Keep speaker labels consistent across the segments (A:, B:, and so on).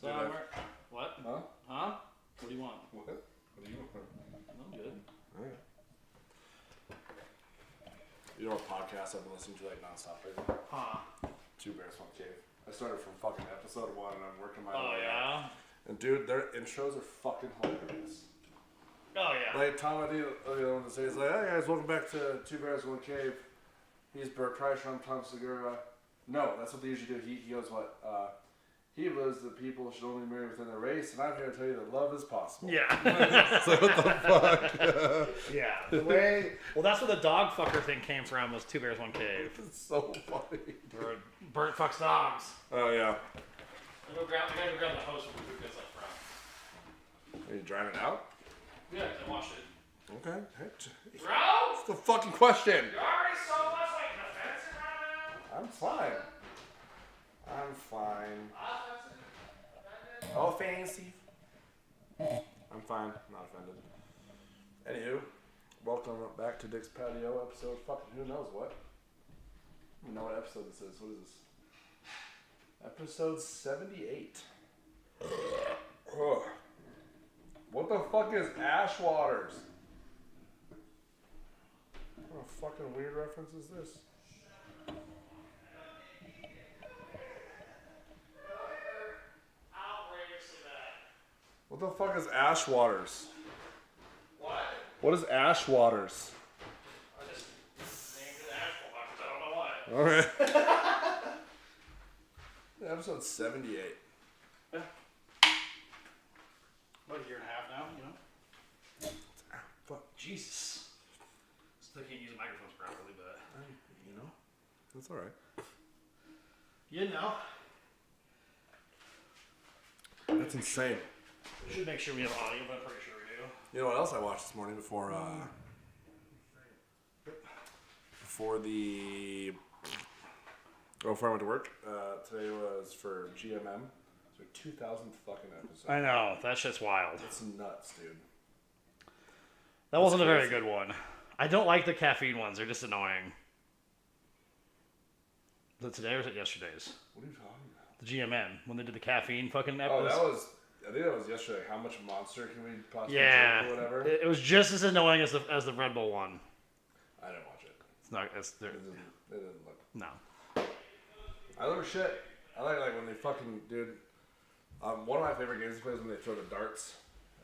A: So what?
B: Huh?
A: Huh? What do you want?
B: What? What do you want?
A: I'm good.
B: Alright. You know what podcast I've been listening to like nonstop lately?
A: Huh?
B: Two Bears, One Cave. I started from fucking episode 1 and I'm working my
A: Oh
B: way
A: yeah.
B: up. And dude, their intros are fucking hilarious.
A: Oh yeah.
B: Like Tom, I think the other one to say is like, "Hey guys, welcome back to Two Bears, One Cave." He's Bert Kreischer, I'm Tom Segura. No, that's what they usually do. He goes, what? He was the people should only marry within their race, and I'm here to tell you that love is possible.
A: Yeah.
B: So what the fuck?
A: Yeah. The way. Well, that's where the dog fucker thing came from. Was Two Bears, One Cave.
B: It's so funny.
A: Bert fucks dogs.
B: Oh yeah.
A: I gotta go grab the hose from the food up front.
B: Are you driving out?
A: Yeah, I watched it.
B: Okay.
A: Bro!
B: What's the fucking question?
A: You're already so much like defensive right now.
B: I'm fine. I'm fine. Oh, fancy. I'm fine. Not offended. Anywho, welcome back to Dick's Patio episode. Fucking who knows what? I don't know what episode this is. What is this? Episode 78. Ugh. What the fuck is Ash Waters? What a fucking weird reference is this? What the fuck is Ash Waters?
A: What?
B: What is Ash Waters?
A: I just named it Ash Waters. I don't know why.
B: Alright. Episode 78.
A: Yeah. What, a year and a half now, you know?
B: Fuck.
A: Jesus. Still can't use the microphones properly, but...
B: You know? That's alright.
A: You know.
B: That's insane.
A: We should make sure we have audio, but I'm pretty sure we do.
B: You know what else I watched this morning before I went to work? Today was for GMM. It's their 2000th fucking episode.
A: I know. That shit's wild.
B: It's nuts, dude.
A: That wasn't a very good one. I don't like the caffeine ones. They're just annoying. Was it today or was it yesterday's?
B: What are you talking about?
A: The GMM. When they did the caffeine fucking
B: Oh,
A: episode.
B: I think that was yesterday. How much Monster can we possibly
A: yeah,
B: drink or whatever?
A: It was just as annoying as the Red Bull one.
B: I didn't watch it.
A: It's not.
B: It didn't look.
A: No.
B: I love shit. I like when they fucking, dude. One of my favorite games to play is when they throw the darts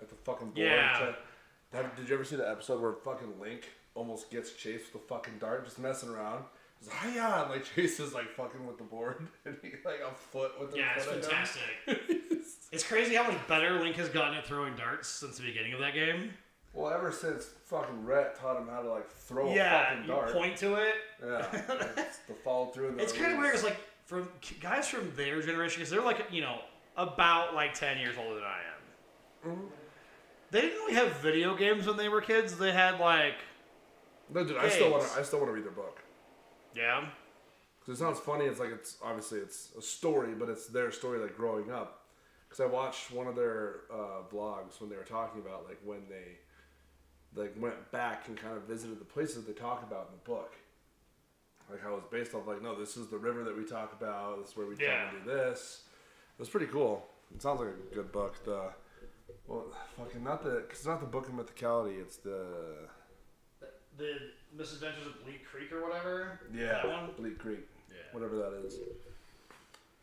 B: at the fucking board.
A: Yeah.
B: Did you ever see the episode where fucking Link almost gets chased with the fucking dart, just messing around? He's like, hiya, and like Chase is like fucking with the board, and he like a foot with the.
A: Yeah, it's fantastic. It's crazy how much better Link has gotten at throwing darts since the beginning of that game.
B: Well, ever since fucking Rhett taught him how to like throw a fucking
A: you
B: dart.
A: point to it.
B: Yeah, it's the follow through.
A: It's kind of weird. It's like from guys from their generation, because they're like about like 10 years older than I am.
B: Mm-hmm.
A: They didn't really have video games when they were kids. They had like.
B: No, dude,
A: games.
B: I still want to read their book.
A: Yeah.
B: Because it sounds funny. It's like it's a story, but it's their story like growing up. Because I watched one of their vlogs when they were talking about like when they like went back and kind of visited the places they talk about in the book. Like how it was based off like, no, this is the river that we talk about. This is where we try to do this. It was pretty cool. It sounds like a good book. Cause it's not the Book of Mythicality. It's the
A: Misadventures of Bleak Creek or whatever.
B: Yeah,
A: that one?
B: Bleak Creek.
A: Yeah.
B: Whatever that is.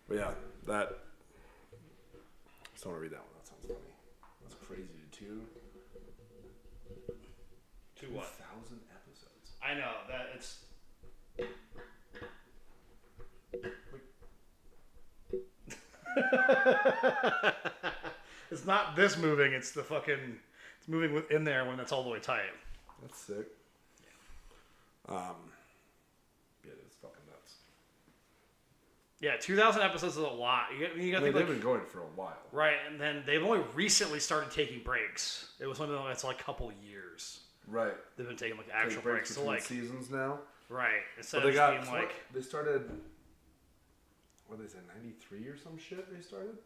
B: But yeah, that. I just want to read that one. That sounds funny. That's crazy.
A: Two what?
B: 2,000 episodes.
A: I know that it's. It's not this moving. It's the fucking. It's moving within there when it's all the way tight.
B: That's sick. Yeah, it's fucking nuts.
A: Yeah, 2,000 episodes is a lot. You got
B: They've been going for a while.
A: Right, and then they've only recently started taking breaks. It was something that's like a couple years.
B: Right.
A: They've been taking like actual breaks. So like
B: seasons now.
A: Right. Instead
B: but
A: of being like
B: they started. What did they say? 93 or some shit. They started.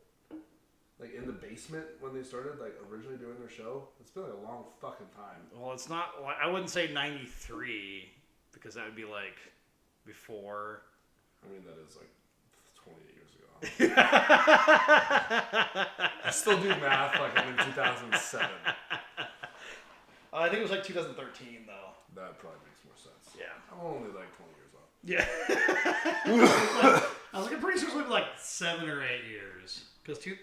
B: Like in the basement when they started, like originally doing their show. It's been like a long fucking time.
A: Well, it's not. I wouldn't say 93 because that would be like before.
B: I mean, that is like 28 years ago. I still do math like I'm in 2007.
A: I think it was like 2013 though.
B: That probably makes more sense.
A: Yeah.
B: I'm only like 20 years old.
A: Yeah. I was like, I'm pretty sure it was like 7 or 8 years. Because you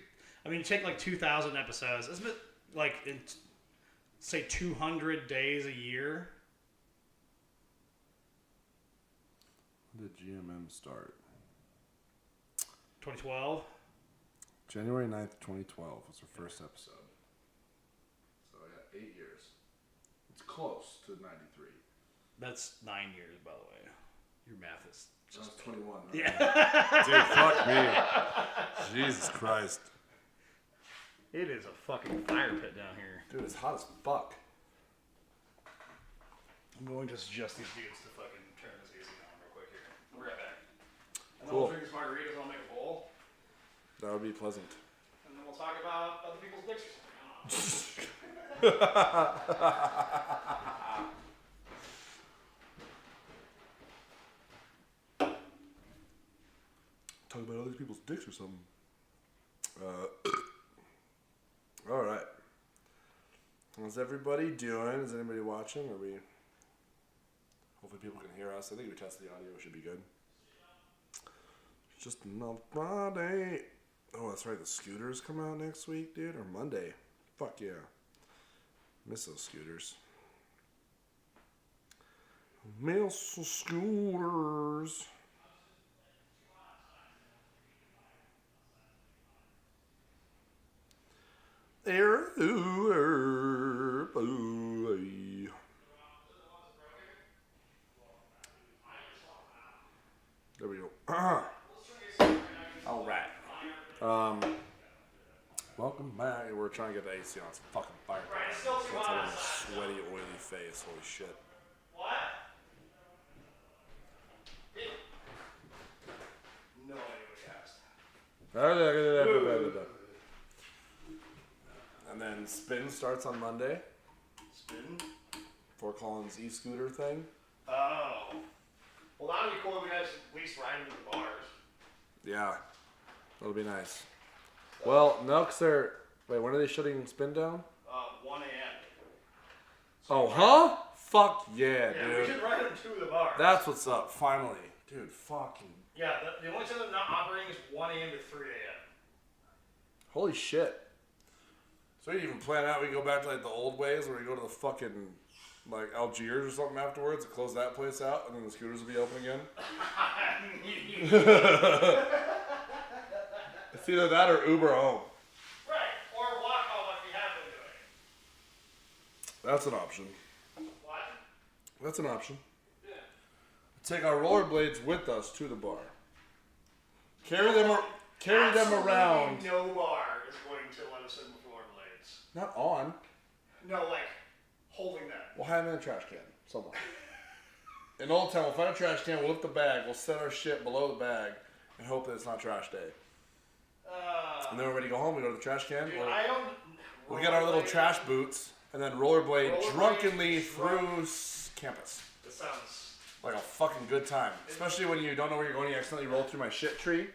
A: take like 2,000 episodes. Isn't it like say 200 days a year?
B: When did GMM start?
A: 2012.
B: January 9th, 2012 was our first episode. So I got 8 years. It's close to 93.
A: That's 9 years, by the way. Your math is
B: just 21. Right?
A: Yeah.
B: Dude, fuck me. Jesus Christ.
A: It is a fucking fire pit down here.
B: Dude, it's hot as fuck.
A: I'm going to suggest these dudes to fucking turn this AC on real quick here. We'll be right back. And then
B: Cool.
A: we'll drink this margarita and I'll make a bowl.
B: That would be pleasant.
A: And then we'll talk about other people's dicks or something.
B: Talk about other people's dicks or something. All right. How's everybody doing? Is anybody watching? Are we? Hopefully people can hear us. I think we tested the audio. It should be good. It's just another Friday. Oh, that's right. The scooters come out next week, dude, or Monday. Fuck yeah. Miss those scooters. Miss the scooters. There we go. All right. Welcome back. We're trying to get the AC on. It's fucking fire.
A: Right, it's still too
B: That's
A: hot.
B: a sweaty, oily face. Holy shit.
A: What? No idea what he asked.
B: And then spin starts on Monday.
A: Spin?
B: Fort Collins e-scooter thing.
A: Oh. Well, that would be cool if we guys at least ride into the bars.
B: Yeah. That'll be nice. Well, no, because they're... Wait, when are they shutting spin down?
A: 1 a.m.
B: Oh, huh? Fuck yeah,
A: Yeah,
B: dude.
A: we should ride them to the bars.
B: That's what's up, finally. Dude, fucking...
A: Yeah, the only time they're not operating is 1 a.m. to 3 a.m.
B: Holy shit. So we even plan out, we go back to like the old ways where we go to the fucking like Algiers or something afterwards and close that place out and then the scooters will be open again. It's either that or Uber home.
A: Right, or walk home like we have been doing.
B: That's an option.
A: What?
B: That's an option.
A: Yeah.
B: Take our rollerblades with us to the bar. Carry them around.
A: No bar is going to let us in with rollerblades.
B: Not on.
A: No, like holding them.
B: We'll hide them in a trash can somewhere. In Old Town, we'll find a trash can, we'll lift the bag, we'll set our shit below the bag, and hope that it's not trash day. And then we're ready to go home, we go to the trash can.
A: Dude,
B: We'll get our little trash boots, and then rollerblade drunkenly through campus.
A: That sounds...
B: Like a fucking good time. Especially when you don't know where you're going, you accidentally roll through my shit tree.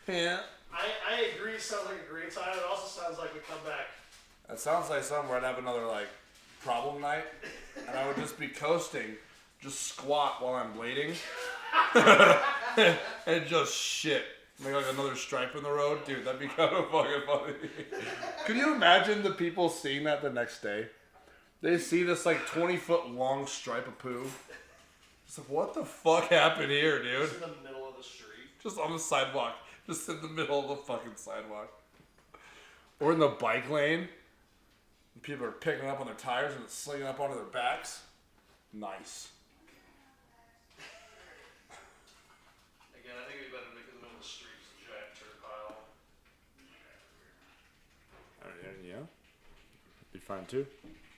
B: Yeah.
A: I agree, it sounds like a great time. It also sounds like we come back.
B: It sounds like something where I'd have another, like, problem night, and I would just be coasting, just squat while I'm blading, and just shit. Make like another stripe in the road. Dude, that'd be kind of fucking funny. Could you imagine the people seeing that the next day? They see this, like, 20-foot long stripe of poo. It's like, what the fuck happened here, dude?
A: Just in the middle of the street.
B: Just on the sidewalk. Just in the middle of the fucking sidewalk. Or in the bike lane. People are picking up on their tires and it's slinging up onto their backs. Nice.
A: Again, I think it'd be better to make it in the middle of the street as a giant turd pile.
B: Yeah. Be fine too.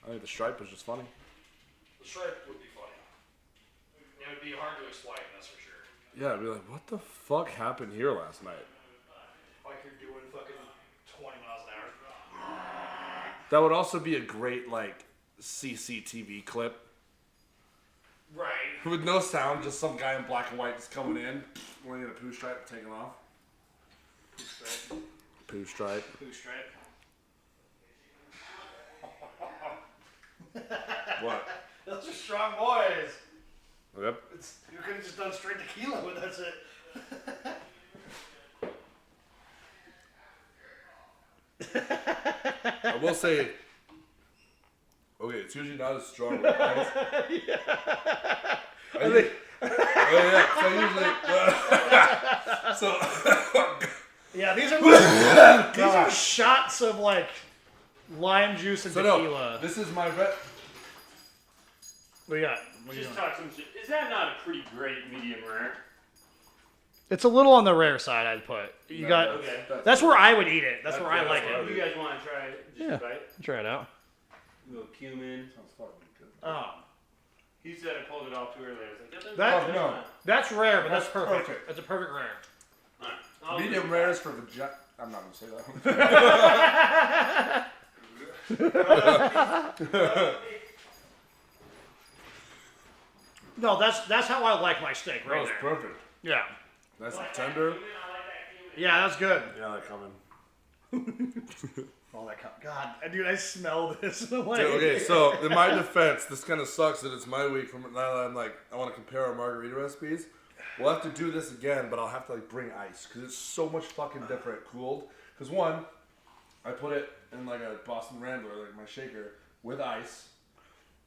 B: I think the stripe was just funny.
A: The stripe would be funny. It would be hard to explain, that's for sure.
B: Yeah, I'd be like, what the fuck happened here last night?
A: Like you're doing fucking 20 miles an hour.
B: That would also be a great, like, CCTV clip.
A: Right.
B: With no sound, just some guy in black and white just coming in, wearing a poo stripe, taking off.
A: Poo stripe.
B: Poo stripe.
A: Poo stripe.
B: What?
A: Those are strong boys.
B: Yep.
A: You could have just done straight tequila, but that's it.
B: I will say, okay, it's usually not as strong with ice. I think. Oh yeah. So
A: Yeah, these are shots of like lime juice and tequila.
B: No, this is my red.
A: What do you got?
C: Just talk some shit. Is that not a pretty great medium rare?
A: It's a little on the rare side, I'd put.
C: Okay.
A: That's where I would eat it. That's where I like it.
C: You guys want to try it? Just a bite?
A: Try it out.
C: A little cumin.
B: Sounds fucking good.
A: Oh.
C: He said I pulled it off too early. I was like,
A: That's rare, but that's perfect.
B: perfect.
A: That's a perfect rare.
C: Alright.
B: Medium rare is for vagina. I'm not gonna say that.
A: No, that's how I like my steak right
B: That was
A: there.
B: perfect.
A: Yeah.
B: Nice and tender.
A: Yeah, that's good.
B: Yeah, they're coming.
A: Oh, that God, dude, I smell this. In a way.
B: Dude, okay, so in my defense, this kind of sucks that it's my week. From now that I'm like, I want to compare our margarita recipes. We'll have to do this again, but I'll have to like bring ice because it's so much fucking different cooled. Because one, I put it in like a Boston Rambler, like my shaker, with ice,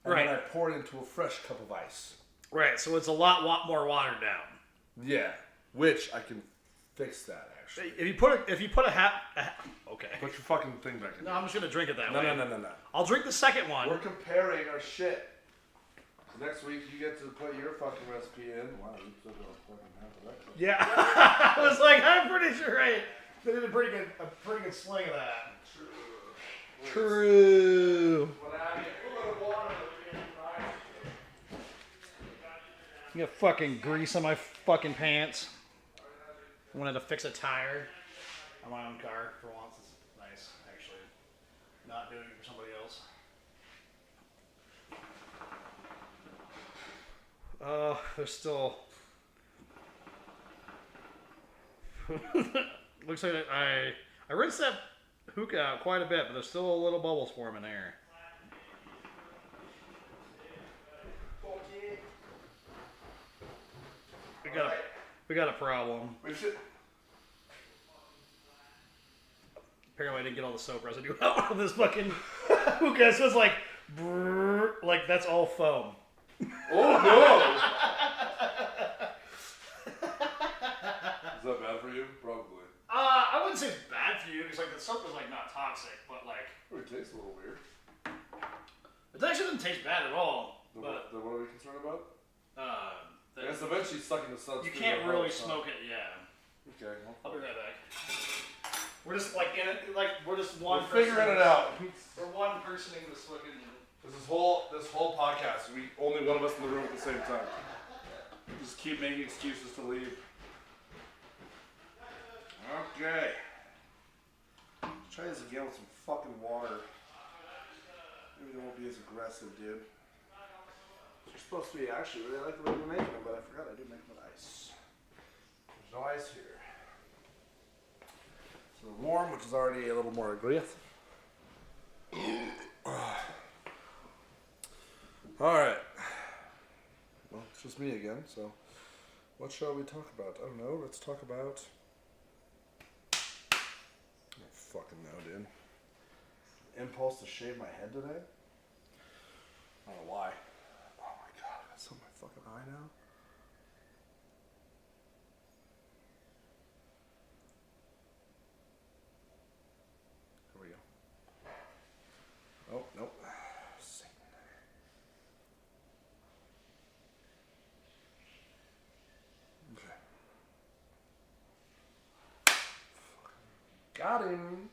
B: and then I pour it into a fresh cup of ice.
A: Right, so it's a lot more watered down.
B: Yeah, which I can fix that actually.
A: If you put a hat, okay.
B: Put your fucking thing back in.
A: No, I'm just gonna drink it that way.
B: No.
A: I'll drink the second one.
B: We're comparing our shit. Next week you get to put your fucking recipe in. Wow, you still got fucking half of that.
A: Yeah, I was like, I'm pretty sure I did a pretty good swing of that. True. I got fucking grease on my fucking pants. I wanted to fix a tire on my own car for once. It's nice, actually. Not doing it for somebody else. There's still. Looks like I rinsed that hookah out quite a bit, but there's still a little bubbles forming there. We got a problem.
B: We should.
A: Apparently I didn't get all the soap residue out of this fucking hookah. So it's like, brrr, like that's all foam.
B: Oh no! Is that bad for you? Probably.
A: I wouldn't say it's bad for you because like the soap is like not toxic, but like
B: It tastes a little weird.
A: it actually doesn't taste bad at all. But
B: What are we concerned about?
A: the,
B: It's eventually sucking the sun.
A: you can't really smoke it. Yeah.
B: Okay.
A: I'll be right back. We're just like in it, like we're just one.
B: We're figuring it out.
A: We're one personing this fucking.
B: This whole podcast, only one of us in the room at the same time. Just keep making excuses to leave. Okay. Let's try this again with some fucking water. Maybe they won't be as aggressive, dude. You're supposed to be actually really like the way we're making them, but I forgot I do make them with ice. There's no ice here. So warm, which is already a little more aggressive. Alright. Well, it's just me again, so what shall we talk about? I don't know. Let's talk about. I don't fucking know, dude. Impulse to shave my head today? I don't know why. Oh my god, I got some in my fucking eye now. Here we go. Oh, nope. Satan. Okay. Got him.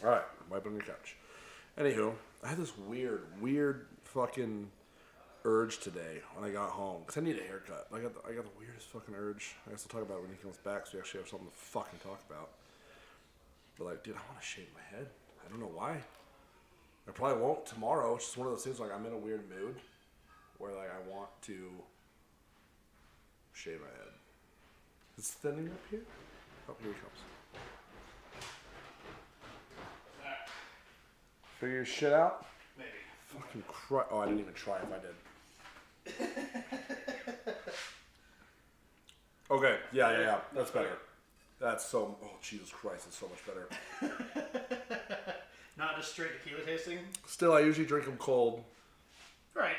B: Alright, wipe on your couch. Anywho, I had this weird fucking urge today when I got home. Because I need a haircut. I got the weirdest fucking urge. I guess I'll talk about it when he comes back so we actually have something to fucking talk about. But like, dude, I want to shave my head. I don't know why. I probably won't tomorrow. It's just one of those things like I'm in a weird mood where like I want to shave my head. It's thinning up here. Oh, here he comes. Figure your shit out?
A: Maybe.
B: Fucking Christ. Oh, I didn't even try if I did. Okay, yeah. That's better. That's so... Oh, Jesus Christ, it's so much better.
A: Not just straight tequila tasting?
B: Still, I usually drink them cold.
A: Right.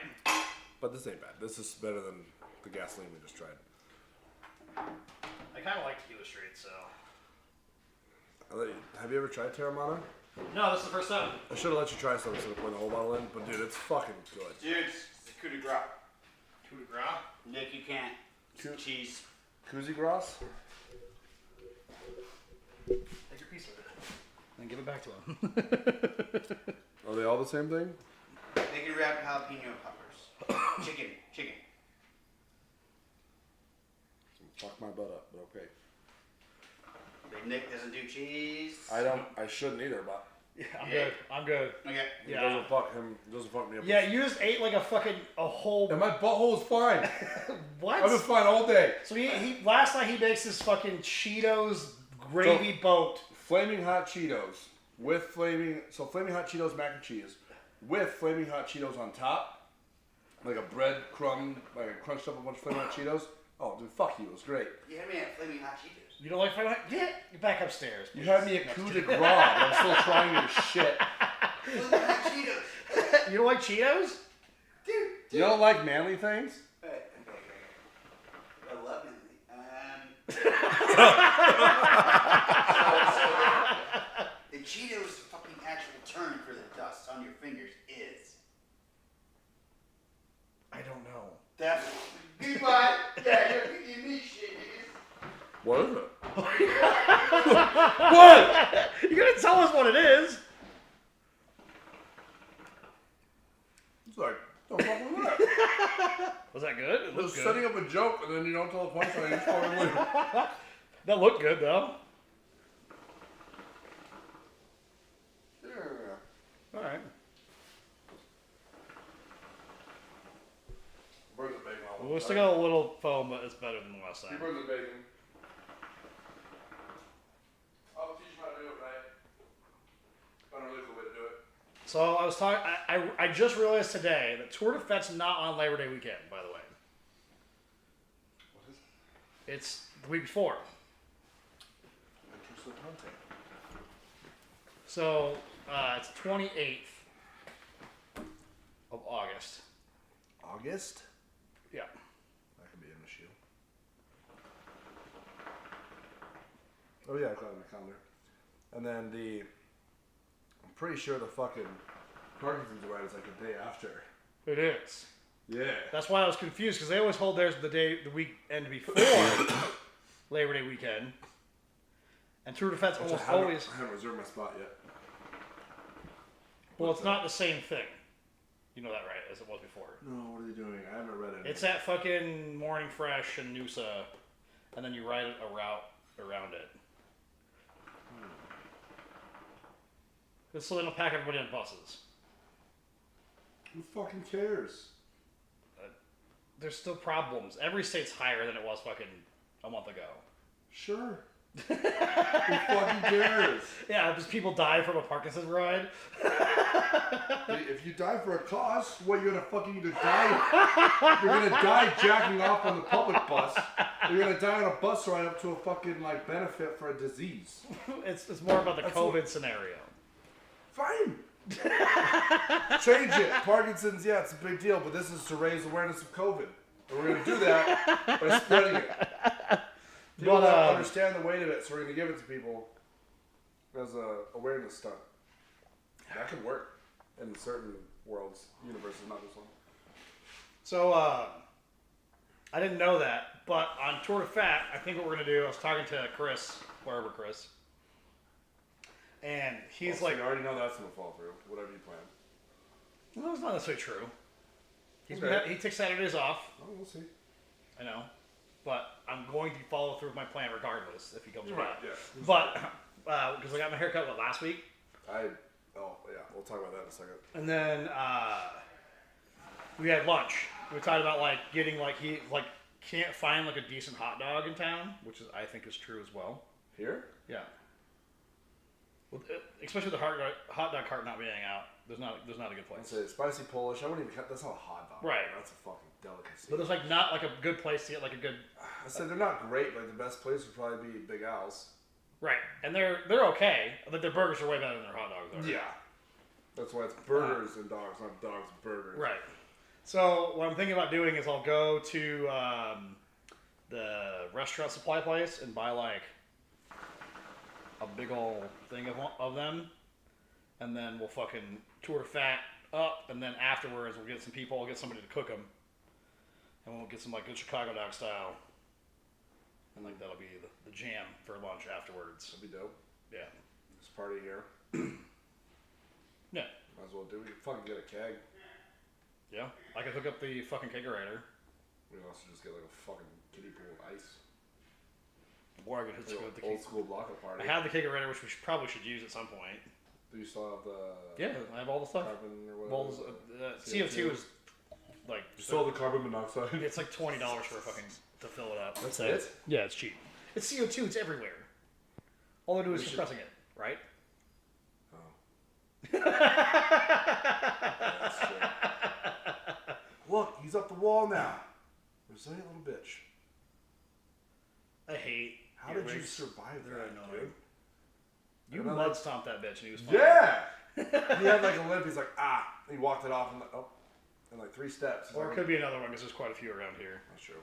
B: But this ain't bad. This is better than the gasoline we just tried.
A: I kind of like tequila straight, so...
B: Have you ever tried Terramana?
A: No, this is the first time.
B: I should have let you try some instead of putting the whole bottle in, but dude, it's fucking good.
C: Dude, it's the coup de grace.
A: Coup de grace?
C: Nick, you can't. Cheese.
B: Koozie Gross?
A: Take your piece of it. And give it back to him.
B: Are they all the same thing?
D: Bacon wrapped jalapeno peppers. Chicken.
B: Fuck my butt up, but okay.
D: Nick doesn't do cheese.
B: I shouldn't either, but
A: Yeah, I'm good.
D: Okay.
B: it
A: Yeah.
B: doesn't fuck him. It doesn't fuck me up.
A: Yeah, you just ate like a whole...
B: And my butthole is fine.
A: What?
B: I've been fine all day.
A: So he last night he makes this fucking Cheetos gravy boat.
B: Flaming hot Cheetos with flaming hot Cheetos mac and cheese with flaming hot Cheetos on top, like a bread crumb, like I crunched up a bunch of flaming hot Cheetos. Oh, dude, fuck you. It was great.
D: You had me at Flaming Hot Cheetos.
A: You don't like flaming hot? Yeah, you're back upstairs.
B: You had me at coup de grace, but I'm still trying your shit.
D: Flaming Hot Cheetos.
A: You don't like Cheetos?
D: Dude.
B: You don't like manly things?
D: Okay. I love it. The Cheetos fucking actual term for the dust on your fingers is.
A: I don't know.
D: That's. Goodbye. Yeah, you're giving me shit, niggas.
B: What is it?
A: What? You're gonna tell us what it is.
B: It's like, don't fuck with that.
A: Was that good? It looked
B: Just
A: good.
B: setting up a joke and then you don't tell the punchline and you just fucking leave.
A: That looked good though. All right.
B: Where's the bacon?
A: We'll still got a little foam, but it's better than the last time.
B: Where's the bacon? I'll teach you how to do it right. Find a really cool way to do it.
A: So I was talking. I just realized today that Tour de Fête's not on Labor Day weekend. By the way,
B: What is it?
A: it's the week before.
B: Interesting content.
A: So it's 28th of August.
B: August?
A: Yeah.
B: That could be an issue. Oh yeah, I've got it on my calendar. And then I'm pretty sure the fucking Parkinson's ride is like a day after.
A: It is.
B: Yeah.
A: That's why I was confused because they always hold theirs the weekend before Labor Day weekend, and Tour de Fête's
B: Which
A: almost
B: I
A: always.
B: haven't reserved my spot yet.
A: Well, it's not the same thing. You know that, right? As it was before.
B: No, what are they doing? I haven't read it.
A: It's at fucking Morning Fresh and Noosa, and then you ride a route around it. So they don't pack everybody on buses.
B: Who fucking cares?
A: There's still problems. Every state's higher than it was fucking a month ago.
B: Sure. Who fucking cares?
A: Yeah, because people die from a Parkinson's ride.
B: If you die for a cause, what, you're gonna fucking either die? You're gonna die jacking off on the public bus. Or you're gonna die on a bus ride up to a fucking like benefit for a disease.
A: It's more about the
B: That's
A: COVID
B: what-
A: scenario.
B: Fine. Change it. Parkinson's, yeah, it's a big deal, but this is to raise awareness of COVID. And we're gonna do that by spreading it. People don't understand the weight of it, so we're gonna give it to people as a awareness stunt. That could work in certain worlds, universes, not this one.
A: So, I didn't know that, but on Tour de Fête, I think what we're going to do, I was talking to Chris, wherever Chris, and he's
B: Well,
A: like...
B: so you already know that's gonna fall through, whatever you plan.
A: No, it's not necessarily true.
B: Okay.
A: He takes Saturdays off,
B: Oh, we'll see.
A: I know, but I'm going to follow through with my plan regardless if he comes
B: Right,
A: back.
B: yeah.
A: But, because I got my haircut, last week?
B: Oh, yeah, we'll talk about that in a second.
A: And then we had lunch. We talked about like getting he can't find like a decent hot dog in town, which I think is true as well.
B: Here?
A: Yeah. Especially with the hot dog cart not being out. There's not a good place.
B: I'd say spicy Polish. I wouldn't even. That's not a hot dog.
A: Right.
B: That's a fucking delicacy.
A: But there's like not like a good place to get like a good.
B: I said they're not great. Like the best place would probably be Big Al's.
A: Right, and they're okay. But their burgers are way better than their hot dogs are.
B: Yeah. That's why it's burgers and dogs, not dogs and burgers.
A: Right. So what I'm thinking about doing is I'll go to the restaurant supply place and buy like a big old thing of them, and then we'll fucking tour fat up, and then afterwards we'll get some people, we'll get somebody to cook them, and we'll get some like good Chicago dog style, and like that'll be the jam for lunch afterwards.
B: That'd be dope.
A: Yeah.
B: This party here.
A: Yeah.
B: Might as well do. We can fucking get a keg.
A: Yeah. I could hook up the fucking kegerator.
B: We can also just get like a fucking kiddie pool of ice.
A: Or I could hook up the
B: Old school block party.
A: I have the kegerator, which we probably should use at some point.
B: Do you still have the
A: Yeah, I have all the stuff.
B: carbon or
A: Well,
B: whatever?
A: CO2 is like
B: You still have the carbon monoxide?
A: it's like $20 for a fucking to fill it up.
B: That's it?
A: Yeah, it's cheap. It's CO2. It's everywhere. All I do is compressing it, right?
B: Oh. That's true. Look, he's up the wall now. Resilient little bitch.
A: I hate.
B: How did you
A: earwigs.
B: survive
A: They're
B: that,
A: annoying.
B: dude?
A: You
B: And I'm
A: mud
B: like-
A: stomped that bitch and he was fine.
B: Yeah! He had like a limp. He's like, ah. He walked it off in like 3 steps. He's
A: Or it
B: like,
A: could be another one because there's quite a few around here.
B: That's true.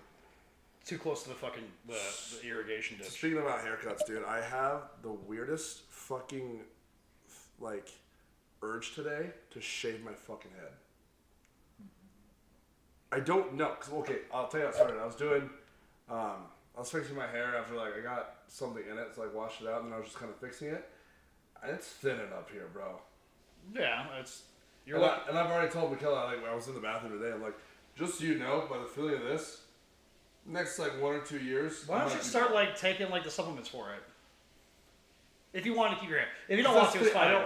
A: Too close to the fucking the irrigation ditch.
B: Speaking about haircuts, dude, I have the weirdest fucking like urge today to shave my fucking head. I don't know, cause okay, I'll tell you how it started. I was fixing my hair after like I got something in it, so I washed it out, and then I was just kind of fixing it, and it's thinning up here, bro.
A: Yeah, it's. You're
B: And,
A: like,
B: and I've already told Michaela, like when I was in the bathroom today, I'm like, just so you know, by the feeling of this, next like 1 or 2 years.
A: why don't
B: I'm
A: you
B: not-
A: start like taking like the supplements for it? If you want to keep your hair, if you don't want to, it's fine.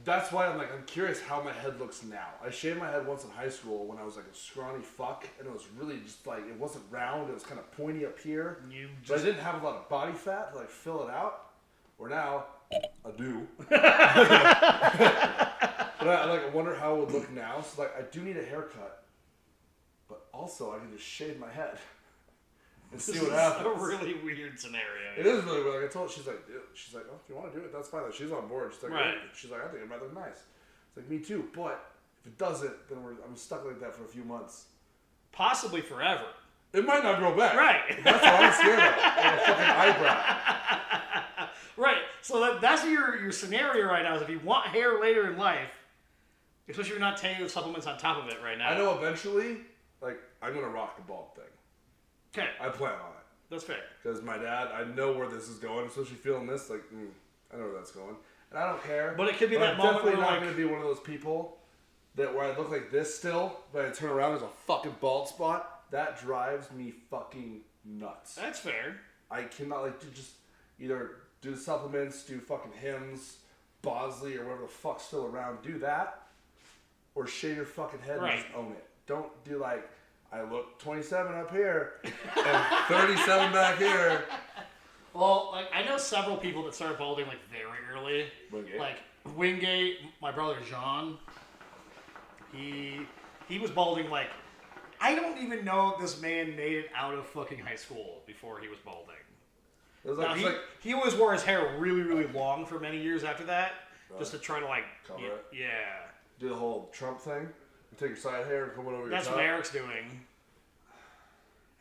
B: That's why I'm curious how my head looks now. I shaved my head once in high school when I was like a scrawny fuck, and it was really just like, it wasn't round, it was kind of pointy up here. But I didn't have a lot of body fat to like fill it out. Or now, I do. But I wonder how it would look now. So like, I do need a haircut, but also I can just shave my head and see what happens.
A: It's a really weird scenario.
B: It is really weird. Like I told her, she's like, oh, if you want to do it, that's fine. Like, she's on board. She's like,
A: Right.
B: She's like, I think it'd rather nice. It's like, me too. But if it doesn't, then I'm stuck like that for a few months.
A: Possibly forever.
B: It might not grow back.
A: Right.
B: That's what I'm scared of. Like a fucking eyebrow.
A: Right. So that's your scenario right now. Is if you want hair later in life, especially if you're not taking the supplements on top of it right now.
B: I know eventually, like, I'm gonna rock the bald thing.
A: Okay.
B: I plan on it.
A: That's fair.
B: Because my dad, I know where this is going, especially feeling this, like, I know where that's going. And I don't care.
A: But it could be
B: But
A: that
B: I'm
A: moment
B: definitely
A: where
B: not
A: like,
B: going to be one of those people that where I look like this still, but I turn around, there's a fucking bald spot. That drives me fucking nuts.
A: that's fair.
B: I cannot, like, just either do the supplements, do fucking hymns, Bosley, or whatever the fuck's still around, do that, or shave your fucking head
A: Right.
B: and just own it. Don't do like, I look 27 up here and 37 back here.
A: Well, like I know several people that started balding like very early.
B: Wingate.
A: Like Wingate, my brother John. He was balding like I don't even know if this man made it out of fucking high school before he was balding.
B: It was
A: Now,
B: like,
A: he always wore his hair really, really long for many years after that, just to try to like
B: Cover it.
A: yeah.
B: do the whole Trump thing. You take your side hair and come on over your
A: That's
B: top.
A: what Eric's doing.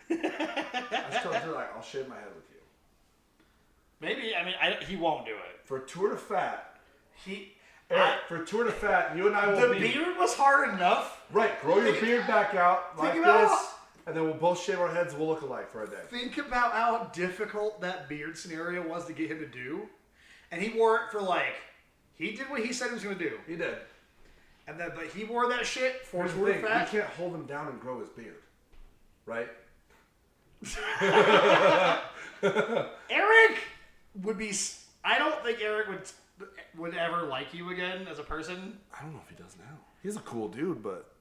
B: I still feel like I'll shave my head with you.
A: Maybe he won't do it.
B: For Tour de Fat,
A: He
B: for Tour de Fat, you and I will
A: the
B: be...
A: beard was hard enough.
B: Right, grow your beard back out like
A: think about-
B: this, and then we'll both shave our heads and we'll look alike for a day.
A: Think about how difficult that beard scenario was to get him to do, and he wore it for like he did what he said he was going to do,
B: He did.
A: and then but he wore that shit for
B: Here's the
A: Tour de
B: thing, we
A: Fat.
B: can't hold him down and grow his beard. Right?
A: Eric would be. I don't think Eric would ever like you again as a person.
B: I don't know if he does now. He's a cool dude, but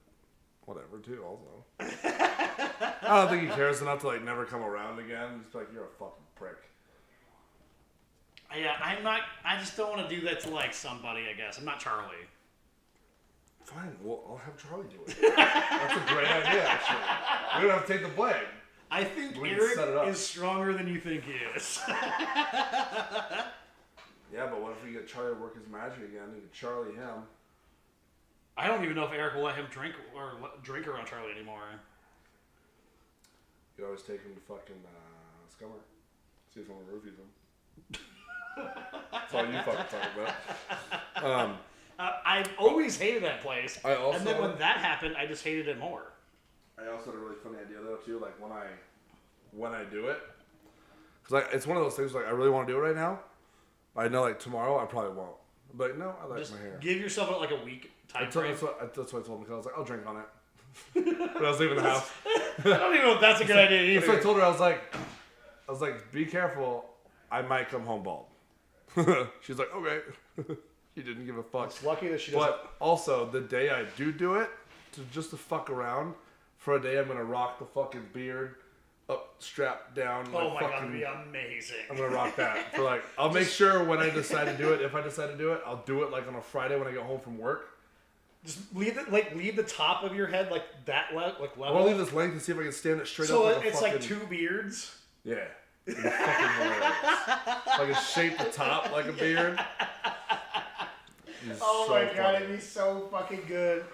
B: whatever, too, also. I don't think he cares enough to, like, never come around again. He's like, you're a fucking prick.
A: Yeah, I'm not. I just don't want to do that to like somebody. I guess I'm not Charlie.
B: Fine, well, I'll have Charlie do it. That's a great idea, actually. We don't have to take the blame.
A: I think
B: We can set it up.
A: Eric is stronger than you think he is.
B: Yeah, but what if we get Charlie to work his magic again and get Charlie him?
A: I don't even know if Eric will let him drink around Charlie anymore.
B: You could always take him to fucking Scummer. See if someone reviews him. That's all you fucking talk about.
A: I've always hated that place.
B: And
A: then when that happened, I just hated it more.
B: I also had a really funny idea though too. Like when I do it, cause like it's one of those things like I really want to do it right now. I know like tomorrow I probably won't. But no, I like
A: Just
B: my hair.
A: give yourself like a week time frame.
B: That's what I told him. Cause I was like, I'll drink on it. But I was leaving the house.
A: I don't even know if that's a good idea either.
B: That's what I told her. I was like, be careful. I might come home bald. She's like, okay. She didn't give a fuck.
A: It's lucky that she doesn't.
B: But also, the day I do it, just to fuck around, for a day I'm gonna rock the fucking beard up, strapped down.
A: Oh my god, it'd be amazing.
B: I'm gonna rock that. For like, I'll make sure when I decide to do it, if I decide to do it, I'll do it like on a Friday when I get home from work.
A: Just leave the top of your head like that level.
B: I want to leave this length and see if I can stand it straight up.
A: So
B: like
A: it's
B: fucking,
A: like 2 beards.
B: Yeah. It'd be fucking hilarious. If I can shape the top like a beard.
A: Oh
B: so
A: my god,
B: funny.
A: it'd be so fucking good.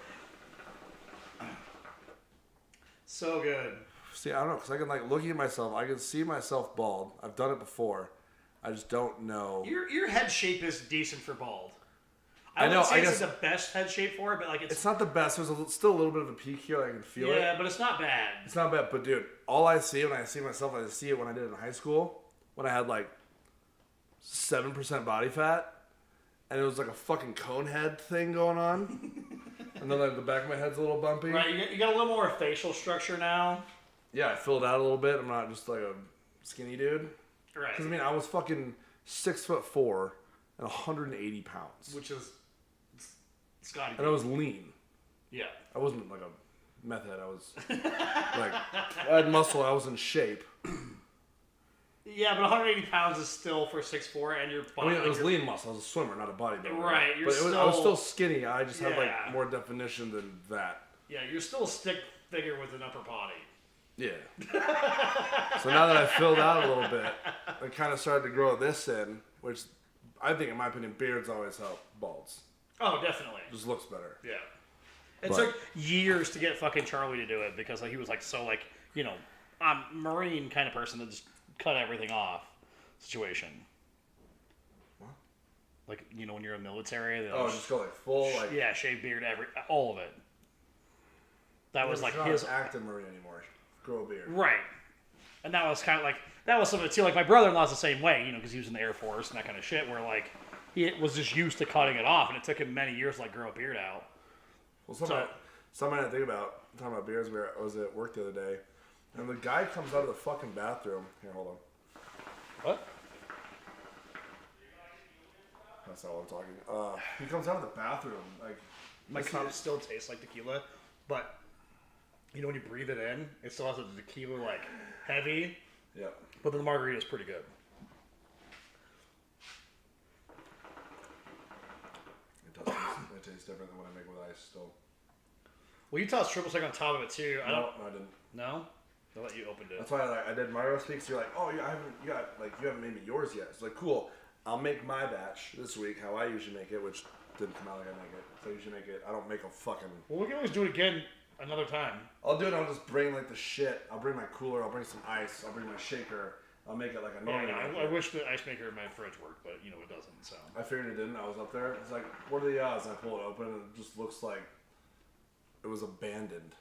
A: So good.
B: See, I don't know, because I can, like, looking at myself, I can see myself bald. I've done it before. I just don't know.
A: Your head shape is decent for bald.
B: I know,
A: wouldn't say
B: I
A: it's
B: guess-
A: like the best head shape for it, but like
B: It's not the best. There's still a little bit of a peak here. I can feel it.
A: yeah, but it's not bad.
B: It's not bad, but dude, all I see when I see myself, I see it when I did it in high school, when I had, like, 7% body fat, and it was like a fucking cone head thing going on. And then, like, the back of my head's a little bumpy.
A: Right, you got a little more facial structure now.
B: Yeah, I filled out a little bit. I'm not just like a skinny dude.
A: Right.
B: Because I mean, I was fucking 6'4" and 180 pounds,
A: Which is Scotty.
B: and I was lean.
A: Yeah.
B: I wasn't like a meth head. I was like, I had muscle. I was in shape.
A: Yeah, but 180 pounds is still for 6'4", and your
B: I
A: body.
B: mean, it was lean muscle. I was a swimmer, not a bodybuilder.
A: Right,
B: But I was still skinny. I just had
A: Yeah.
B: like more definition than that.
A: Yeah, you're still a stick figure with an upper body.
B: Yeah. So now that I filled out a little bit, I kind of started to grow this in, which I think, in my opinion, beards always help balds.
A: Oh, definitely.
B: Just looks better.
A: Yeah. It
B: But-
A: took years to get fucking Charlie to do it because like, he was like so like, you know, Marine kind of person that just cut everything off situation.
B: What?
A: Like, you know, when you're in the military. They
B: Oh, just go like full like.
A: yeah, shave beard, all of it. That was like
B: not
A: his.
B: active Marine anymore. Grow a beard.
A: Right. And that was kind of like, that was something too. Like, my brother-in-law's the same way, you know, because he was in the Air Force and that kind of shit, where like, he was just used to cutting it off, and it took him many years to like grow a beard out.
B: Well, something I think about, talking about beards, where I was at work the other day, and the guy comes out of the fucking bathroom. Here, hold on.
A: What?
B: That's not what I'm talking. He comes out of the bathroom, like,
A: My cup still tastes like tequila, but you know when you breathe it in, it still has a tequila like heavy,
B: yeah.
A: but the margarita is pretty good.
B: It tastes different than what I make with ice still.
A: Well, you tossed triple sec on top of it too. I
B: No, I didn't.
A: No, I'll let you open it.
B: That's why I did my roast beef. So you're like, oh, you haven't made me yours yet. It's like, cool. I'll make my batch this week how I usually make it, which didn't come out like I make it. So I usually make it. I don't make a fucking.
A: Well, we can always do it again another time.
B: I'll do it. I'll just bring like the shit. I'll bring my cooler. I'll bring some ice. I'll bring my shaker. I'll make it like a normal.
A: Yeah, I wish the ice maker in my fridge worked, but you know it doesn't. So
B: I figured it didn't. I was up there. It's like, what are the odds? And I pull it open, and it just looks like it was abandoned.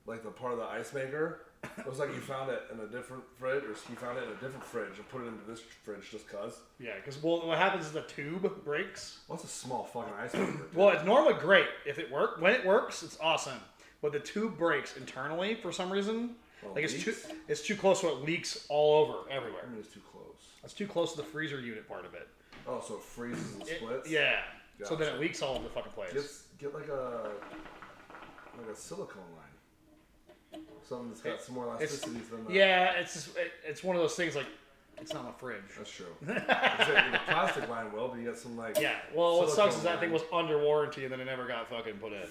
B: Like the part of the ice maker, it was like you found it in a different fridge, or he found it in a different fridge and put it into this fridge just cause.
A: yeah, because what happens is the tube breaks.
B: Well, that's a small fucking ice maker.
A: Well, it's normally great if it works. When it works, it's awesome. But the tube breaks internally for some reason.
B: Well,
A: Like
B: leaks?
A: it's too close, so it leaks all over everywhere.
B: I mean, it's too close.
A: It's too close to the freezer unit part of it.
B: Oh, so it freezes and splits.
A: Yeah. So then it
B: Gotcha.
A: leaks all over the fucking place.
B: Get like a silicone line. Something that's got some more
A: It's,
B: elasticity than the.
A: yeah, it's just, it's one of those things like It's not my fridge.
B: That's true. The plastic line will, but you got some like.
A: Yeah. Well, what sucks is that
B: line.
A: thing was under warranty and then it never got fucking put in.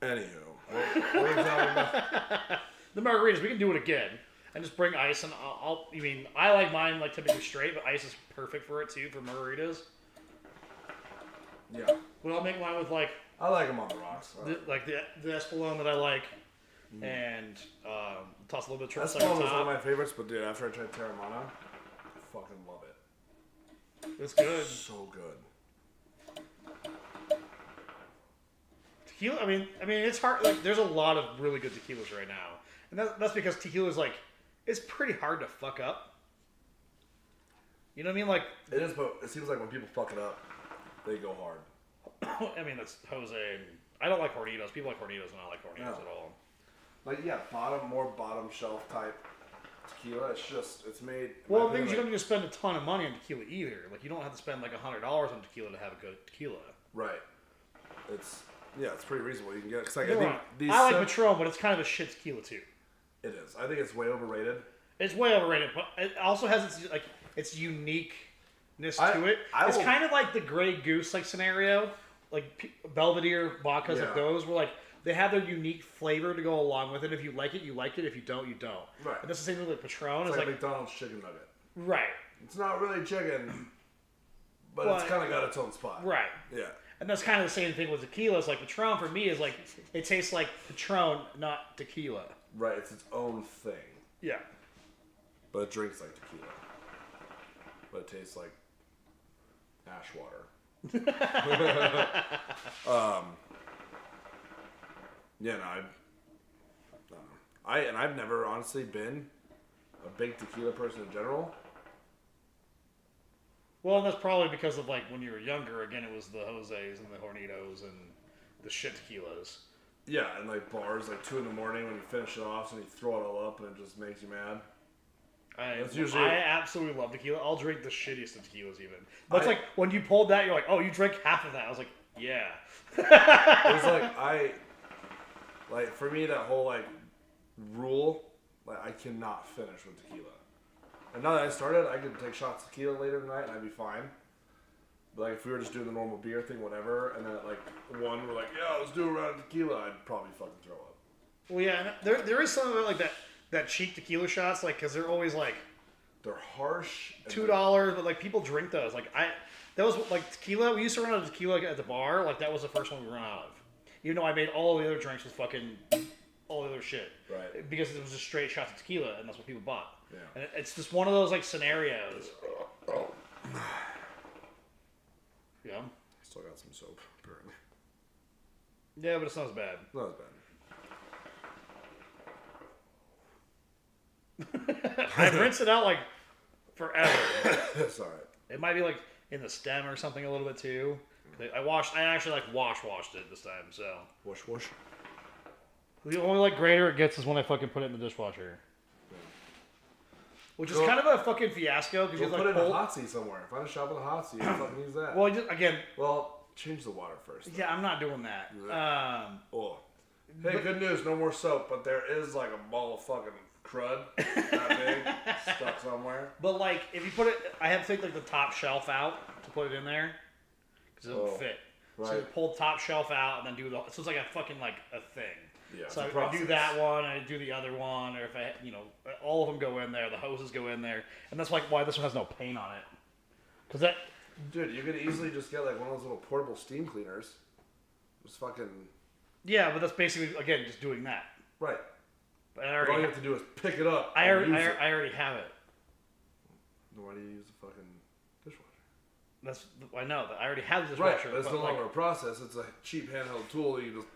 B: Anywho, what are we talking about?
A: The margaritas, we can do it again. And just bring ice and I like mine like typically straight, but ice is perfect for it too, for margaritas.
B: Yeah.
A: But I'll make mine with like...
B: I like them on the rocks.
A: the Espolón that I like. And toss a little bit of
B: Espolón was one of my favorites, but dude, after I tried Terramana, I fucking love it.
A: It's good.
B: So good.
A: Tequila, I mean, it's hard. Like, there's a lot of really good tequilas right now. And that's because tequila's like... It's pretty hard to fuck up. You know what I mean? Like
B: it is, but it seems like when people fuck it up, they go hard.
A: I mean, that's Jose. I don't like Hornitos. People like Hornitos, and I like Hornitos at all.
B: Like more bottom shelf type tequila. It's made.
A: Well, the thing is, you don't need to spend a ton of money on tequila either. Like you don't have to spend like $100 on tequila to have a good tequila.
B: Right. It's pretty reasonable. You can get. Cause like,
A: I like Patron, but it's kind of a shit tequila too.
B: It is. I think it's way overrated.
A: It's way overrated, but it also has its uniqueness to it. It's kind of like the Grey Goose like scenario, like Belvedere vodkas like those, where like they have their unique flavor to go along with it. If you like it, you like it. If you don't, you don't.
B: Right.
A: And that's the same thing with Patron.
B: It's like McDonald's chicken nugget.
A: Right.
B: It's not really chicken, but it's kind of got its own spot.
A: Right.
B: Yeah.
A: And that's kind of the same thing with tequila. It's like Patron for me is like it tastes like Patron, not tequila.
B: Right. It's its own thing.
A: Yeah.
B: But it drinks like tequila. But it tastes like ash water. Yeah, no, I've never honestly been a big tequila person in general.
A: Well, and that's probably because of like when you were younger. Again, it was the Jose's and the Hornitos and the shit tequilas.
B: Yeah, and like bars, like 2 a.m. when you finish it off, and you throw it all up, and it just makes you mad.
A: I absolutely love tequila. I'll drink the shittiest of tequilas even. But it's like when you pulled that, you're like, oh, you drank half of that. I was like, yeah.
B: It was like for me that whole like rule, like I cannot finish with tequila. And now that I started, I could take shots of tequila later tonight and I'd be fine. But like if we were just doing the normal beer thing, whatever, and then at like 1 we're like, yeah, let's do a round of tequila, I'd probably fucking throw up.
A: Well, yeah, there is something about like that cheap tequila shots, like because they're always like
B: they're harsh.
A: $2, but like people drink those. Like that was like tequila. We used to run out of tequila at the bar. Like that was the first one we ran out of. Even though I made all the other drinks with fucking all the other shit.
B: Right.
A: Because it was just straight shots of tequila, and that's what people bought.
B: Yeah.
A: And it's just one of those like scenarios. Yeah.
B: Still got some soap, apparently.
A: Yeah, but it's not as bad.
B: Not as bad.
A: I rinse it out like forever.
B: That's alright.
A: It might be like in the stem or something a little bit too. I actually like washed it this time, so.
B: Wash.
A: The only like greater it gets is when I fucking put it in the dishwasher.
B: Yeah.
A: Which is kind of a fucking fiasco because you
B: put it in a hot seat somewhere. Find a shop with a hot seat and fucking use that.
A: Well, again.
B: Well, change the water first. Though.
A: Yeah, I'm not doing that.
B: Hey, good news, no more soap, but there is like a ball of fucking crud that big stuck somewhere.
A: But like, if you put it, I have to take like the top shelf out to put it in there because it doesn't fit.
B: Right.
A: So you pull the top shelf out and then do so it's like a fucking like a thing.
B: Yeah,
A: so I do that one, I do the other one, or if I, all of them go in there, the hoses go in there, and that's like why this one has no paint on it. Cause that,
B: dude, you could easily just get like one of those little portable steam cleaners. Just fucking.
A: Yeah, but that's basically again just doing that.
B: Right.
A: But
B: all you have to do is pick it up.
A: I already have it.
B: Then why do you use the fucking dishwasher?
A: I know that I already have the dishwasher.
B: Right, but it's no longer a process. It's a cheap handheld tool that you just.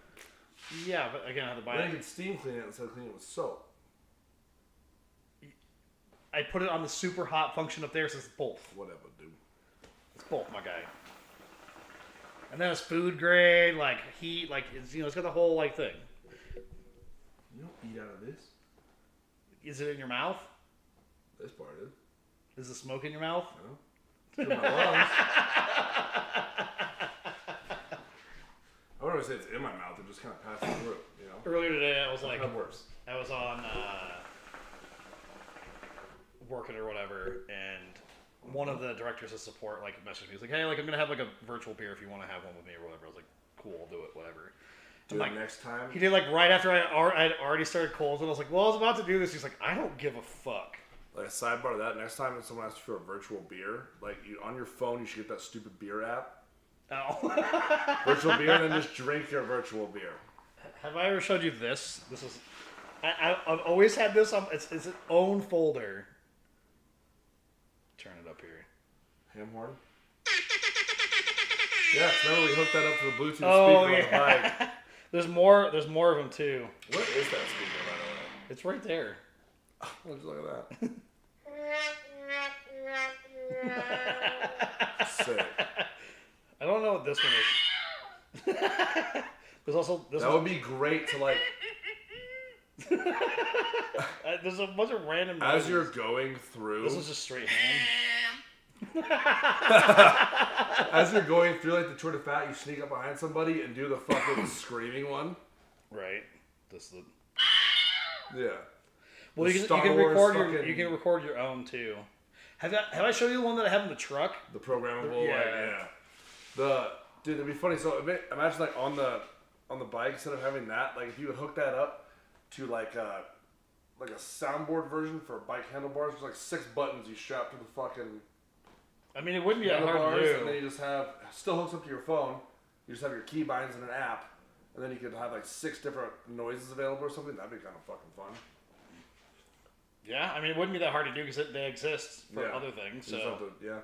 A: Yeah, but again, I have to buy
B: then
A: it.
B: you can steam clean it instead of cleaning it with soap.
A: I put it on the super hot function up there, so it's both.
B: Whatever, dude.
A: It's both, my guy. And then it's food grade, like heat, like it's got the whole like thing.
B: You don't eat out of this.
A: Is it in your mouth?
B: This part is.
A: Is the smoke in your mouth?
B: No. It's in my lungs. I wouldn't say it's in my mouth. It just kind of passes through,
A: Earlier today, I was like,
B: that worse.
A: I was on working or whatever, and one of the directors of support like messaged me. He's like, "Hey, like I'm gonna have like a virtual beer if you want to have one with me or whatever." I was like, "Cool, I'll do it, whatever."
B: Do it next time.
A: He did like right after I had already started cold, and I was like, "Well, I was about to do this." He's like, "I don't give a fuck."
B: Like a sidebar to that, next time if someone asks you for a virtual beer, like on your phone, you should get that stupid beer app.
A: Oh.
B: Virtual beer, and then just drink your virtual beer.
A: Have I ever showed you this? This is. I've always had this on. It's its own folder. Turn it up here.
B: Ham horn? Yeah, remember we hooked that up to the Bluetooth speaker
A: Oh
B: on the bike.
A: yeah. There's more of them too.
B: What is that speaker, by the way?
A: It's right there.
B: Oh, just look at that. Sick.
A: I don't know what this one is. There's also this
B: That would be great to like.
A: There's a bunch of random
B: As
A: noises.
B: you're going through.
A: This is just straight hand.
B: As you're going through like the Tour de Fat, you sneak up behind somebody and do the fucking screaming one.
A: Right. This is the.
B: Yeah.
A: Well,
B: The
A: you
B: Star
A: can
B: Wars
A: record
B: fucking-
A: you can record your own too. Have I showed you the one that I have in the truck?
B: The programmable,
A: Yeah.
B: like, yeah. Dude, it'd be funny. So imagine like on the bike, instead of having that, like if you would hook that up to like a soundboard version for bike handlebars, there's like 6 buttons you strap to the fucking
A: I mean, it wouldn't be that hard to
B: handlebars,
A: do.
B: and then you just have still hooks up to your phone. You just have your key binds in an app, and then you could have like 6 different noises available or something. That'd be kind of fucking fun.
A: Yeah, I mean, it wouldn't be that hard to do because they exist for
B: Yeah.
A: other things.
B: You just
A: So
B: have to- yeah.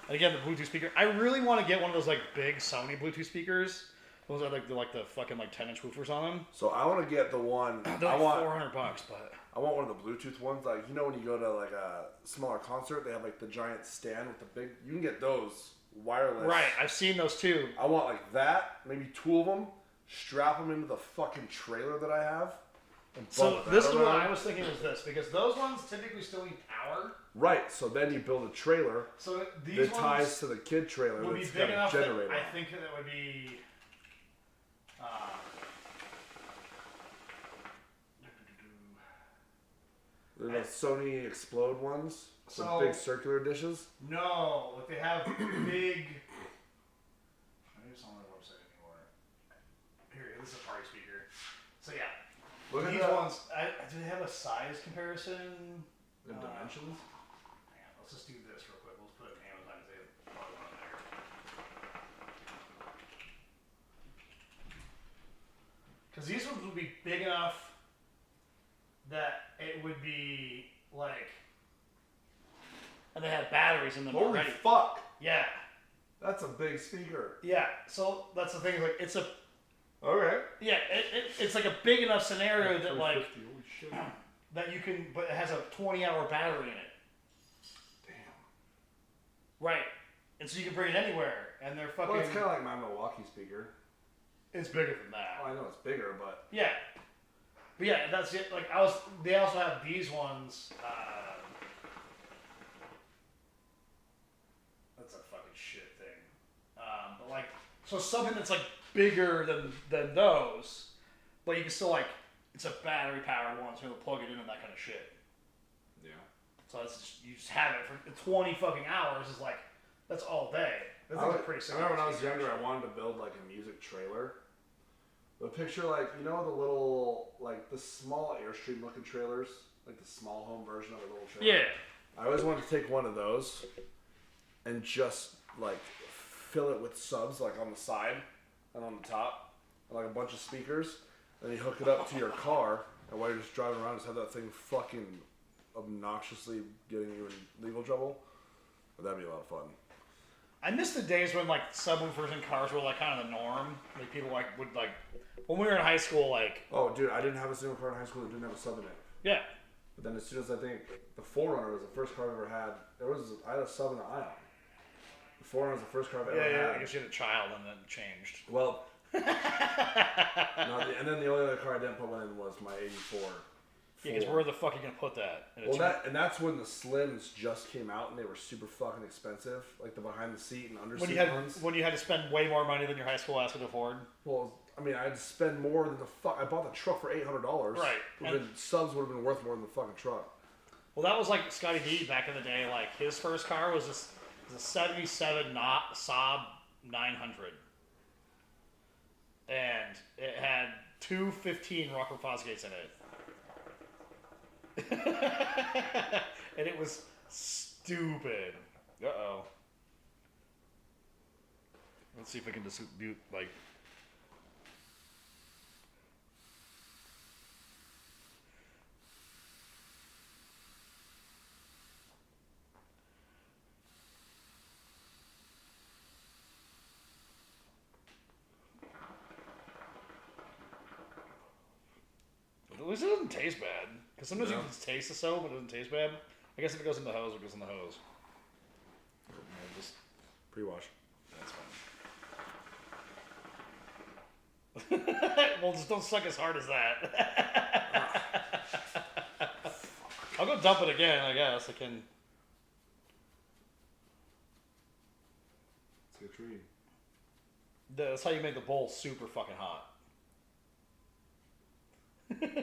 A: and again, the Bluetooth speaker. I really want to get one of those like big Sony Bluetooth speakers. Those are like the fucking like 10-inch woofers on them.
B: So I want to get the one.
A: They're like $400, but
B: I want one of the Bluetooth ones. Like, you know, when you go to like a smaller concert, they have like the giant stand with the big. You can get those wireless.
A: right, I've seen those too.
B: I want like that. Maybe 2 of them. Strap them into the fucking trailer that I have. And
A: So
B: bump that
A: this is what
B: around.
A: I was thinking was this because those ones typically still need power.
B: Right. So then you build a trailer
A: So these
B: that
A: ones
B: ties to the kid trailer
A: would be
B: that's
A: big
B: got a
A: enough that
B: generator.
A: I think that would be.
B: They're the Sony Explode ones.
A: So-
B: The big circular dishes.
A: No, like they have big. Maybe it's on their website anymore. Here, this is a party speaker. So yeah,
B: Look at
A: these
B: that.
A: ones. Do they have a size comparison?
B: The dimensions.
A: Hang on, let's just do this real quick. Let's put it in Amazon. They have probably one on there. Because these ones would be big enough that it would be like, and they have batteries in them
B: Holy
A: already.
B: fuck!
A: Yeah,
B: That's a big speaker.
A: yeah. So that's the thing. Is like it's a
B: Okay.
A: yeah. It's like a big enough scenario that like
B: 350, holy shit.
A: that you can, but it has a 20-hour battery in it.
B: Damn.
A: Right. And so you can bring it anywhere, and they're fucking.
B: Well, it's kind of like my Milwaukee speaker.
A: It's bigger than that.
B: Well, I know it's bigger, but
A: Yeah. But yeah, that's it. Like they also have these ones. That's a fucking shit thing. But like, so something that's like bigger than those, but you can still like, it's a battery powered one, so you'll plug it in and that kind of shit.
B: yeah.
A: So it's just, you just have it for 20 fucking hours. Is like, that's all day. That's like pretty
B: I
A: simple.
B: remember when I was younger, I wanted to build like a music trailer. But picture like, you know, the little, like the small Airstream looking trailers, like the small home version of a little trailer.
A: Yeah.
B: I always wanted to take one of those and just like fill it with subs like on the side and on the top, and like a bunch of speakers. And you hook it up to your car, and while you're just driving around, just have that thing fucking obnoxiously getting you in legal trouble. But that'd be a lot of fun.
A: I miss the days when like subwoofers in cars were like kind of the norm. Like people like would like when we were in high school, like
B: Oh, dude, I didn't have a single car in high school that didn't have a sub in it.
A: yeah,
B: But then as soon as I think the 4Runner was the first car I've ever had, I had a sub and an Ion. The 4Runner was the first car I've ever
A: yeah.
B: had.
A: I guess you had a child and then it changed.
B: Well, and then the only other car I didn't put one in was my '84.
A: Yeah, because where the fuck are you gonna put that? In a
B: Well, that's when the Slims just came out and they were super fucking expensive, like the behind the seat and under
A: when
B: seat
A: you had
B: ones.
A: when you had to spend way more money than your high school ass could afford.
B: Well, I mean, I had to spend more than the fuck. I bought the truck for $800.
A: Right.
B: But then subs would have been worth more than the fucking truck.
A: Well, that was like Scotty D back in the day. Like his first car was a '77 Saab 900, and it had two 15 rocker Fosgates in it, and it was stupid. Uh-oh. Let's see if we can just do like. At least it doesn't taste bad. Because sometimes you can taste the soap, but it doesn't taste bad. I guess if it goes in the hose, it goes in the hose. Just
B: Pre-wash.
A: that's fine. Well, just don't suck as hard as that. I'll go dump it again, I guess. I can.
B: It's a tree.
A: That's how you make the bowl super fucking hot.
B: Actually,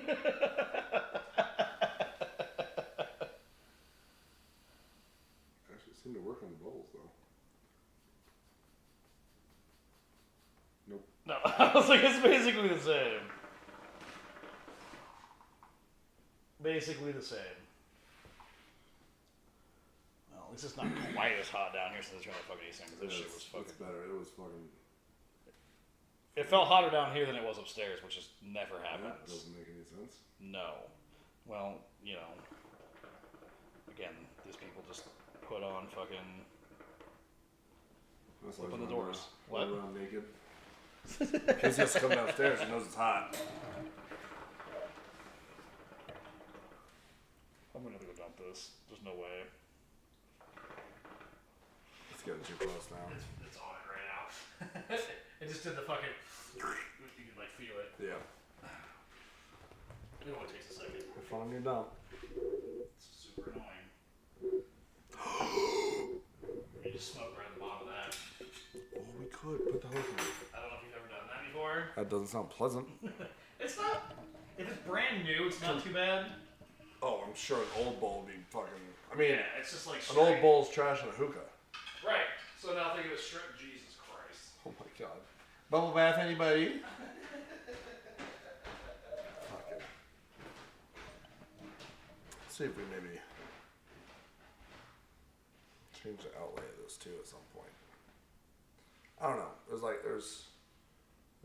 B: it seemed to work on the bowls though. Nope.
A: No, I was like, it's basically the same. Basically the same. Well, at least it's not quite as hot down here since it's trying to fucking east end, because this shit was fucking.
B: It's better. It was fucking.
A: It felt hotter down here than it was upstairs, which just never happens.
B: That doesn't make any sense.
A: No. Well, you know. Again, these people just put on fucking.
B: That's
A: Open the
B: why
A: doors.
B: What?
A: What?
B: Around naked. Because he has to come downstairs. He knows it's hot.
A: I'm gonna go dump this. There's no way.
B: It's getting too close now.
A: It's on it right now. It just did the fucking. You can like feel it.
B: Yeah.
A: It only takes a second.
B: Have fun on your dump.
A: It's super annoying. You just smoke right at the bottom of that.
B: Oh, we could put the hose in.
A: I don't know if you've ever done that before.
B: That doesn't sound pleasant.
A: It's not. If it's brand new, it's not too bad.
B: Oh, I'm sure an old bowl would be fucking. I mean,
A: Yeah, it's just like
B: an old bowl's trash in a hookah.
A: Right. So now think of it straight. Jesus Christ.
B: Oh my god. Bubble bath, anybody? Fucking. Let's see if we maybe change the outlay of this too at some point. I don't know. There's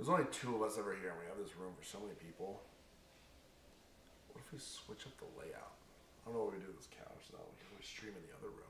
B: only two of us over here, and we have this room for so many people. What if we switch up the layout? I don't know what we do with this couch though. We can always stream in the other room.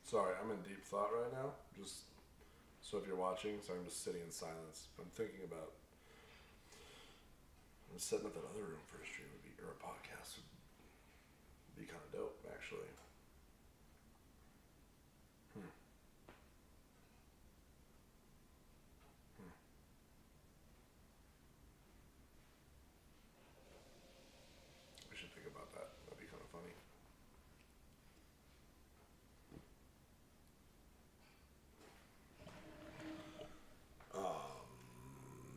B: Sorry, I'm in deep thought right now. Just so if you're watching, so I'm just sitting in silence. I'm thinking about. I'm setting up that other room for a stream would be, or a podcast would be kind of dope, actually. We should think about that. That'd be kind of funny.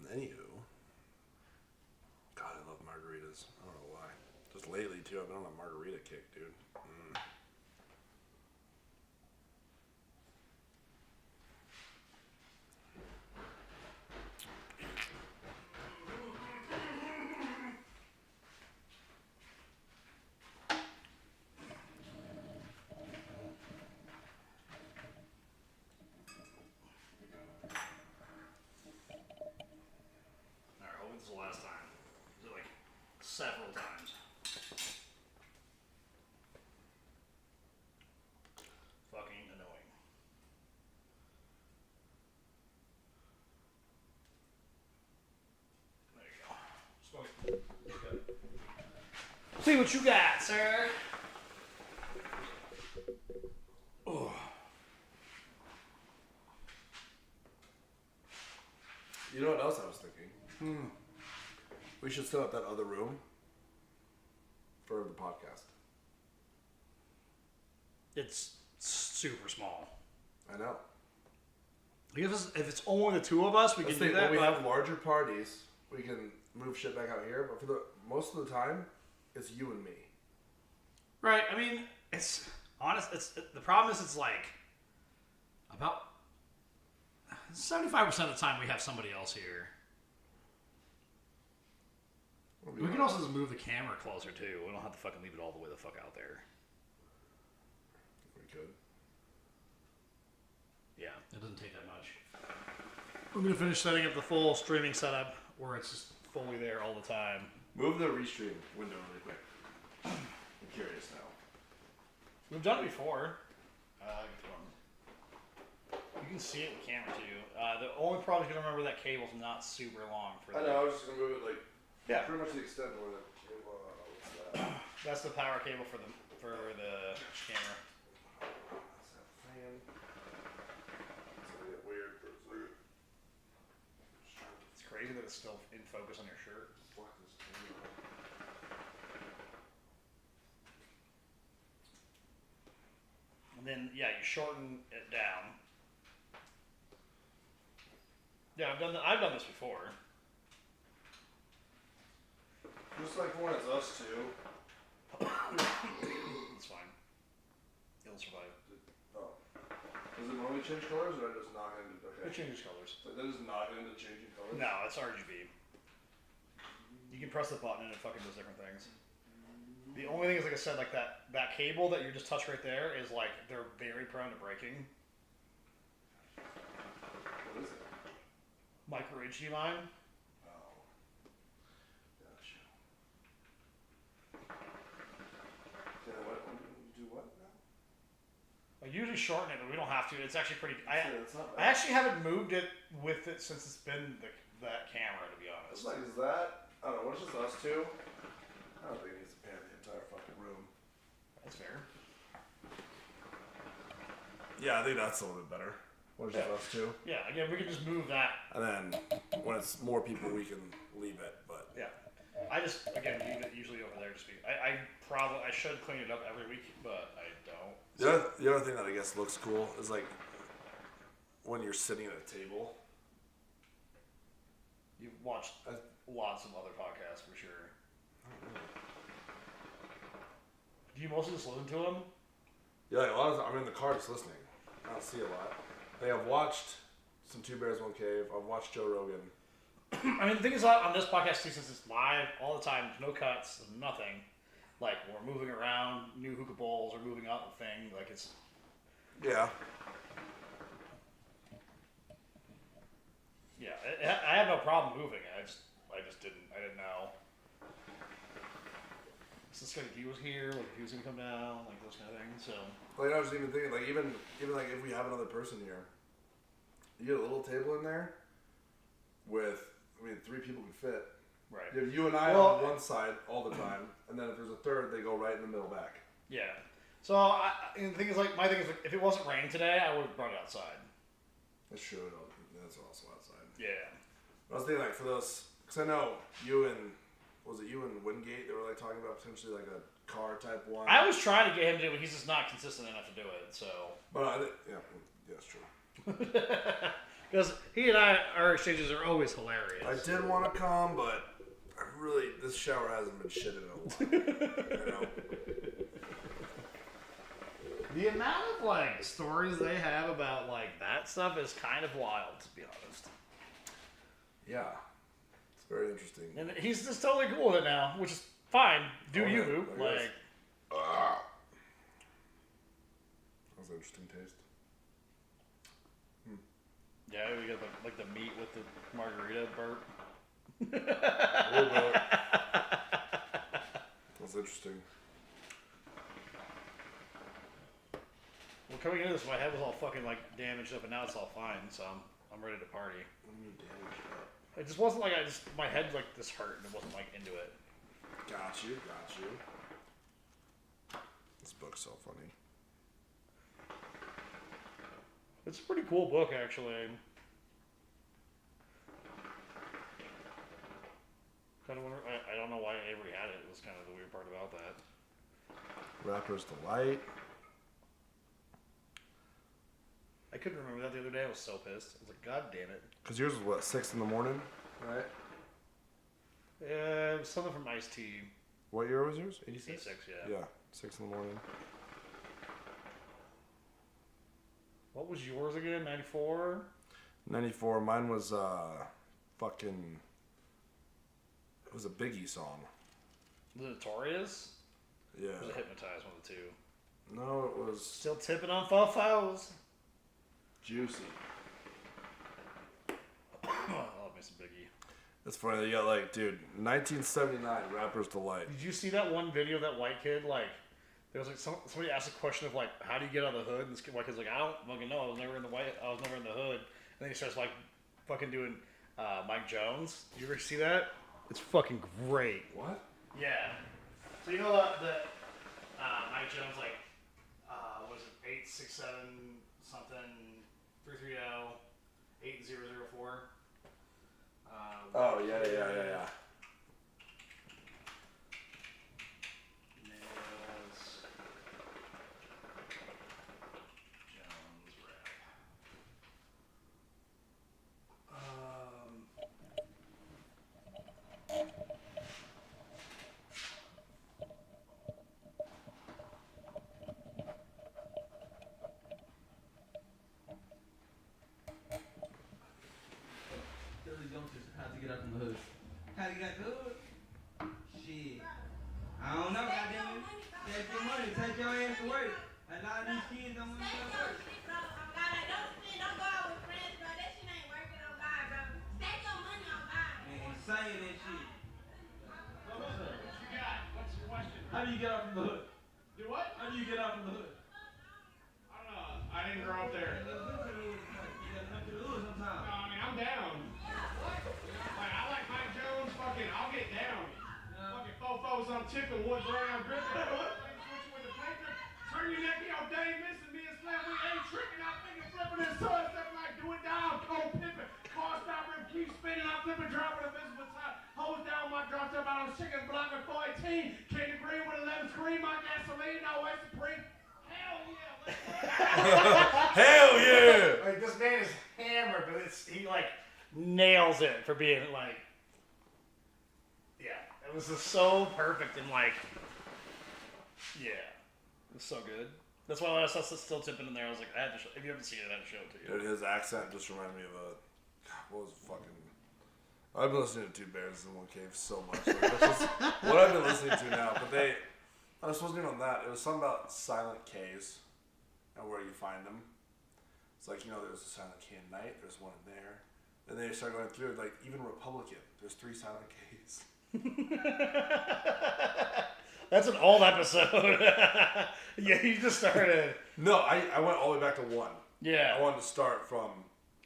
B: Anywho, God, I love margaritas. I don't know why. Just lately too, I've been on a margarita kick, dude.
A: Alright, hope this is the last time. see what you got, sir. Oh.
B: You know what else I was thinking? We should set up that other room for the podcast.
A: It's super small.
B: I know.
A: If it's only the two of us, we can do that.
B: When we have larger parties, we can move shit back out here. But for the most of the time, it's you and me.
A: Right. I mean, it's honest. The problem is, it's like about 75% of the time we have somebody else here. We can also just move the camera closer too. We don't have to fucking leave it all the way the fuck out there.
B: We could.
A: Yeah, it doesn't take that much. I'm gonna finish setting up the full streaming setup where it's just fully there all the time.
B: Move the restream window really quick. I'm curious now.
A: We've done it before. You can see it in camera too. The only problem is you gotta remember that cable's not super long for
B: I
A: that.
B: know. I was just gonna move it like
A: Yeah.
B: pretty much the extent where the cable. What's that?
A: That's the power cable for the camera.
B: That's that fan. It's gonna get weird for a second.
A: It's crazy that it's still in focus on your shirt.
B: Block this camera.
A: And then you shorten it down. Yeah, I've done this before.
B: Just like when it's us two.
A: It's fine. It'll survive.
B: Oh. Does it normally change colors, or I just knock into?
A: It
B: Okay.
A: changes colors.
B: So that is not into changing colors.
A: No, it's RGB. You can press the button and it fucking does different things. The only thing is, like I said, like that cable that you just touched right there is like they're very prone to breaking.
B: What is it?
A: Micro HDMI.
B: Oh. Gotcha. Yeah, what? Do what now?
A: I usually shorten it, but we don't have to. It's actually pretty.
B: Yeah, it's not
A: I
B: bad.
A: actually haven't moved it with it since it's been that camera, to be honest.
B: It's like, is that? I don't know. What's just us two? I don't think it needs to pan the entire fucking room.
A: That's fair.
B: Yeah, I think that's a little bit better. What's just us two?
A: Yeah, again, we can just move that.
B: And then when it's more people, we can leave it. But
A: Yeah. I just, again, leave it usually over there just because I should clean it up every week, but I don't.
B: the other thing that I guess looks cool is like when you're sitting at a table.
A: You've watched lots of other podcasts for sure. Do you mostly just listen to them?
B: Yeah, like a lot of I'm in the car just listening. I don't see a lot. Like I've watched some Two Bears One Cave. I've watched Joe Rogan.
A: I mean, the thing is, on this podcast too, since it's live all the time, there's no cuts, there's nothing. Like we're moving around, new hookah bowls are moving up the thing. Like it's.
B: Yeah.
A: Yeah, I have no problem moving it. I didn't know. So this guy, he was here, like he was gonna come down, like those kind of things. So.
B: Like I was even thinking, like even like if we have another person here, you get a little table in there with, I mean, 3 people can fit.
A: Right.
B: You have you and I on one side all the time, and then if there's a third, they go right in the middle back.
A: Yeah. So and the thing is, like, my thing is, like, if it wasn't raining today, I would have brought it outside.
B: That's true. That's also outside.
A: Yeah.
B: I was thinking like for those, because I know you and Wingate, they were like talking about potentially like a car type one.
A: I was trying to get him to do it, but he's just not consistent enough to do it. So.
B: But yeah, that's true.
A: Because he and our exchanges are always hilarious.
B: I did want to come, but this shower hasn't been shit in a while. You know?
A: The amount of like stories they have about like that stuff is kind of wild, to be honest.
B: Yeah, it's very interesting.
A: And he's just totally cool with it now, which is fine. Do you, boo? Like.
B: That's an interesting taste.
A: Yeah, we got like the meat with the margarita burp.
B: A little bit. That's interesting.
A: Well, coming into this, my head was all fucking like damaged up, and now it's all fine. So I'm ready to party.
B: What do you mean damaged up?
A: It just wasn't like my head like this hurt, and it wasn't like into it.
B: Got you. book's so funny.
A: It's a pretty cool book, actually. Kind of wonder. I don't know why Avery had it. It was kind of the weird part about that.
B: Rapper's Delight.
A: I couldn't remember that the other day. I was so pissed. I was like, God damn it.
B: Because yours was what, 6 in the morning, right?
A: Yeah, it was something from Ice-T.
B: What year was yours? 86?
A: 86, yeah.
B: Yeah, 6 in the morning.
A: What was yours again? 94?
B: 94. Mine was fucking. It was a Biggie song.
A: The Notorious?
B: Yeah.
A: Or was it Hypnotized, one of the two?
B: No, it was
A: Still tipping on fofos.
B: Juicy.
A: I love me some Biggie.
B: It's funny that you got like, dude, 1979 Rapper's Delight.
A: Did you see that one video of that white kid? Like, there was like somebody asked a question of like, how do you get out of the hood? And this white kid's like, I don't fucking know. I was never in the hood. And then he starts like fucking doing Mike Jones. Did you ever see that? It's fucking great.
B: What?
A: Yeah. So you know the Mike Jones like was it 867 something 330 8004.
B: Oh, yeah.
A: Nails Jones rap.
E: How to get out from the hood? How to get out the hood? Shit. I don't know, goddamn it. Take your money, take your ass to work. A lot of these kids don't want to go to work. Man, saying that shit.
C: What you got? What's your question?
E: How do you get out from the hood?
C: Do what?
E: How do you get out from the hood?
C: I don't know. I didn't grow up there.
E: You gotta come to the hood
C: No,
E: sometime.
C: I mean, I'm down. Like, I like Mike Jones. Fucking, I'll get down. Fucking fofos on tipping, wood brown, gripping. Switching with the paper. Turn your neck, you know, Dave missing me and Slam. We ain't tricking. I'm thinking flipping this toy stuff like do it down. Cold pippin'. Car stop and keep spinning. I'm flipping, dropping a visible top. Hose down my drop top out on chicken block at 418. Candy green with 11 screen. My gasoline, no way supreme. Hell yeah, let's go.
B: Hell yeah!
A: Like this man is hammered, but he like nails it for being like, yeah, it was just so perfect and like, yeah, it was so good. That's why I was still tipping in there. I was like, I had to if you haven't seen it, I had to show it to you.
B: Dude, his accent just reminded me of what was fucking. I've been listening to Two Bears in One Cave so much. Like, that's just what I've been listening to now. But I was supposed to be on that. It was something about silent K's and where you find them. It's like, you know, there's a silent K in night. There's one in there. And then you start going through, like, even Republican. There's 3 silent K's.
A: That's an old episode. Yeah, you just started.
B: No, I went all the way back to 1.
A: Yeah.
B: I wanted to start from
A: All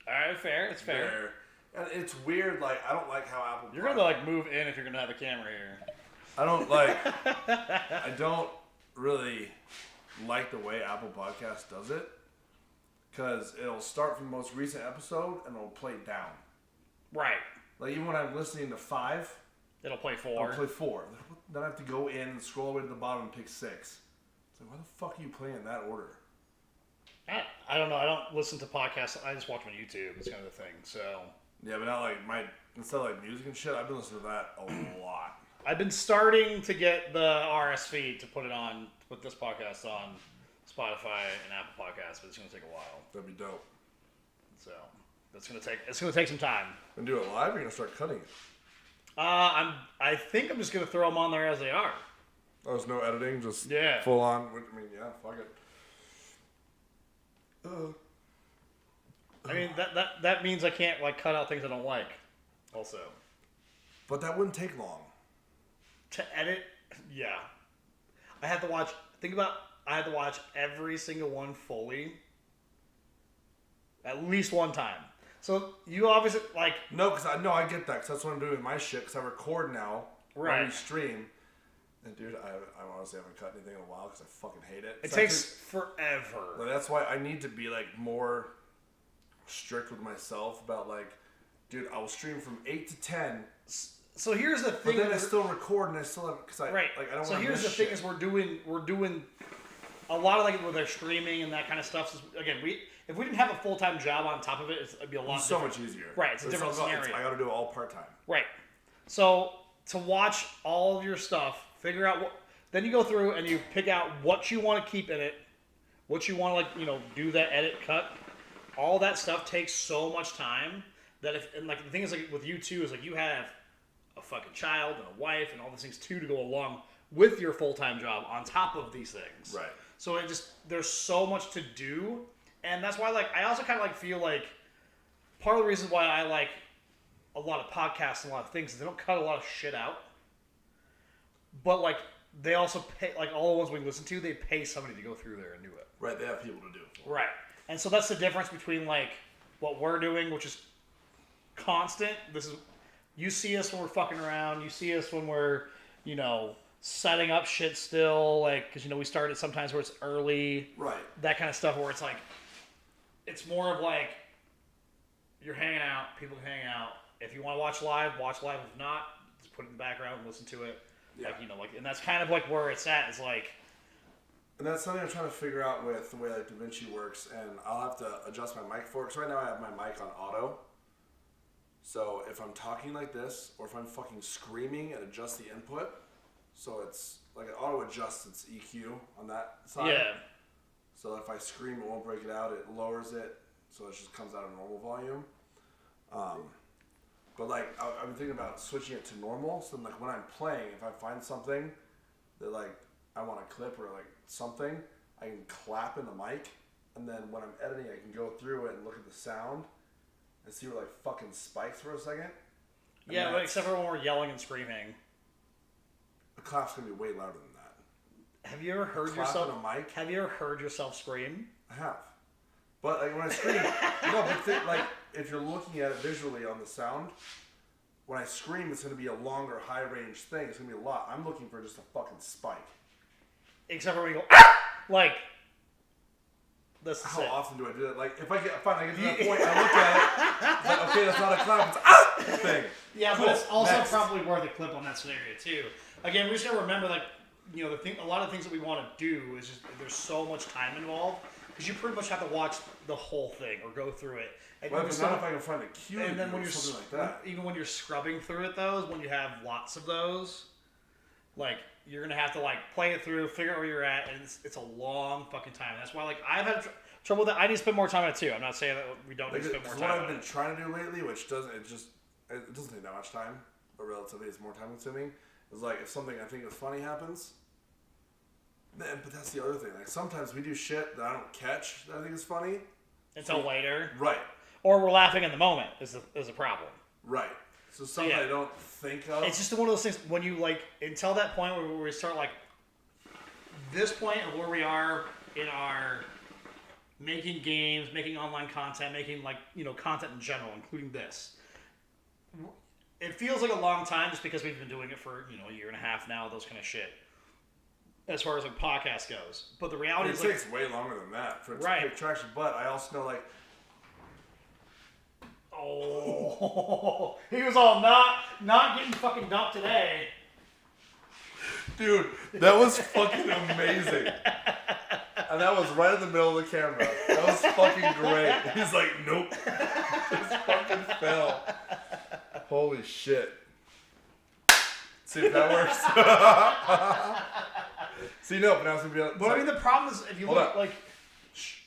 A: right, fair. It's fair.
B: there. And it's weird, like, I don't like how Apple...
A: You're gonna like move in if you're gonna have a camera here.
B: I don't like... I don't really like the way Apple Podcast does it. Because it'll start from the most recent episode and it'll play down.
A: Right.
B: Like, even when I'm listening to 5,
A: It'll play
B: I'll
A: 4.
B: play 4. Then I have to go in and scroll all the way to the bottom and pick 6. It's like, why the fuck are you playing in that order?
A: I don't know. I don't listen to podcasts. I just watch them on YouTube. It's kind of the thing. So
B: Yeah, but not like instead of like music and shit, I've been listening to that a lot.
A: I've been starting to get the RS feed to put this podcast on Spotify and Apple Podcasts, but it's gonna take a while.
B: That'd be dope.
A: So it's gonna take some time.
B: And do it live, or you're gonna start cutting it?
A: I think I'm just gonna throw them on there as they are.
B: Oh, there's no editing, just
A: Yeah.
B: full on. I mean, yeah, fuck it.
A: I mean that means I can't like cut out things I don't like. Also,
B: But that wouldn't take long.
A: to edit, yeah, I have to watch. I have to watch every single one fully, at least one time. So you obviously like
B: No, because I get that, because that's what I'm doing with my shit, because I record now,
A: Right.
B: when we stream, And dude, I honestly haven't cut anything in a while because I fucking hate it.
A: It takes forever.
B: Like, that's why I need to be like more strict with myself about like, dude, I will stream from 8 to 10.
A: So here's the thing.
B: But then I still record and I still have because I don't.
A: So here's the thing: is we're doing a lot of like with our streaming and that kind of stuff. So again, if we didn't have a full-time job on top of it, it'd be a lot.
B: So much easier.
A: Right, it's a different scenario.
B: I got to do it all part-time.
A: Right. So to watch all of your stuff, figure out what. Then you go through and you pick out what you want to keep in it, what you want to do that edit cut. All that stuff takes so much time that the thing is like with you too is like you have a fucking child and a wife and all these things too to go along with your full-time job on top of these things.
B: Right.
A: So there's so much to do, and that's why I also kind of feel like part of the reason why I like a lot of podcasts and a lot of things is they don't cut a lot of shit out, but they also pay all the ones we listen to, they pay somebody to go through there and do it.
B: Right, they have people to do it.
A: Right, and so that's the difference between what we're doing, which is constant. You see us when we're fucking around. You see us when we're setting up shit still, because we started sometimes where it's early,
B: right? That
A: kind of stuff where it's it's more of you're hanging out, people can hang out. If you want to watch live, watch live. If not, just put it in the background and listen to it.
B: Yeah.
A: And that's kind of where it's at. Is
B: and that's something I'm trying to figure out with the way DaVinci works, and I'll have to adjust my mic for it. Because right now I have my mic on auto. So if I'm talking like this, or if I'm fucking screaming and adjust the input. So it's it auto adjusts its EQ on that side.
A: Yeah.
B: So if I scream, it won't break it out. It lowers it, so it just comes out of normal volume. But I've been thinking about switching it to normal. So when I'm playing, if I find something that I want to clip or something, I can clap in the mic, and then when I'm editing, I can go through it and look at the sound and see where fucking spikes for a second.
A: Yeah, except for when we're yelling and screaming.
B: The clap's gonna be way louder than that.
A: Have you ever heard yourself? Have you ever heard yourself scream?
B: I have, but when I scream, if you're looking at it visually on the sound, when I scream, it's gonna be a longer, high range thing. It's gonna be a lot. I'm looking for just a fucking spike.
A: Except for when you go, ah! That's
B: how often do I do that? If I get to that point, I look at it. It's okay, that's not a clap. It's ah thing.
A: Yeah,
B: cool.
A: But it's also
B: Next.
A: probably worth a clip on that scenario too. Again, we just gotta remember a lot of things that we want to do is just there's so much time involved because you pretty much have to watch the whole thing or go through it. And
B: well, but not if I can find a cue.
A: And then when you're
B: something like that,
A: even when you're scrubbing through it, when you have lots of those, you're gonna have to play it through, figure out where you're at, and it's a long fucking time. That's why I've had trouble with that. I need to spend more time on it too. I'm not saying that we don't need to spend more time.
B: What
A: I've
B: been trying to do lately, which doesn't take that much time, but relatively it's more time consuming. Is if something I think is funny happens, then but that's the other thing. Sometimes we do shit that I don't catch that I think is funny
A: until later,
B: right?
A: Or we're laughing in the moment is a problem,
B: right? So something I don't think of.
A: It's just one of those things when you until that point where we start this point of where we are in our making games, making online content, making content in general, including this. It feels like a long time just because we've been doing it for a year and a half now, those kind of shit. As far as podcast goes, but the reality is
B: it takes way longer than that for it to take traction. But I also know
A: oh, he was all not getting fucking dumped today.
B: Dude, that was fucking amazing. And that was right in the middle of the camera. That was fucking great. He's like, nope. Just fucking fell. Holy shit. See if that works. See, no, but now it's going to be...
A: But I mean, the problem is, if you look
B: shh.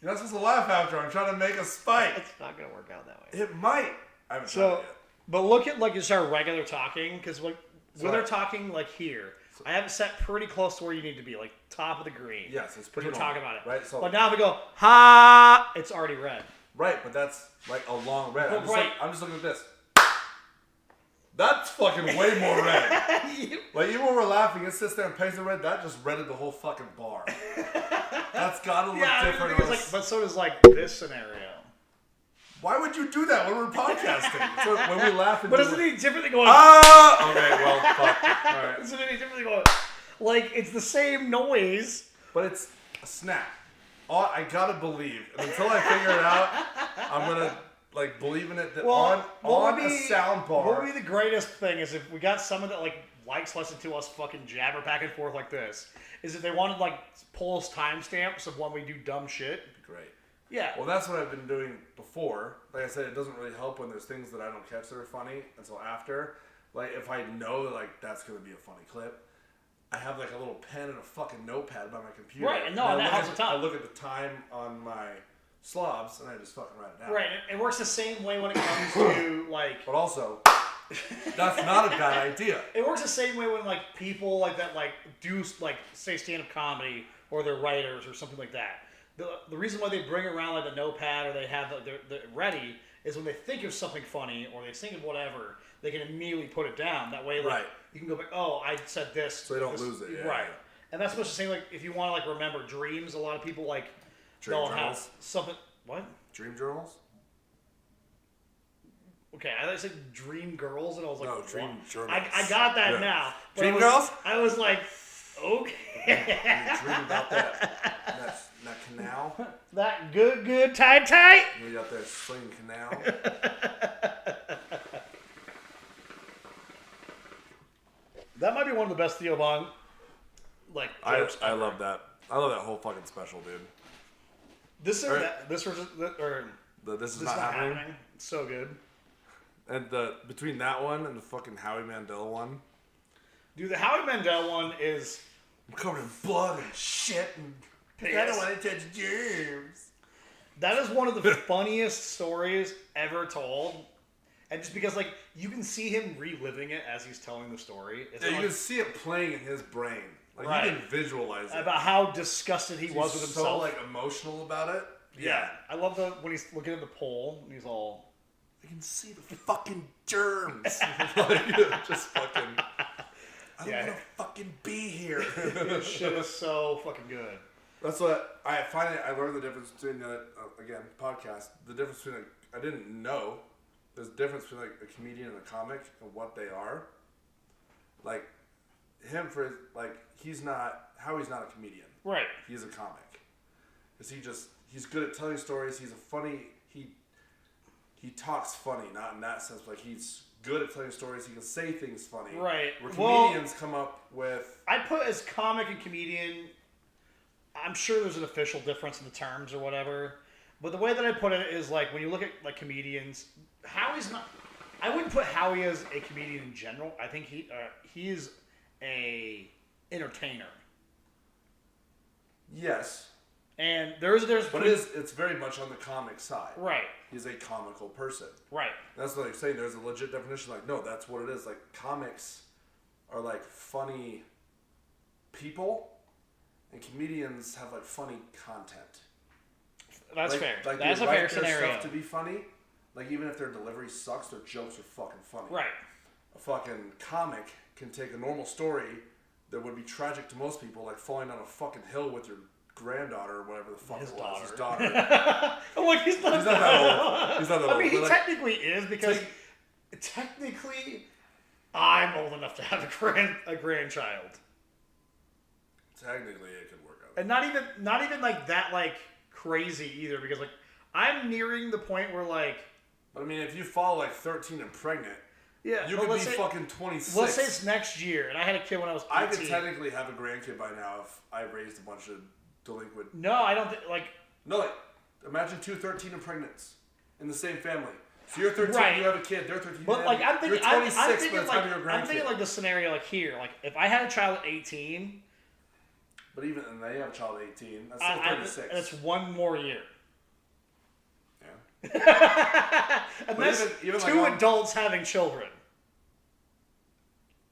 B: You're not supposed to laugh after. I'm trying to make a spike.
A: It's not going to work out that way.
B: It might. I haven't tried it yet.
A: But look at just our regular talking, because when they're talking here, I have it set pretty close to where you need to be, top of the green.
B: Yes, it's pretty
A: normal. We're talking about it.
B: Right? So,
A: but now if we go, ha, it's already red.
B: Right, but that's a long red.
A: Well,
B: I'm just looking at this. That's fucking way more red. Even when we're laughing, it sits there and pays the red. That just redded the whole fucking bar. That's gotta look different.
A: But so does this scenario.
B: Why would you do that when we're podcasting? So when we laugh and
A: But
B: do
A: isn't
B: like,
A: any different than going?
B: okay, well, fuck. All right.
A: Isn't any different than going? Like it's the same noise.
B: But it's a snap. I gotta believe. And until I figure it out, I'm gonna like believe in it that on a sound bar.
A: What would be the greatest thing is if we got someone that like likes listening to us fucking jabber back and forth like this. Is if they wanted like pull us timestamps of when we do dumb shit.
B: Great.
A: Yeah.
B: Well, that's what I've been doing before. Like I said, it doesn't really help when there's things that I don't catch that are funny until after. Like if I know that like that's gonna be a funny clip, I have like a little pen and a fucking notepad by my computer.
A: Right, and that helps a ton.
B: I look at the time on my slobs and I just fucking write it down.
A: Right. It works the same way when it comes to like.
B: But also, that's not a bad idea.
A: It works the same way when like people like that like do like say stand-up comedy or they're writers or something like that. The reason why they bring around like the notepad or they have they're ready is when they think of something funny or they think of whatever, they can immediately put it down. That way, like
B: Right.
A: you can go back. Oh, I said this.
B: So they don't
A: this,
B: lose it. Yeah,
A: right.
B: yeah.
A: And that's much the same. Like if you want to like remember dreams, a lot of people like
B: Dream
A: they'll have
B: journals?
A: something. What?
B: Dream journals?
A: Okay, I said dream girls, and I was like,
B: No, dream
A: what?
B: journals.
A: I got that
B: Yeah.
A: now. But
B: Dream girls?
A: I was like, okay.
B: You dream about that canal?
A: That good, tight.
B: You out there slinging canal?
A: That might be one of the best Theo Von, like, jokes
B: I
A: ever.
B: love that. I love that whole fucking special, dude.
A: This is
B: Or-
A: that. This was or
B: This is
A: this
B: not
A: is not
B: happening.
A: happening. It's so good,
B: And between that one and the fucking Howie Mandel one,
A: dude. The Howie Mandel one is
B: I'm covered in blood and shit, and I
A: Yes.
B: don't want to touch germs.
A: that is one of the funniest stories ever told, and just because like you can see him reliving it as he's telling the story. It's
B: Yeah, you
A: like,
B: can see it playing in his brain. Like
A: Right.
B: you can visualize it.
A: about how disgusted he was with
B: He's
A: himself.
B: so like emotional about it.
A: Yeah, I love when he's looking at the pole and he's all.
B: I can see the fucking germs. Like, just fucking. I don't
A: Yeah.
B: want to fucking be here.
A: This shit is so fucking good.
B: That's what I finally I learned the difference between again podcast. The difference between I didn't know there's a difference between like a comedian and a comic and what they are. Like him for his, like he's not a comedian.
A: Right.
B: He's a comic. Cause he's good at telling stories. He's a funny he talks funny, not in that sense, but like he's good at telling stories. He can say things funny.
A: Right.
B: Where
A: Well,
B: comedians come up with
A: I put as comic and comedian. I'm sure there's an official difference in the terms or whatever, but the way that I put it is like when you look at like comedians, Howie's not. I wouldn't put Howie as a comedian in general. I think he's a entertainer,
B: yes.
A: and there's
B: But it's very much on the comic side.
A: right,
B: He's a comical person.
A: right,
B: That's what I'm saying. There's a legit definition. Like, no, that's what it is. Like, comics are like funny people, and comedians have like funny content.
A: that's
B: like,
A: fair.
B: Like
A: That's
B: they
A: a fair
B: write their
A: scenario.
B: stuff to be funny. Like even if their delivery sucks, their jokes are fucking funny.
A: Right.
B: A fucking comic can take a normal story that would be tragic to most people, like falling down a fucking hill with your granddaughter or whatever the fuck
A: His
B: it was. His
A: daughter.
B: daughter.
A: I'm like, he's not
B: that old. He's not that
A: I mean,
B: old,
A: he
B: but, like,
A: technically is because technically, I'm old enough to have a grandchild,
B: Technically, it could work out.
A: and not even like that like crazy either because like I'm nearing the point where like
B: But I mean, if you fall like 13 and pregnant,
A: yeah,
B: you
A: but
B: could be
A: let's say,
B: fucking 26.
A: let's say it's next year, and I had a kid when I was 18.
B: I could technically have a grandkid by now if I raised a bunch of delinquent.
A: No, I don't think like
B: No, like imagine 2 13 and pregnants in the same family. So you're 13,
A: Right.
B: you have a kid. They're 13.
A: but like I'm thinking
B: you're 26
A: I'm
B: by
A: thinking
B: the time
A: like
B: you're a grandkid.
A: I'm thinking like the scenario like here like if I had a child at 18.
B: But even and they have a child at 18. That's still 36.
A: It's one more year.
B: Yeah.
A: And
B: But
A: that's
B: even
A: two
B: like
A: adults having children.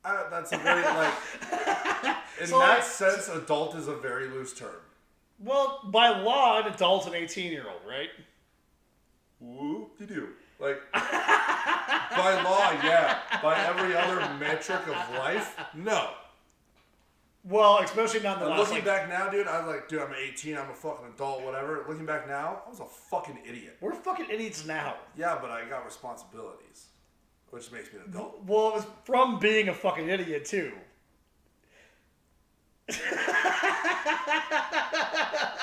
B: That's a very like. In
A: So,
B: that
A: like-
B: sense, adult is a very loose term.
A: Well, by law, an adult's an 18-year-old, right?
B: Whoop-de-doo. Like, by law, yeah. By every other metric of life, no.
A: Well, especially not in the
B: And
A: last,
B: looking
A: like,
B: back now, dude, I was like, dude, I'm 18, I'm a fucking adult, whatever. Looking back now, I was a fucking idiot.
A: we're fucking idiots now.
B: Yeah, but I got responsibilities, which makes me an adult.
A: Well, it was from being a fucking idiot, too.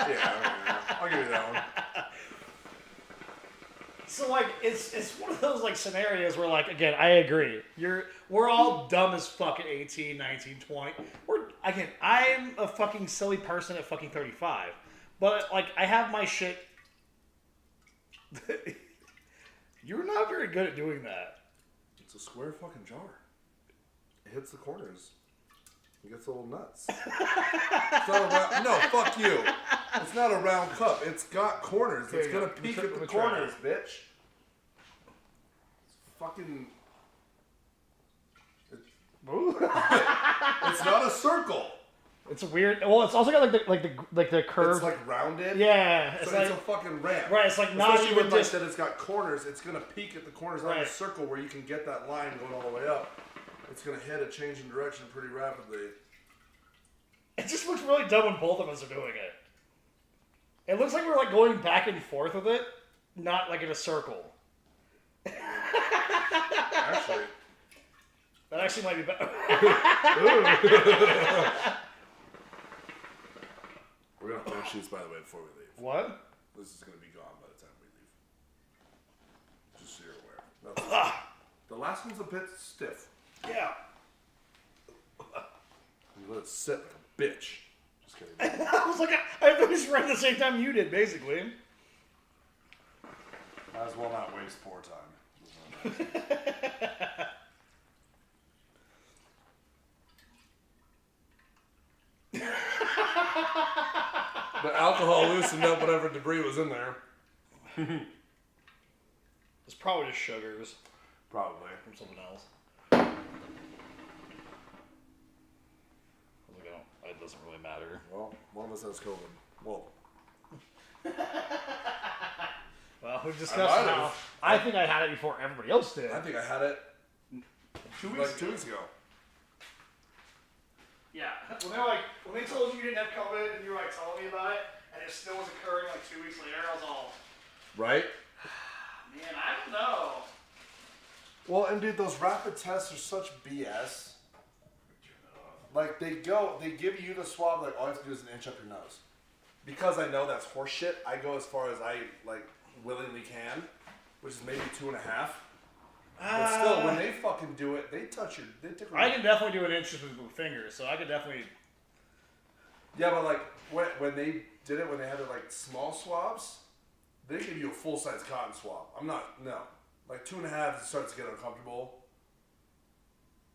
B: Yeah, I'll give you that one.
A: So, like, it's one of those, like, scenarios where, like, again, I agree. We're all dumb as fuck at 18, 19, 20. I'm a fucking silly person at fucking 35. But, like, I have my shit. You're not very good at doing that.
B: It's a square fucking jar. It hits the corners. It gets a little nuts. It's not a round, no, fuck you. It's not a round cup. It's got corners. It's gonna peek at the corners, bitch. It's fucking. It's not a circle.
A: It's weird. Well, it's also got like the curve.
B: It's like rounded.
A: Yeah,
B: So
A: it's
B: it's
A: like
B: a fucking ramp.
A: right. It's like not
B: Especially
A: even
B: with like
A: just.
B: that it's got corners. It's gonna peek at the corners, not
A: Right.
B: a circle where you can get that line going all the way up. It's gonna hit a change in direction pretty rapidly.
A: It just looks really dumb when both of us are doing it. It looks like we're like going back and forth with it, not like in a circle.
B: Actually.
A: That actually might be better.
B: We're gonna finish these, by the way, before we leave.
A: What?
B: This is gonna be gone by the time we leave. Just so you're aware. That's the last one's a bit stiff.
A: Yeah.
B: You let it sit like a bitch. Just kidding.
A: I was like, I finished right at the same time you did, basically.
B: Might as well not waste poor time. The alcohol loosened up whatever debris was in there.
A: It's probably just sugars
B: Probably.
A: from something else. It doesn't really matter.
B: Well, one of us has COVID. Well,
A: Well, we've
B: I
A: discussed
B: might
A: how
B: have.
A: I think I had it before everybody else did.
B: I think I had it 2 weeks ago.
A: Yeah. When they told you didn't have COVID and you were like telling me about it, and it still was occurring like 2 weeks later, I was all,
B: Right?
A: man, I don't know.
B: Well, and dude, those rapid tests are such BS. Like, they give you the swab, like, all you have to do is an inch up your nose. Because I know that's horse shit, I go as far as I, like, willingly can, which is maybe 2.5. But still, when they fucking do it, they tickle
A: I can definitely do an inch with my fingers, so I could definitely.
B: Yeah, but, like, when they did it, when they had their, like, small swabs, they give you a full-size cotton swab. No. Like, 2.5, it starts to get uncomfortable.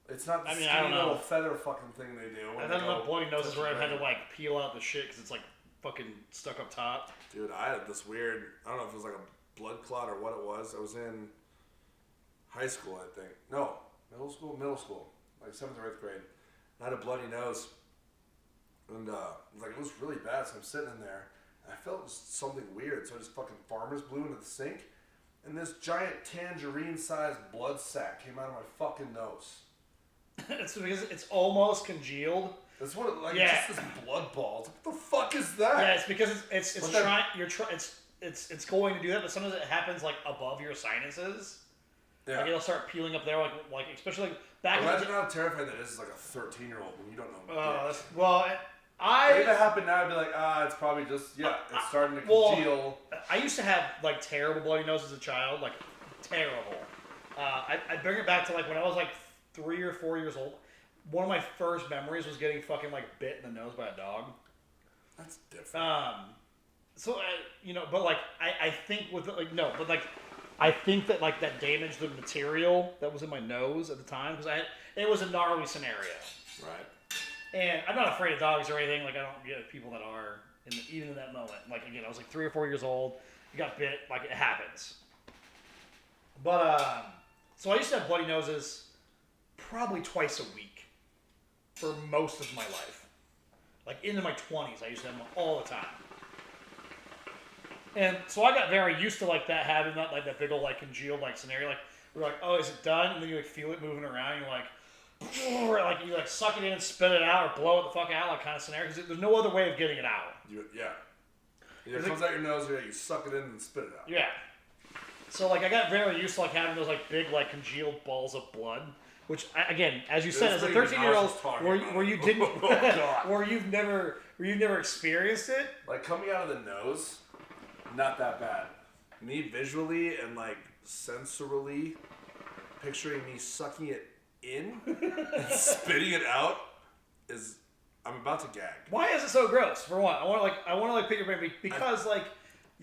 B: It's not the
A: I mean,
B: skinny
A: I don't know.
B: little feather fucking thing they do.
A: I've had enough bloody noses where I've had to like peel out the shit because it's like fucking stuck up top.
B: Dude, I had this weird, I don't know if it was like a blood clot or what it was. I was in high school, I think. No, middle school, like 7th or 8th grade. And I had a bloody nose. And it was really bad, so I'm sitting in there. And I felt just something weird, so I just fucking farmer's blew into the sink. And this giant tangerine-sized blood sac came out of my fucking nose.
A: It's because it's almost congealed.
B: That's what it, like,
A: Yeah.
B: just this blood ball. What the fuck is that?
A: Yeah, it's because it's
B: What
A: trying. It's going to do that, but sometimes it happens like above your sinuses.
B: Yeah.
A: Like it'll start peeling up there, like especially like back.
B: Imagine how terrifying that is as like a 13-year-old when you don't know. If it happened now, I'd be like, it's probably just, it's starting to congeal.
A: I used to have like terrible bloody nose as a child, like terrible. I bring it back to like when I was like 3 or 4 years old. One of my first memories was getting fucking like bit in the nose by a dog.
B: That's different.
A: But like I think with like no, but like I think that like that damaged the material that was in my nose at the time because it was a gnarly scenario.
B: Right.
A: And I'm not afraid of dogs or anything. Like I don't get people that are even in that moment. Like again, I was like 3 or 4 years old. You got bit. Like it happens. But so I used to have bloody noses probably twice a week for most of my life. Like into my 20s, I used to have them all the time. And so I got very used to like that, having that like that big old like congealed like scenario. Like we're like, oh, is it done? And then you like feel it moving around. And you're like, like you like suck it in and spit it out or blow it the fuck out, like kind of scenario. Because there's no other way of getting it out.
B: It comes out your nose, you suck it in and spit it out.
A: Yeah. So like I got very used to like having those like big like congealed balls of blood, which again, as you said, as a 13-year-old, where you didn't, where you've never experienced it.
B: Like coming out of the nose, not that bad. Me visually and like sensorily, picturing me sucking it in and spitting it out is. I'm about to gag.
A: Why is it so gross? For one, I want to pick your brain because like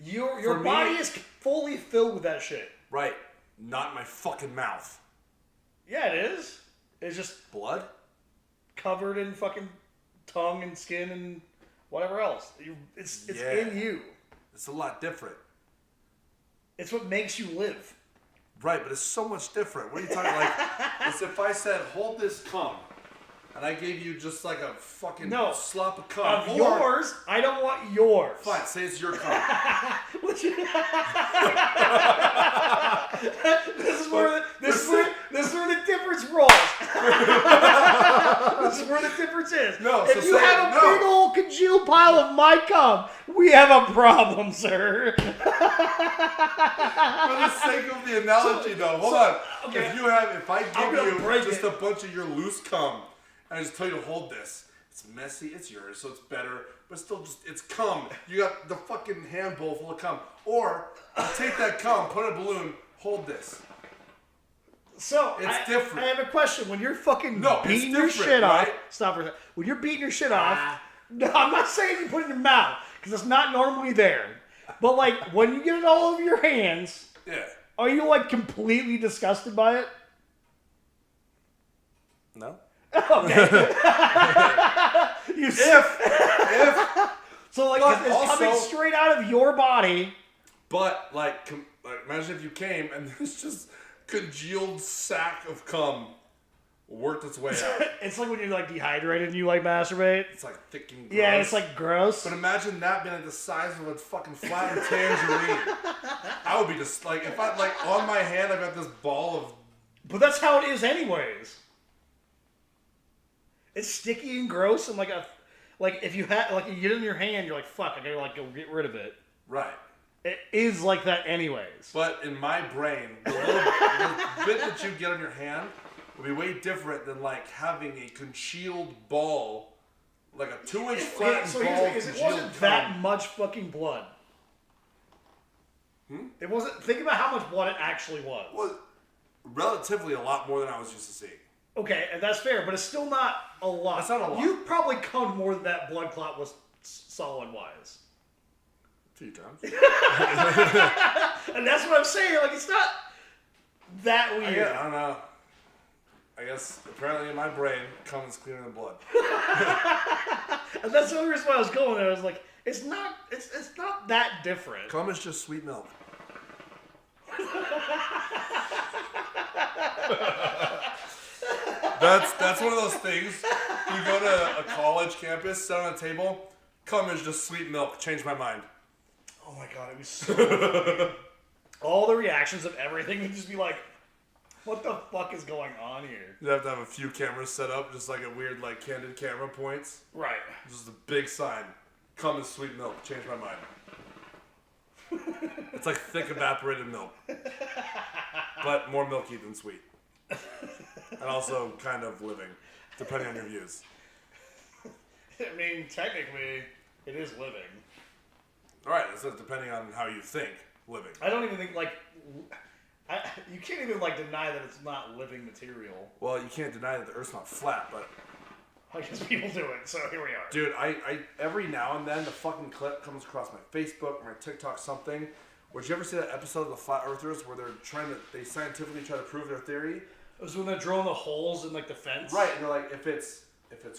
A: your body is fully filled with that shit.
B: Right. Not in my fucking mouth.
A: Yeah, it is. It's just
B: blood
A: covered in fucking tongue and skin and whatever else. It's in you.
B: It's a lot different.
A: It's what makes you live.
B: Right, but it's so much different. What are you talking like? It's if I said, hold this cum. And I gave you just like a fucking slop of cum.
A: Of yours? I don't want yours.
B: Fine, say it's your cum.
A: This is where the difference rolls. This is where the difference is.
B: No,
A: if you have a big old congealed pile of my cum, we have a problem, sir.
B: For the sake of the analogy, though, hold on. Okay. If I give you just a bunch of your loose cum, and I just tell you to hold this. It's messy, it's yours, so it's better, but still it's cum. You got the fucking hand bowl full of cum. Or, take that cum, put it in a balloon, hold this.
A: So,
B: it's different.
A: I have a question. When you're fucking beating your shit
B: right?
A: off, stop for a second. When you're beating your shit off, no, I'm not saying you put it in your mouth, because it's not normally there. But like, when you get it all over your hands, are you like completely disgusted by it?
B: No.
A: Okay.
B: if
A: so like it's also, coming straight out of your body.
B: But like imagine if you came and this just congealed sack of cum worked its way out.
A: It's like when you're like dehydrated and you like masturbate.
B: It's like thick and gross.
A: Yeah, it's like gross.
B: But imagine that being like the size of a fucking flattened tangerine. I would be just like if I like on my hand I got this ball of.
A: But that's how it is anyways. It's sticky and gross and like if you had like you get it in your hand, you're like fuck, I gotta like go get rid of it.
B: Right.
A: It is like that anyways.
B: But in my brain, the bit that you get on your hand would be way different than like having a congealed ball, like a 2-inch flattened ball.
A: It wasn't that much fucking blood. It wasn't. Think about how much blood it actually was.
B: Well, relatively a lot more than I was used to seeing.
A: Okay, and that's fair, but it's still not a lot.
B: That's not a lot.
A: You probably cummed more than that blood clot was solid-wise.
B: A few times.
A: And that's what I'm saying. Like, it's not that weird.
B: I don't know. I guess apparently in my brain, cum is cleaner than blood.
A: And that's the only reason why I was going there. I was like, it's not that different.
B: Cum is just sweet milk. That's one of those things. You go to a college campus, sit on a table, cum is just sweet milk. Change my mind.
A: Oh my god, it was so funny. All the reactions of everything would just be like, what the fuck is going on here?
B: You have to have a few cameras set up, just like a weird, like, candid camera points.
A: Right.
B: Just a big sign. Cum is sweet milk. Change my mind. It's like thick evaporated milk. But more milky than sweet. And also kind of living, depending on your views.
A: I mean, technically, it is living.
B: Alright, so depending on how you think, living.
A: I don't even think, like... you can't even, like, deny that it's not living material.
B: Well, you can't deny that the Earth's not flat, but...
A: I guess people do it, so here we are.
B: Dude, I every now and then, the fucking clip comes across my Facebook, my TikTok, something. Would you ever see that episode of the Flat Earthers where they scientifically try to prove their theory?
A: It was when they're drilling the holes in, like, the fence?
B: Right, and they're like, if it's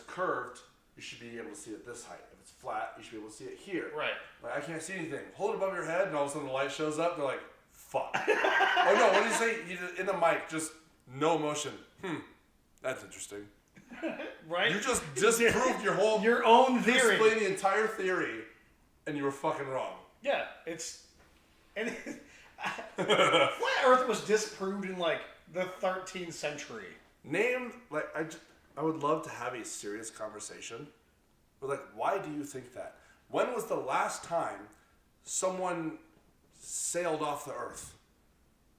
B: curved, you should be able to see it this height. If it's flat, you should be able to see it here.
A: Right.
B: Like, I can't see anything. Hold it above your head, and all of a sudden the light shows up, they're like, fuck. Oh no, what did you say? In the mic, just no emotion. That's interesting.
A: Right?
B: You just disproved your
A: own theory.
B: You explained the entire theory, and you were fucking wrong.
A: Yeah, Flat Earth was disproved in like the 13th century.
B: Name, like, I would love to have a serious conversation. But, like, why do you think that? When was the last time someone sailed off the Earth?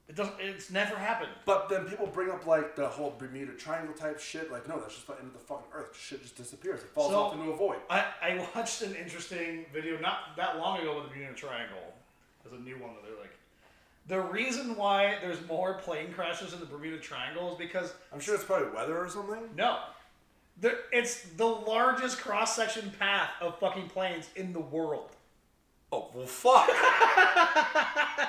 A: It's never happened.
B: But then people bring up, like, the whole Bermuda Triangle type shit. Like, no, that's just the end of the fucking Earth. Shit just disappears. It falls off into a void.
A: I watched an interesting video not that long ago with the Bermuda Triangle. There's a new one that they're like, the reason why there's more plane crashes in the Bermuda Triangle is because...
B: I'm sure it's probably weather or something.
A: No. It's the largest cross-section path of fucking planes in the world.
B: Oh, well, fuck.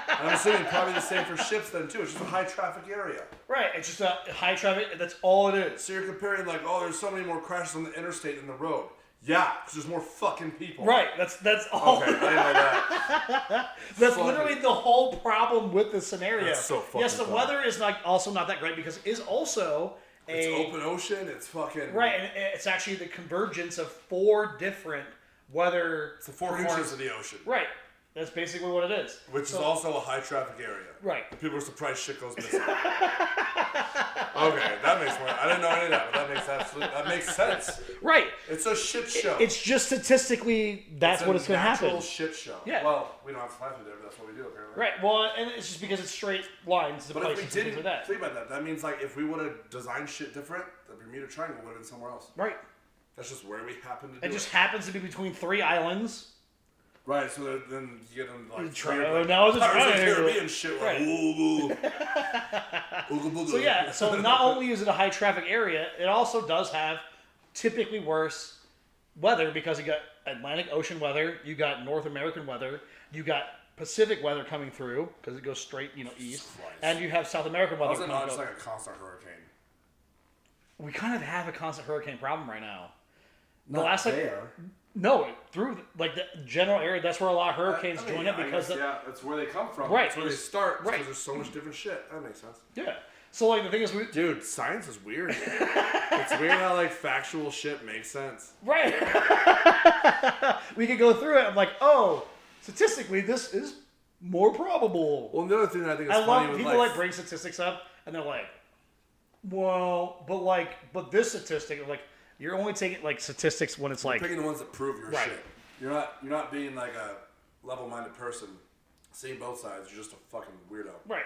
B: I'm assuming probably the same for ships then, too. It's just a high-traffic area.
A: Right. It's just a high traffic. That's all it is.
B: So you're comparing, like, oh, there's so many more crashes on the interstate than the road. Yeah, because there's more fucking people.
A: Right. That's all.
B: Okay, I didn't know that.
A: That's literally the whole problem with this scenario.
B: That's so fucking
A: yes, the
B: dumb.
A: weather is also not that great because it is also
B: It's open ocean. It's fucking...
A: Right, and it's actually the convergence of 4 different weather...
B: It's the 4 corners of the ocean.
A: Right. That's basically what it is.
B: Which is also a high-traffic area.
A: Right.
B: People are surprised shit goes missing. Okay, that makes more... I didn't know any of that, but that makes sense.
A: Right.
B: It's a shit show.
A: It's just statistically, that's what it's going to happen.
B: It's a natural shit show.
A: Yeah.
B: Well, we don't have to fly through there, but that's what we do, apparently.
A: Right, well, and it's just because it's straight lines to
B: But
A: places
B: if we
A: and things
B: didn't
A: like that.
B: think about that, that means, like, if we would have designed shit different, the Bermuda Triangle would have been somewhere else.
A: Right.
B: That's just where we happen to do
A: It just happens to be between 3 islands.
B: Right, so then you get them, like,
A: Now it's a
B: Pirates of the
A: triangle.
B: Caribbean shit, like,
A: Right.
B: ooga booga.
A: So yeah, so not only is it a high traffic area, it also does have typically worse weather because you got Atlantic Ocean weather, you got North American weather, you got Pacific weather coming through because it goes straight, east, and you have South American weather.
B: How's it not just like a constant hurricane?
A: We kind of have a constant hurricane problem right now.
B: No,
A: through like the general area, that's where a lot of hurricanes join up because
B: that's where they come from.
A: Right,
B: That's where they start.
A: right.
B: Because there's so much different shit. That makes sense.
A: Yeah. So like the thing is,
B: Dude, science is weird. It's weird how like factual shit makes sense.
A: Right. We could go through it. I'm like, oh, statistically, this is more probable.
B: Well, the other thing that I think is
A: I
B: funny
A: love
B: with
A: people like bring statistics up, and they're like, well, but this statistic, like, you're only taking like statistics when it's like
B: picking the ones that prove your
A: Right.
B: shit. You're not being like a level-minded person, seeing both sides. You're just a fucking weirdo.
A: right.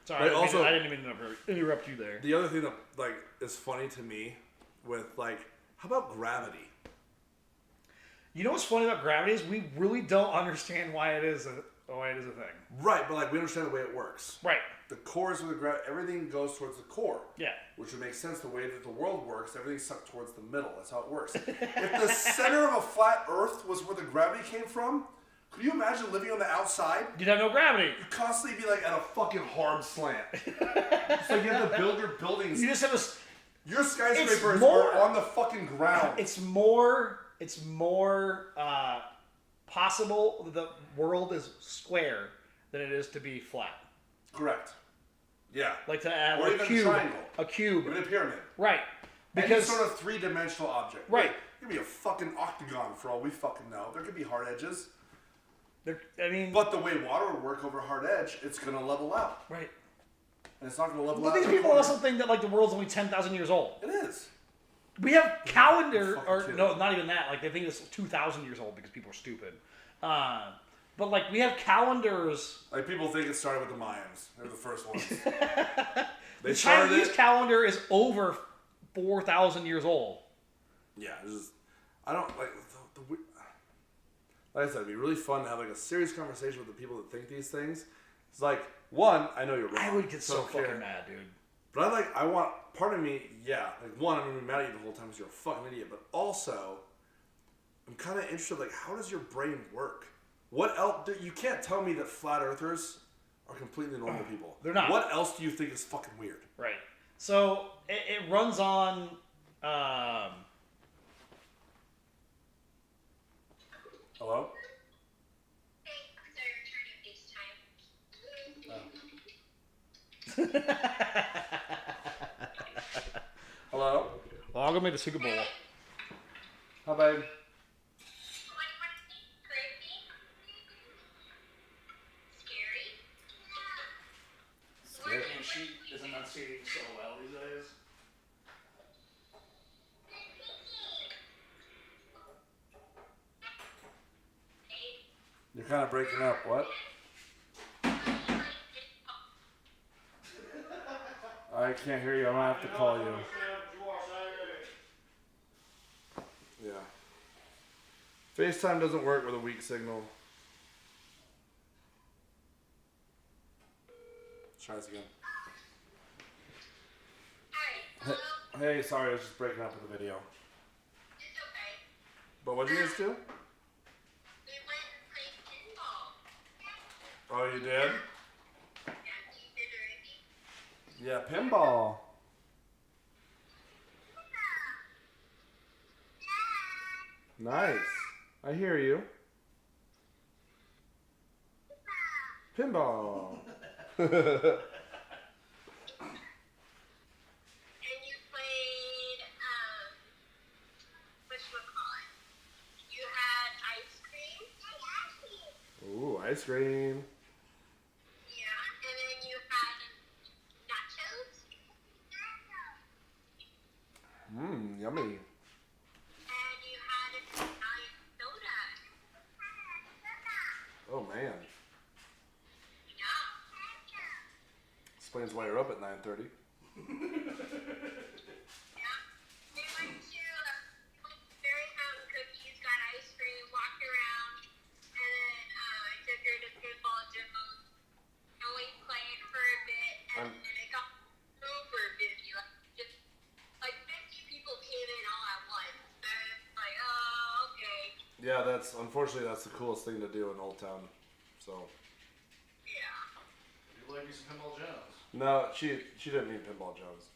A: Sorry,
B: But
A: I didn't mean to interrupt you there.
B: The other thing that like is funny to me with like, how about gravity?
A: You know what's funny about gravity is we really don't understand why it is a thing.
B: Right, but like we understand the way it works.
A: Right.
B: The core is where the everything goes towards the core.
A: Yeah.
B: Which would make sense the way that the world works. Everything's sucked towards the middle. That's how it works. If the center of a flat Earth was where the gravity came from, could you imagine living on the outside?
A: You'd have no gravity.
B: You'd constantly be like at a fucking hard slant. So you have to build your buildings.
A: You just have
B: Your skyscrapers
A: more-
B: are on the fucking ground.
A: It's more possible that the world is square than it is to be flat.
B: Correct. Yeah.
A: Like to add
B: Or
A: a
B: even a
A: cube.
B: triangle.
A: A cube.
B: Even a pyramid.
A: Right.
B: Any
A: Because
B: sort of three-dimensional object.
A: Right.
B: It could be a fucking octagon for all we fucking know. There could be hard edges. But the way water would work over a hard edge, it's going to level out.
A: Right.
B: And it's not going to level
A: But
B: out.
A: these people also think that like the world's only 10,000 years old.
B: It is.
A: We have calendar,
B: fucking
A: or
B: kidding.
A: no, not even that. Like they think it's 2,000 years old because people are stupid. But like we have calendars.
B: Like people think it started with the Mayans. They're the first ones. They
A: The
B: started
A: Chinese
B: it.
A: calendar is over 4,000 years old.
B: Yeah, it's just, I don't like like I said, it'd be really fun to have like a serious conversation with the people that think these things. It's like, one, I know you're wrong.
A: I would get so
B: don't care.
A: fucking mad, dude.
B: But I want part of me, yeah, like one, I'm gonna be mad at you the whole time because you're a fucking idiot. But also, I'm kind of interested, like, how does your brain work? What else? You can't tell me that flat earthers are completely normal people.
A: They're not.
B: What else do you think is fucking weird?
A: Right. So it runs on.
B: Hello? Hello?
A: Well, I'll go make the Super Bowl.
B: Hi, babe.
A: And she is enunciating so well these days.
B: You're kind of breaking up. What? I can't hear you. I'm gonna have to call you. Yeah. FaceTime doesn't work with a weak signal. Let's try this again. Hey, sorry, I was just breaking up with the video.
F: It's okay.
B: But what did you guys do?
F: We went and played pinball.
B: Oh, you did?
F: Yeah, you did already.
B: Yeah, pinball. Nice. I hear you. Pinball.
F: And you played, whatchamacallit? You had ice cream.
B: Ooh, ice cream.
F: Yeah, and then you had nachos.
B: Yummy.
F: And you had a giant soda.
B: Oh man.
F: Yeah.
B: Explains why you're up at 9:30.
F: Yeah. We went to Berry Mountain Cookies, got ice cream, walked around, and then I took her to pinball gym, and we played for a bit, and then it got super busy. Like 50 people came in all at once. And it's like, oh, okay.
B: Yeah, unfortunately that's the coolest thing to do in Old Town. So.
F: Yeah.
A: You like me some Pinball Jones?
B: No, she didn't mean Pinball Jones.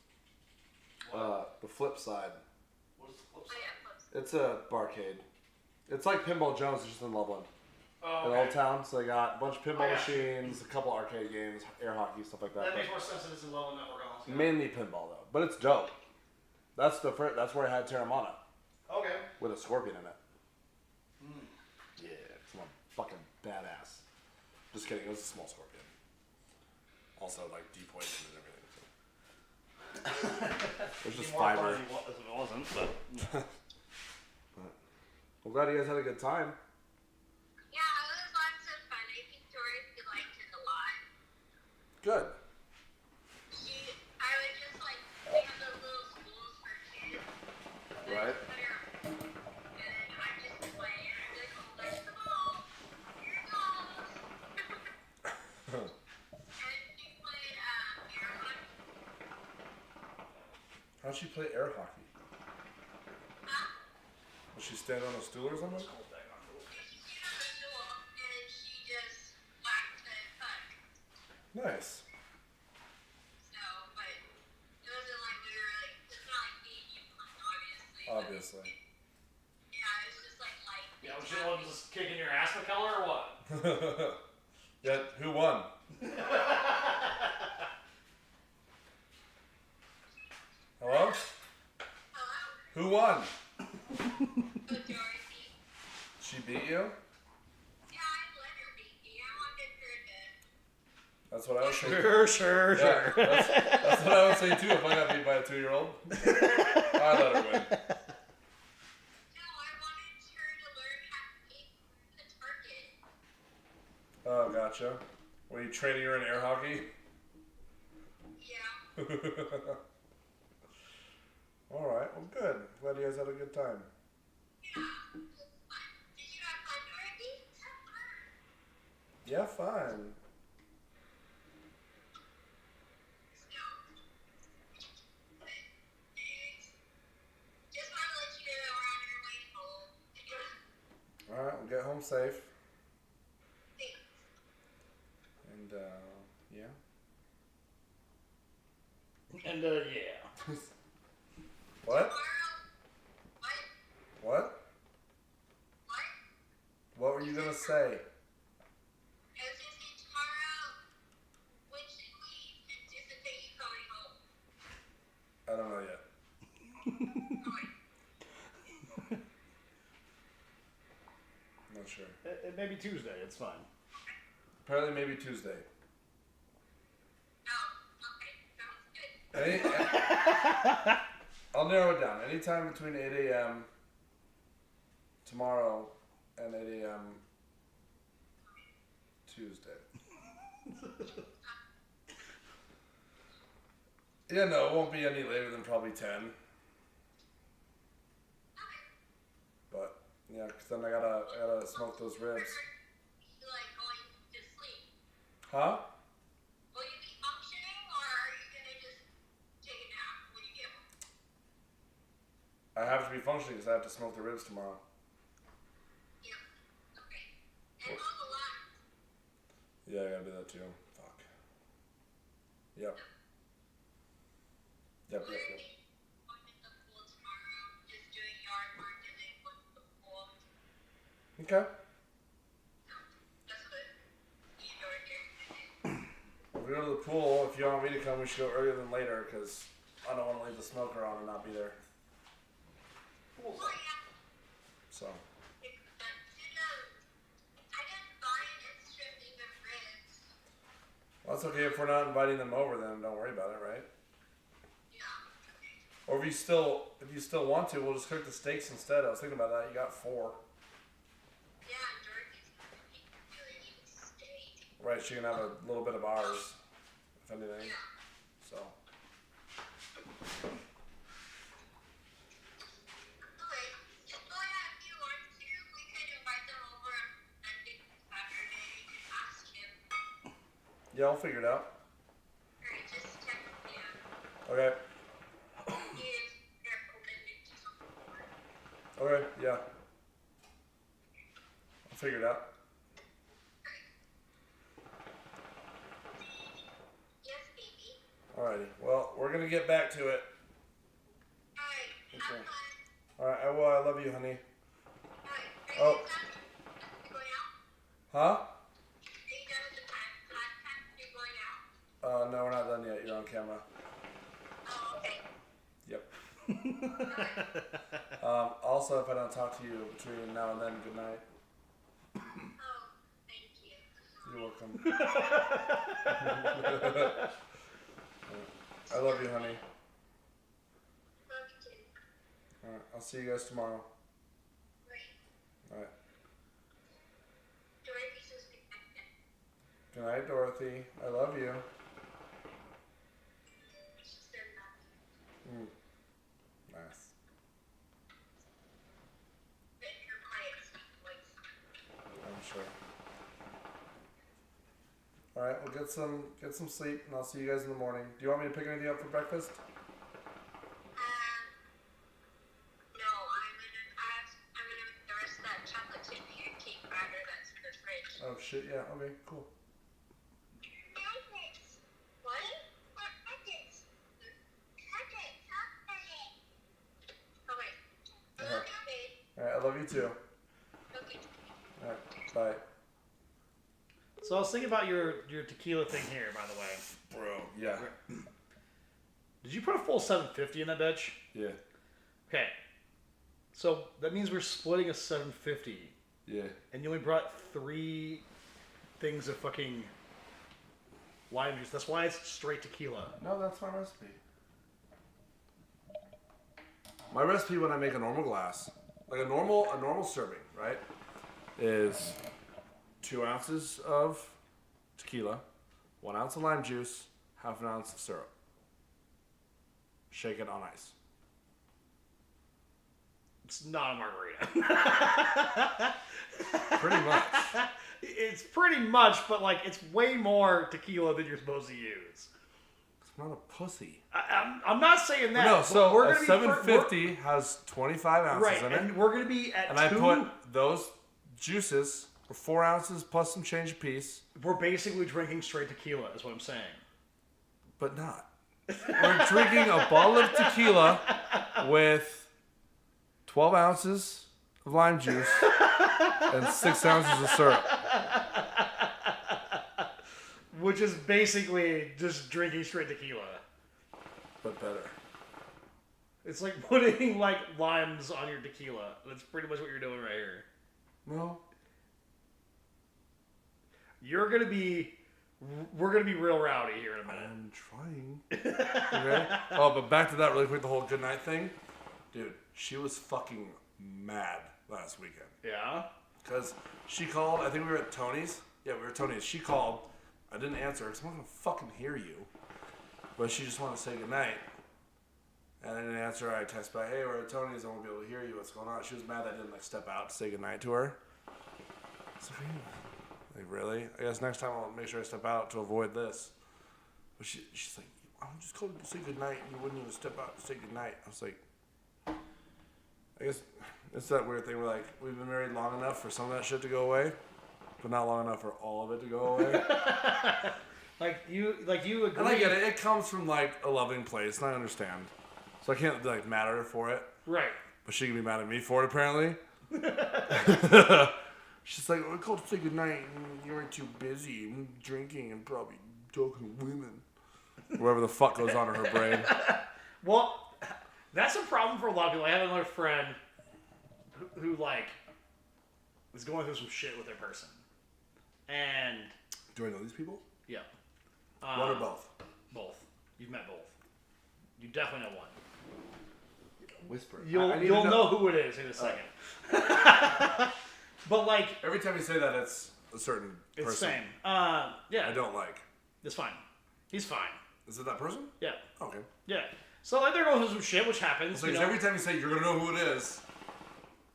B: The flip side.
A: What is the flip
F: Oh,
A: side?
F: yeah, close.
B: It's a barcade. It's like Pinball Jones, just in Loveland.
A: Oh,
B: In
A: okay.
B: Old Town, so they got a bunch of pinball
A: Oh, yeah.
B: machines, a couple arcade games, air hockey, stuff like that.
A: That
B: but
A: makes more sense than it's in Level Network on.
B: mainly pinball though, but it's dope. That's where I had Terramana
A: Okay.
B: with a scorpion in it. Yeah, it's one fucking badass. Just kidding, it was a small scorpion. Also like depoison and everything. So. It was just fiber.
A: If it wasn't, but
B: I'm glad you guys had a good time.
F: Yeah, it was lots of fun. I think Dorothy liked it a lot.
B: Good.
F: I was just like, we have those little schools for kids.
B: Right.
F: And then I just play, and I'm like, oh, let's go. Here it goes. And she played air hockey.
B: How'd she play air hockey? Was she stand on a stool or something?
F: She stood on the stool, and she just whacked the puck.
B: Nice.
F: So, but it wasn't like we were like, it's not like me and you playing, obviously.
B: Obviously.
F: Yeah, it's just like light.
A: yeah, was she the one just kicking your ass, McKellar, or what?
B: Yeah, who won? Hello?
F: Hello?
B: Who won?
F: Oh, Dorothy.
B: She beat you?
F: Yeah, I let her beat me. I wanted her to.
B: That's what I was saying.
A: Sure.
B: Yeah, that's what I would say too if I got beat by a 2-year-old. I let her win.
F: No, I wanted her to learn how to aim the target.
B: Oh, gotcha. Were you training her in air hockey?
F: Yeah.
B: Alright, well good. Glad you guys had a good time.
F: Yeah. It was fun. Did you have fun, Dorothy?
B: Yeah, fine.
F: No. But, anyways, just wanted to let you know that we're on our way home.
B: Alright, we'll get home safe.
F: Thanks.
B: And, yeah.
A: And yeah.
B: What?
F: Tomorrow. What?
B: What?
F: What?
B: What were you gonna say?
F: I was gonna say tomorrow. When should we anticipate you coming home?
B: I don't know yet. Not sure.
A: It may be Tuesday. It's fine.
B: Apparently maybe Tuesday.
F: Oh, okay. Sounds good.
B: I'll narrow it down. Anytime between 8 a.m. 8 a.m. tomorrow and 8 a.m. Tuesday. Yeah, no, it won't be any later than probably 10. But yeah, because then I gotta smoke those ribs.
F: Like going to sleep.
B: Huh?
F: Will you be functioning, or are you gonna just take a nap when you get home?
B: I have to be functioning because I have to smoke the ribs tomorrow.
F: Yeah. Okay. And on the line.
B: Yeah, I gotta do that too. Fuck. Yep. Yep.
F: We're going to the pool tomorrow, just doing yard work and then going to the pool.
B: Okay.
F: That's what you are here.
B: If we go to the pool, if you want me to come, we should go earlier than later because I don't want to leave the smoker on and not be there.
F: Oh, yeah.
B: So.
F: I didn't find extra even ribs.
B: Well, that's okay if we're not inviting them over. Then don't worry about it, right?
F: Yeah.
B: Or if you still want to, we'll just cook the steaks instead. I was thinking about that. You got 4.
F: Yeah, Dorothy's really need to stay.
B: Right, she can have a little bit of ours, if anything. So.
F: Okay. Oh yeah, if you want to, we can invite them over on Saturday. You can ask him.
B: Yeah, I'll figure it out.
F: Alright, just check with him.
B: Okay.
F: If they're open to do something more.
B: Okay, yeah. I'll figure it out.
F: Yes, baby.
B: Alrighty. Well, we're gonna get back to it.
F: Alright, have
B: Okay.
F: fun.
B: Alright, I will. I love you, honey.
F: Alright, are
B: Oh.
F: you done with going out?
B: Huh?
F: Are you done with the time you're going out?
B: No, we're not done yet. You're on camera.
F: Oh, okay.
B: Yep. Also, if I don't talk to you between now and then, good night.
F: Oh, thank you.
B: You're welcome. I love you, honey.
F: Love you too.
B: Alright, I'll see you guys tomorrow.
F: Great.
B: Alright.
F: Dorothy says good night.
B: Good night, Dorothy. I love you.
F: She said nothing.
B: Nice.
F: But your quiet sweet voice.
B: I'm sure. Alright, well get some sleep and I'll see you guys in the morning. Do you want me to pick anything up for breakfast?
F: No, I'm gonna thirst that chocolate chip pancake batter that's in the fridge.
B: Oh shit, yeah, okay, cool.
F: Pancakes. What? What pancakes? Pancakes. Okay. I love you, babe.
B: Alright, I love you too.
F: Okay.
B: Alright, bye.
A: So I was thinking about your tequila thing here, by the way.
B: Bro, yeah.
A: Did you put a full 750 in that bitch?
B: Yeah.
A: Okay. So that means we're splitting a 750,
B: Yeah.
A: and you only brought 3 things of fucking lime juice. That's why it's straight tequila.
B: No, that's my recipe. My recipe when I make a normal glass, like a normal serving, right, is 2 ounces of tequila, 1 ounce of lime juice, half an ounce of syrup. Shake it on ice.
A: It's not a margarita.
B: Pretty much.
A: It's pretty much, but like it's way more tequila than you're supposed to use.
B: It's not a pussy.
A: I'm not saying that.
B: No,
A: but
B: so
A: we're
B: a
A: gonna
B: 750 has 25 ounces
A: right,
B: in it.
A: and we're gonna be at
B: And
A: 2.
B: I put those juices for 4 ounces plus some change a piece,
A: We're basically drinking straight tequila, is what I'm saying.
B: but not. We're drinking a bottle of tequila with 12 ounces of lime juice and 6 ounces of syrup.
A: Which is basically just drinking straight tequila.
B: But better.
A: It's like putting like limes on your tequila. That's pretty much what you're doing right here.
B: No.
A: We're gonna be real rowdy here in a minute.
B: I'm trying. Okay? Oh, but back to that really quick, the whole good night thing. Dude, she was fucking mad last weekend.
A: Yeah?
B: Because she called, I think we were at Tony's, Yeah, we were at Tony's. She called. I didn't answer because I'm not going to fucking hear you. But she just wanted to say goodnight. And I didn't answer her. I texted back, hey, we're at Tony's. I won't be able to hear you. What's going on? She was mad that I didn't, like, step out to say goodnight to her. So, like, really? I guess next time I'll make sure I step out to avoid this. But she's like, I would just call to say goodnight and you wouldn't even step out to say goodnight. I was like, I guess it's that weird thing where, like, we've been married long enough for some of that shit to go away, but not long enough for all of it to go away.
A: Like you agree.
B: And I get it. It comes from, like, a loving place, and I understand. So I can't, like, mad at her for it.
A: Right.
B: But she can be mad at me for it, apparently. She's like, I called to say goodnight, and you weren't too busy drinking and probably talking to women. Whatever the fuck goes on in her brain.
A: Well, that's a problem for a lot of people. I have another friend who like, was going through some shit with their person. And...
B: Do I know these people?
A: Yeah.
B: One or both?
A: Both. You've met both. You definitely know one.
B: Whisper.
A: You'll know who it is in a second. But like...
B: Every time you say that, it's a certain person.
A: It's the same. Yeah.
B: I don't like.
A: It's fine. He's fine.
B: Is it that person?
A: Yeah.
B: Okay.
A: Yeah. So like they're going through some shit, which happens.
B: So every time you say you're gonna know who it is,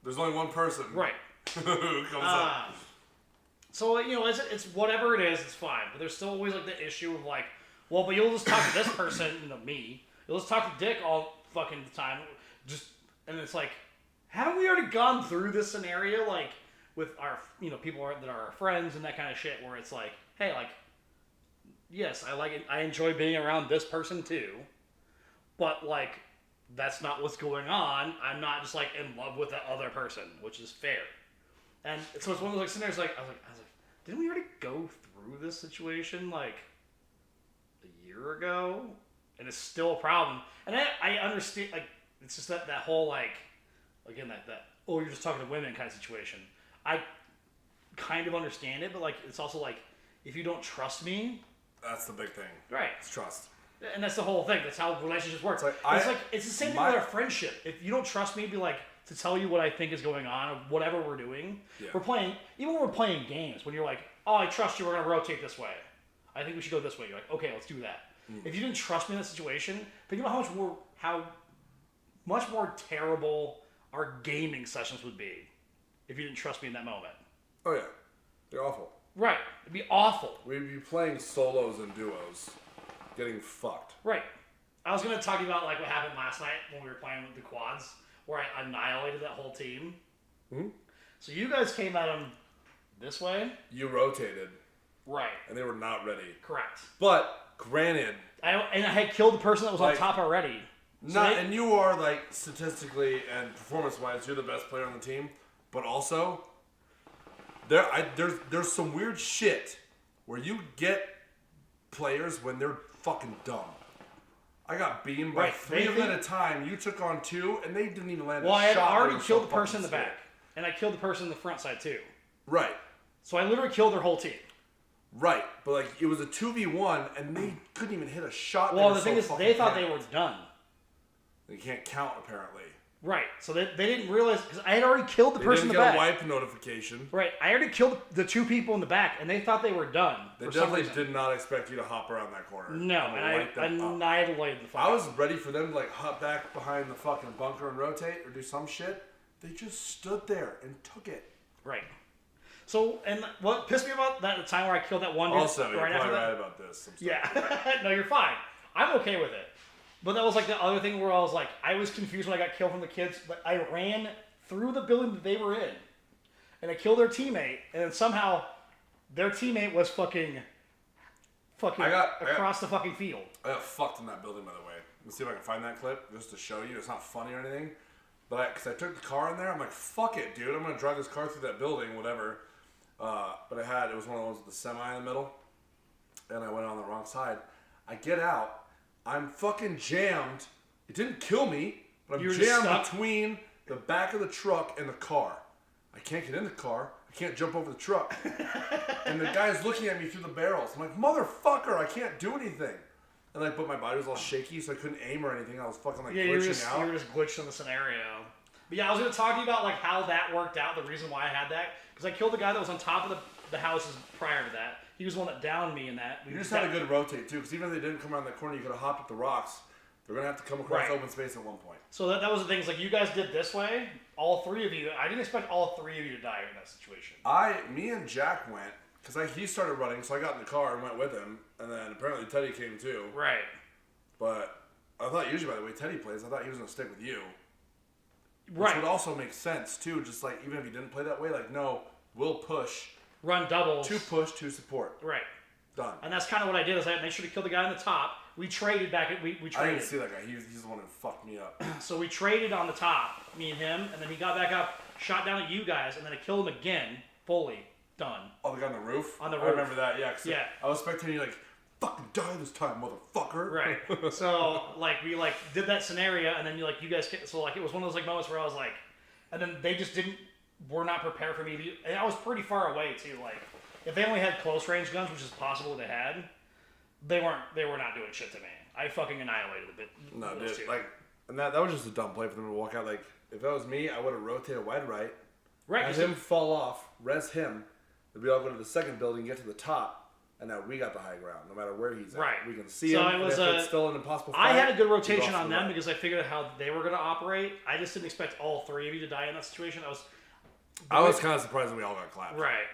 B: there's only one person.
A: Right.
B: who comes up.
A: So it's whatever it is, it's fine. But there's still always like the issue of like, well, but you'll just talk to this person, me. You'll just talk to Dick all fucking time. And it's like, haven't we already gone through this scenario like with our people that are our friends and that kind of shit where it's like, hey, like, yes, I like it. I enjoy being around this person too, but like that's not what's going on. I'm not just like in love with the other person, which is fair. And so it's one of those like scenarios. Like I was like, didn't we already go through this situation like a year ago? And it's still a problem. And I understand. Like it's just that whole like again that oh you're just talking to women kind of situation. I kind of understand it, but like it's also like if you don't trust me.
B: That's the big thing.
A: Right.
B: It's trust.
A: And that's the whole thing. That's how relationships work. It's the same thing with our friendship. If you don't trust me, be like to tell you what I think is going on, or whatever we're doing. Yeah. Even when we're playing games, when you're like, oh, I trust you, we're gonna rotate this way. I think we should go this way. You're like, okay, let's do that. If you didn't trust me in that situation, think about how much more terrible our gaming sessions would be if you didn't trust me in that moment.
B: Oh yeah, they're awful.
A: Right. It'd be awful.
B: We'd be playing solos and duos, getting fucked.
A: Right. I was going to talk about like what happened last night when we were playing with the quads, where I annihilated that whole team. Mm-hmm. So you guys came at them this way.
B: You rotated.
A: Right.
B: And they were not ready.
A: Correct.
B: But, granted...
A: I had killed the person that was on top already.
B: And you are, like, statistically and performance-wise, you're the best player on the team. But also... There's some weird shit where you get players when they're fucking dumb. I got beamed by three of them at a time. You took on two, and they didn't even land a shot.
A: Well, I had already killed the person in the back, and I killed the person in the front side too.
B: Right.
A: So I literally killed their whole team.
B: Right, but like it was a 2v1, and they couldn't even hit a shot.
A: Well, the thing is, they thought they were done.
B: They can't count apparently.
A: Right, so they didn't realize, because I had already killed the person in the back.
B: They didn't get a wipe notification.
A: Right, I already killed the two people in the back, and they thought they were done.
B: They definitely did not expect you to hop around that corner.
A: No, and I annihilated the fuck.
B: I was ready for them to like hop back behind the fucking bunker and rotate or do some shit. They just stood there and took it.
A: Right. So, and what pissed me about that the time where I killed that one dude.
B: Also, you're probably right about this.
A: Yeah. No, you're fine. I'm okay with it. But that was like the other thing where I was like, I was confused when I got killed from the kids, but I ran through the building that they were in, and I killed their teammate, and then somehow their teammate was fucking across the fucking field.
B: I got fucked in that building, by the way. Let's see if I can find that clip just to show you. It's not funny or anything, but because I took the car in there, I'm like, fuck it, dude. I'm gonna drive this car through that building, whatever. But it was one of the ones with the semi in the middle, and I went on the wrong side. I get out. I'm fucking jammed. It didn't kill me, but I'm jammed between the back of the truck and the car. I can't get in the car. I can't jump over the truck. And the guy's looking at me through the barrels. I'm like, motherfucker, I can't do anything. And like, but my body was all shaky, so I couldn't aim or anything. I was fucking like glitching out.
A: You were just glitched in the scenario. But yeah, I was going to talk to you about like how that worked out, the reason why I had that. Because I killed the guy that was on top of the houses prior to that. He was the one that downed me in that.
B: You just had a good rotate, too, because even if they didn't come around that corner, you could have hopped up the rocks. They're going to have to come across open space at one point.
A: So that was the thing. It's like you guys did this way, all three of you. I didn't expect all three of you to die in that situation.
B: Me and Jack went, because he started running, so I got in the car and went with him. And then apparently Teddy came too.
A: Right.
B: But I thought usually by the way Teddy plays, I thought he was going to stick with you.
A: Right.
B: Which would also make sense too, just like even if he didn't play that way, like no, we'll push.
A: Run doubles.
B: 2 push, 2 support.
A: Right.
B: Done.
A: And that's kind of what I did, is I made sure to kill the guy on the top. We traded back. We traded.
B: I didn't see that guy. He's the one who fucked me up.
A: So we traded on the top, me and him, and then he got back up, shot down at you guys, and then I killed him again, fully. Done.
B: Oh, the guy on the roof?
A: On the roof.
B: I remember that, yeah.
A: Yeah.
B: I was spectating you like, fucking die this time, motherfucker.
A: Right. So, like, we, like, did that scenario, and then, like, you guys, so, like, it was one of those, like, moments where I was like, and then they just were not prepared for me to, and I was pretty far away, too, like, if they only had close range guns, which is possible they had, they were not doing shit to me. I fucking annihilated a bit.
B: No, dude, like, and that was just a dumb play for them to walk out. Like, if that was me, I would have rotated wide right.
A: Right.
B: Have him fall off, res him, and we all go to the second building, get to the top, and now we got the high ground, no matter where he's at.
A: Right.
B: We can see
A: So
B: him,
A: it was
B: and if it's still an impossible fight,
A: I had a good
B: we
A: rotation
B: go
A: on
B: for the
A: them
B: right.
A: because I figured out how they were going to operate. I just didn't expect all three of you to die in that situation.
B: I was kind of surprised that we all got clapped.
A: Right.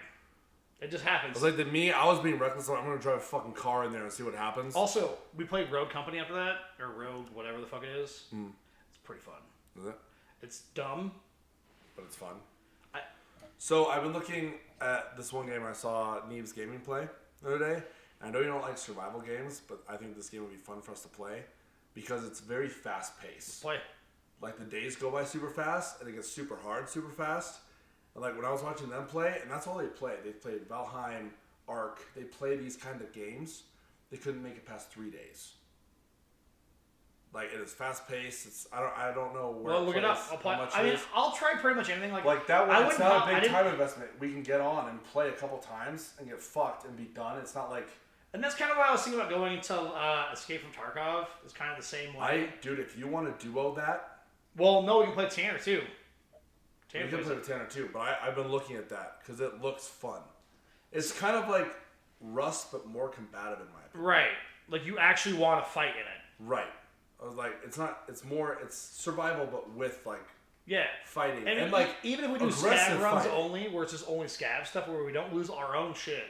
A: It just happens.
B: I was like, I was being reckless, so I'm going to drive a fucking car in there and see what happens.
A: Also, we played Road Company after that, or Road whatever the fuck it is. It's pretty fun.
B: Is it?
A: It's dumb.
B: But it's fun. So I've been looking at this one game I saw Neeb's Gaming play the other day. And I know you don't like survival games, but I think this game would be fun for us to play because it's very fast paced.
A: Play.
B: Like the days go by super fast and it gets super hard super fast. And like when I was watching them play, and that's all they played. They played Valheim, Ark. They play these kind of games. They couldn't make it past 3 days. Like it is fast paced. It's I don't know where.
A: Well, look it up. I'll play. I mean, I'll try pretty much anything. Like
B: that one. It's not a big
A: time
B: investment. We can get on and play a couple times and get fucked and be done. It's not like.
A: And that's kind of why I was thinking about going to Escape from Tarkov. It's kind of the same way.
B: Dude, if you want to duo that.
A: Well, no, we can play Tanner too.
B: We can play with Tanner too, but I've been looking at that because it looks fun. It's kind of like Rust, but more combative in my opinion.
A: Right. Like you actually want to fight in it.
B: Right. I was like, it's survival, but with like fighting.
A: And
B: like
A: even if we do scav runs only, where it's just only scav stuff, where we don't lose our own shit,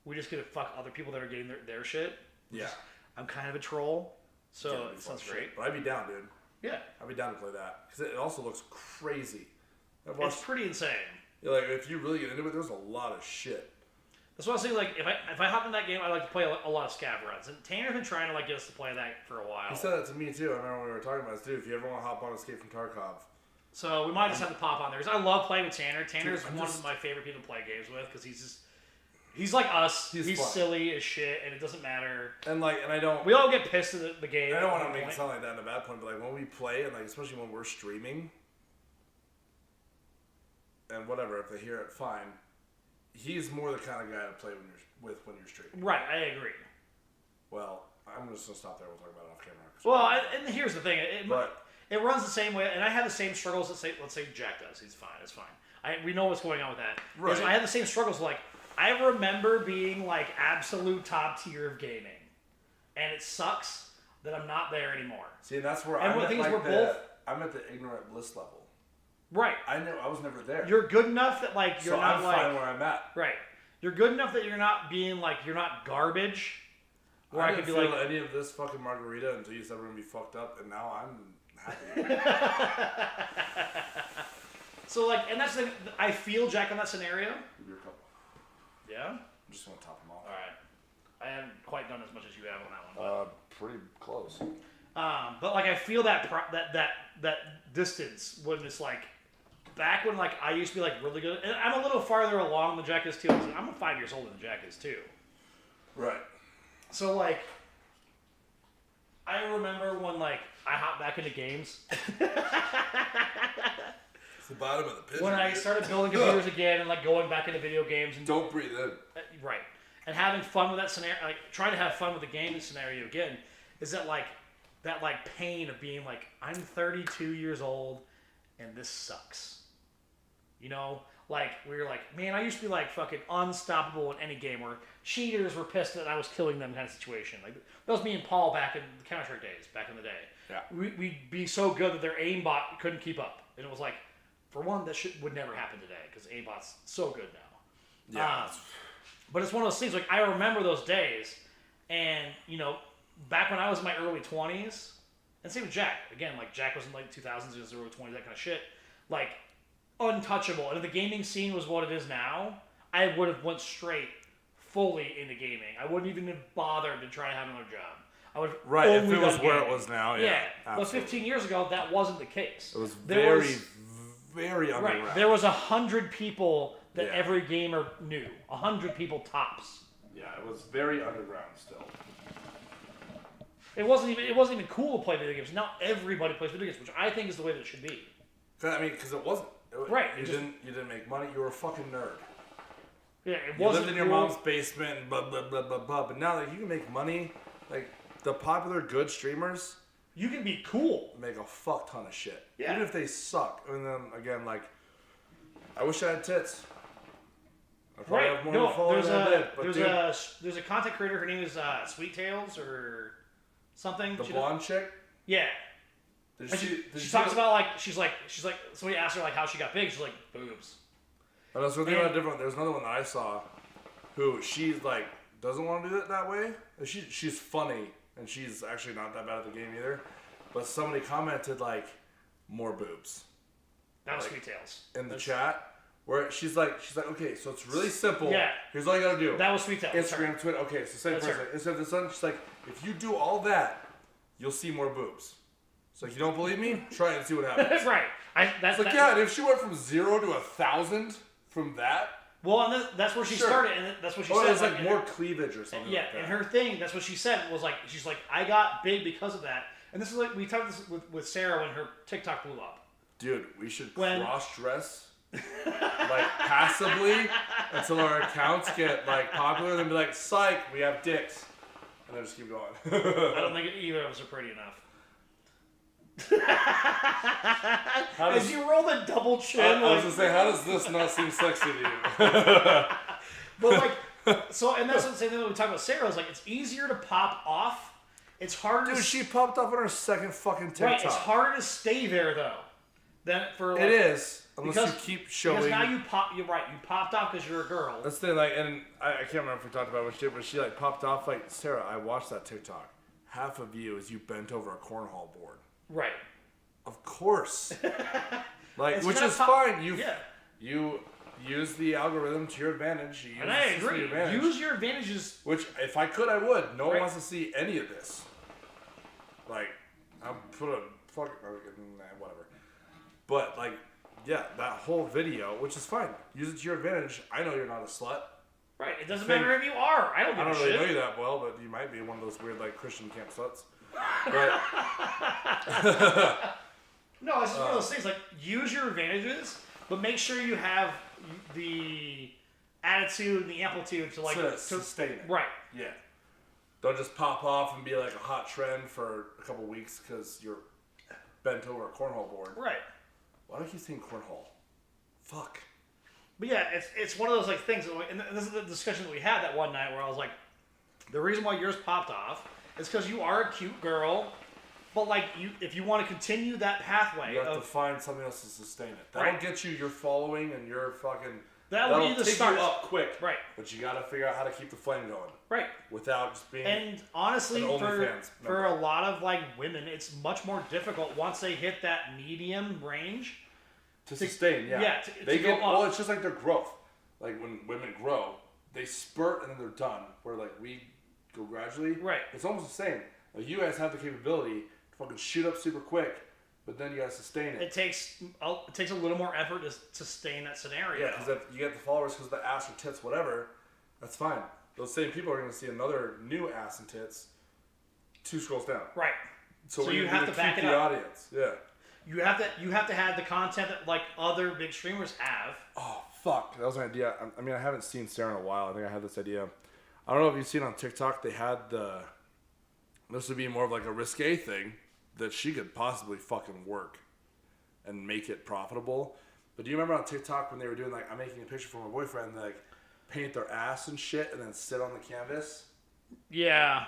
A: we just get to fuck other people that are getting their shit.
B: Yeah.
A: I'm kind of a troll, so it sounds great.
B: But I'd be down, dude.
A: Yeah.
B: I'd be down to play that because it also looks crazy.
A: It's pretty insane.
B: Like if you really get into it, there's a lot of shit.
A: That's what I was saying. Like if I hop in that game, I like to play a lot of scav runs. And Tanner's been trying to like get us to play that for a while.
B: He said that to me too. I remember when we were talking about this too. If you ever want to hop on Escape from Tarkov.
A: So we might just have to pop on there. Because I love playing with Tanner. Tanner's one of my favorite people to play games with because he's like us. He's silly as shit, and it doesn't matter.
B: And I don't.
A: We all get pissed at the game.
B: I don't want to make it sound like that in a bad point, but like when we play and like especially when we're streaming, and whatever, if they hear it, fine. He's more the kind of guy to play when you're streaming.
A: Right, I agree.
B: Well, I'm just gonna stop there. We'll talk about it off camera.
A: Well, and here's the thing. It runs the same way, and I have the same struggles that let's say Jack does. He's fine. It's fine. We know what's going on with that. Right. I have the same struggles. Like I remember being like absolute top tier of gaming, and it sucks that I'm not there anymore.
B: See, that's where
A: I'm at
B: the ignorant bliss level.
A: Right.
B: I know I was never there.
A: You're good enough that like you're not
B: I'm
A: like
B: fine where I'm at.
A: Right. You're good enough that you're not being like you're not garbage.
B: Where I could be like any of this fucking margarita until you said we're gonna be fucked up, and now I'm happy.
A: So like, and that's the thing. I feel Jack on that scenario.
B: Give me a couple.
A: Yeah.
B: I just want to top them off.
A: All right. I haven't quite done as much as you have on that one.
B: Pretty close.
A: But like I feel that distance when it's like back when like I used to be like really good, and I'm a little farther along than Jack is too. I'm 5 years older than Jack is too.
B: Right.
A: So like, I remember when like I hopped back into games.
B: It's the bottom of the pit.
A: When I started building computers again and like going back into video games and
B: don't breathe in.
A: Right. And having fun with that scenario, like trying to have fun with the game scenario again, is that like pain of being like I'm 32 years old and this sucks. You know, like we were like, man, I used to be like fucking unstoppable in any game where cheaters were pissed that I was killing them kind of situation. Like that was me and Paul back in the Counter-Strike days, back in the day.
B: Yeah.
A: We'd be so good that their aimbot couldn't keep up, and it was like, for one, that shit would never happen today because aimbot's so good now.
B: Yeah.
A: But it's one of those things. Like I remember those days, and you know, back when I was in my early 20s, and same with Jack. Again, like Jack was in like 2000s, he was early 20s, that kind of shit. Like untouchable. And if the gaming scene was what it is now, I would have went straight fully into gaming. I wouldn't even have bothered to try to have another job. I would have
B: Right, if
A: only
B: it was
A: done
B: where
A: gaming.
B: it was now, yeah.
A: Yeah. But
B: absolutely.
A: 15 years ago, that wasn't the case.
B: It was
A: There
B: very underground.
A: Right. There was 100 people that
B: Yeah.
A: every gamer knew. 100 people tops.
B: Yeah, it was very underground still.
A: It wasn't even cool to play video games. Now everybody plays video games, which I think is the way that it should be.
B: I mean, because it wasn't.
A: Right,
B: You
A: it just-
B: didn't make money. You were a fucking nerd.
A: Yeah, it
B: You
A: wasn't
B: lived in your
A: cool.
B: mom's basement and blah blah blah blah blah. But now, like, you can make money. Like the popular good streamers
A: You can be cool.
B: make a fuck ton of shit.
A: Yeah.
B: Even if they suck. And then again, like, I wish I had tits. I probably
A: Right.
B: have more
A: No,
B: followers
A: there's
B: than I did,
A: a
B: but
A: there's a content creator. Her name is Sweet Tails or something.
B: the
A: She
B: blonde chick.
A: Yeah.
B: Did
A: And
B: she,
A: she
B: did you see
A: talks
B: the-
A: about like she's like somebody asked her like how she got big. She's like boobs.
B: And that's something about different. There's another one that I saw, who she's like doesn't want to do it that way. And she's funny and she's actually not that bad at the game either. But somebody commented like more boobs
A: That was
B: Like,
A: Sweet Tails.
B: in the chat, where she's like okay, so it's really simple.
A: Yeah.
B: Here's all you gotta do.
A: That was Sweet Tails.
B: Instagram, Twitter. Okay, so same
A: That's
B: person.
A: her.
B: Instead of this one, she's like, if you do all that, you'll see more boobs. So like, you don't believe me? Try it and see what happens.
A: That's right. That's
B: It's like, yeah, and if she went from 0 to 1,000 from that,
A: Well, and that's where she
B: Sure.
A: started, and that's what she
B: oh,
A: said.
B: it was like
A: and
B: more cleavage or something.
A: Yeah,
B: like that.
A: and her thing, that's what she said, was like, she's like, I got big because of that. And this is like, we talked this with Sarah when her TikTok blew up.
B: Dude, we should
A: When-
B: cross-dress like passively until our accounts get like popular, and then be like, psych, we have dicks, and then just keep going.
A: I don't think either of us are pretty enough.
B: How does,
A: As you roll the double chin,
B: I was
A: like,
B: gonna say, how does this not seem sexy to you?
A: but like, so, and that's the same thing that we talked about Sarah, is like, it's easier to pop off. It's harder
B: Dude,
A: to
B: she popped up on her second fucking TikTok.
A: right, it's harder to stay there though. Than for like,
B: It is, unless
A: because,
B: you keep showing.
A: Because now you popped off because you're a girl.
B: That's the thing, like, and I can't remember if we talked about what she did, but she like popped off. Like, Sarah, I watched that TikTok. Half of you is you bent over a cornhole board.
A: Right.
B: Of course. Like,
A: It's
B: which
A: gonna
B: is
A: pop-
B: fine.
A: Yeah.
B: You use the algorithm to your advantage. You use
A: And I
B: the system to
A: agree.
B: your advantage.
A: Use your advantages.
B: Which, if I could, I would. No one
A: Right.
B: wants to see any of this. Like, I'm put a fuck, whatever. But like, yeah, that whole video, which is fine. Use it to your advantage. I know you're not a slut.
A: Right. It doesn't
B: Thing-
A: matter if you are. I don't give
B: I
A: a
B: don't really
A: shit.
B: know you that well, but you might be one of those weird like Christian camp sluts. But
A: No, it's just one of those things. Like, use your advantages, but make sure you have the attitude and the amplitude to like
B: to sustain it.
A: Right.
B: Yeah. Don't just pop off and be like a hot trend for a couple weeks because you're bent over a cornhole board.
A: Right.
B: Why do I keep saying cornhole? Fuck.
A: But yeah, it's one of those like things. That, and this is the discussion that we had that one night where I was like, the reason why yours popped off is because you are a cute girl, but like if you want to continue that pathway
B: You have to
A: of
B: find something else to sustain it. That'll
A: Right.
B: get you your following and your fucking.
A: That'll be the
B: take
A: start.
B: you up quick.
A: Right.
B: But you gotta figure out how to keep the flame going
A: right.
B: without just being.
A: And honestly,
B: An
A: for
B: OnlyFans
A: for
B: member.
A: a lot of like women, it's much more difficult once they hit that medium range.
B: to sustain, yeah.
A: yeah, to
B: they
A: go
B: get.
A: up.
B: Well, it's just like their growth. Like when women grow, they spurt and then they're done. Where like we go gradually.
A: Right.
B: It's almost the same. Like you guys have the capability to fucking shoot up super quick, but then you gotta sustain it.
A: It takes a little more effort to sustain that scenario.
B: Yeah, because if you get the followers because of the ass or tits, whatever, that's fine. Those same people are going to see another new ass and tits 2 scrolls down.
A: Right.
B: So,
A: So
B: we're
A: you
B: gonna
A: have
B: do
A: to
B: keep
A: back it
B: the
A: up.
B: audience. Yeah.
A: You have to have the content that like other big streamers have.
B: Oh, fuck. That was an idea. I mean, I haven't seen Sarah in a while. I think I had this idea. I don't know if you've seen on TikTok, they had this would be more of like a risque thing that she could possibly fucking work. and make it profitable. But do you remember on TikTok when they were doing like, I'm making a picture for my boyfriend, they like paint their ass and shit and then sit on the canvas?
A: Yeah.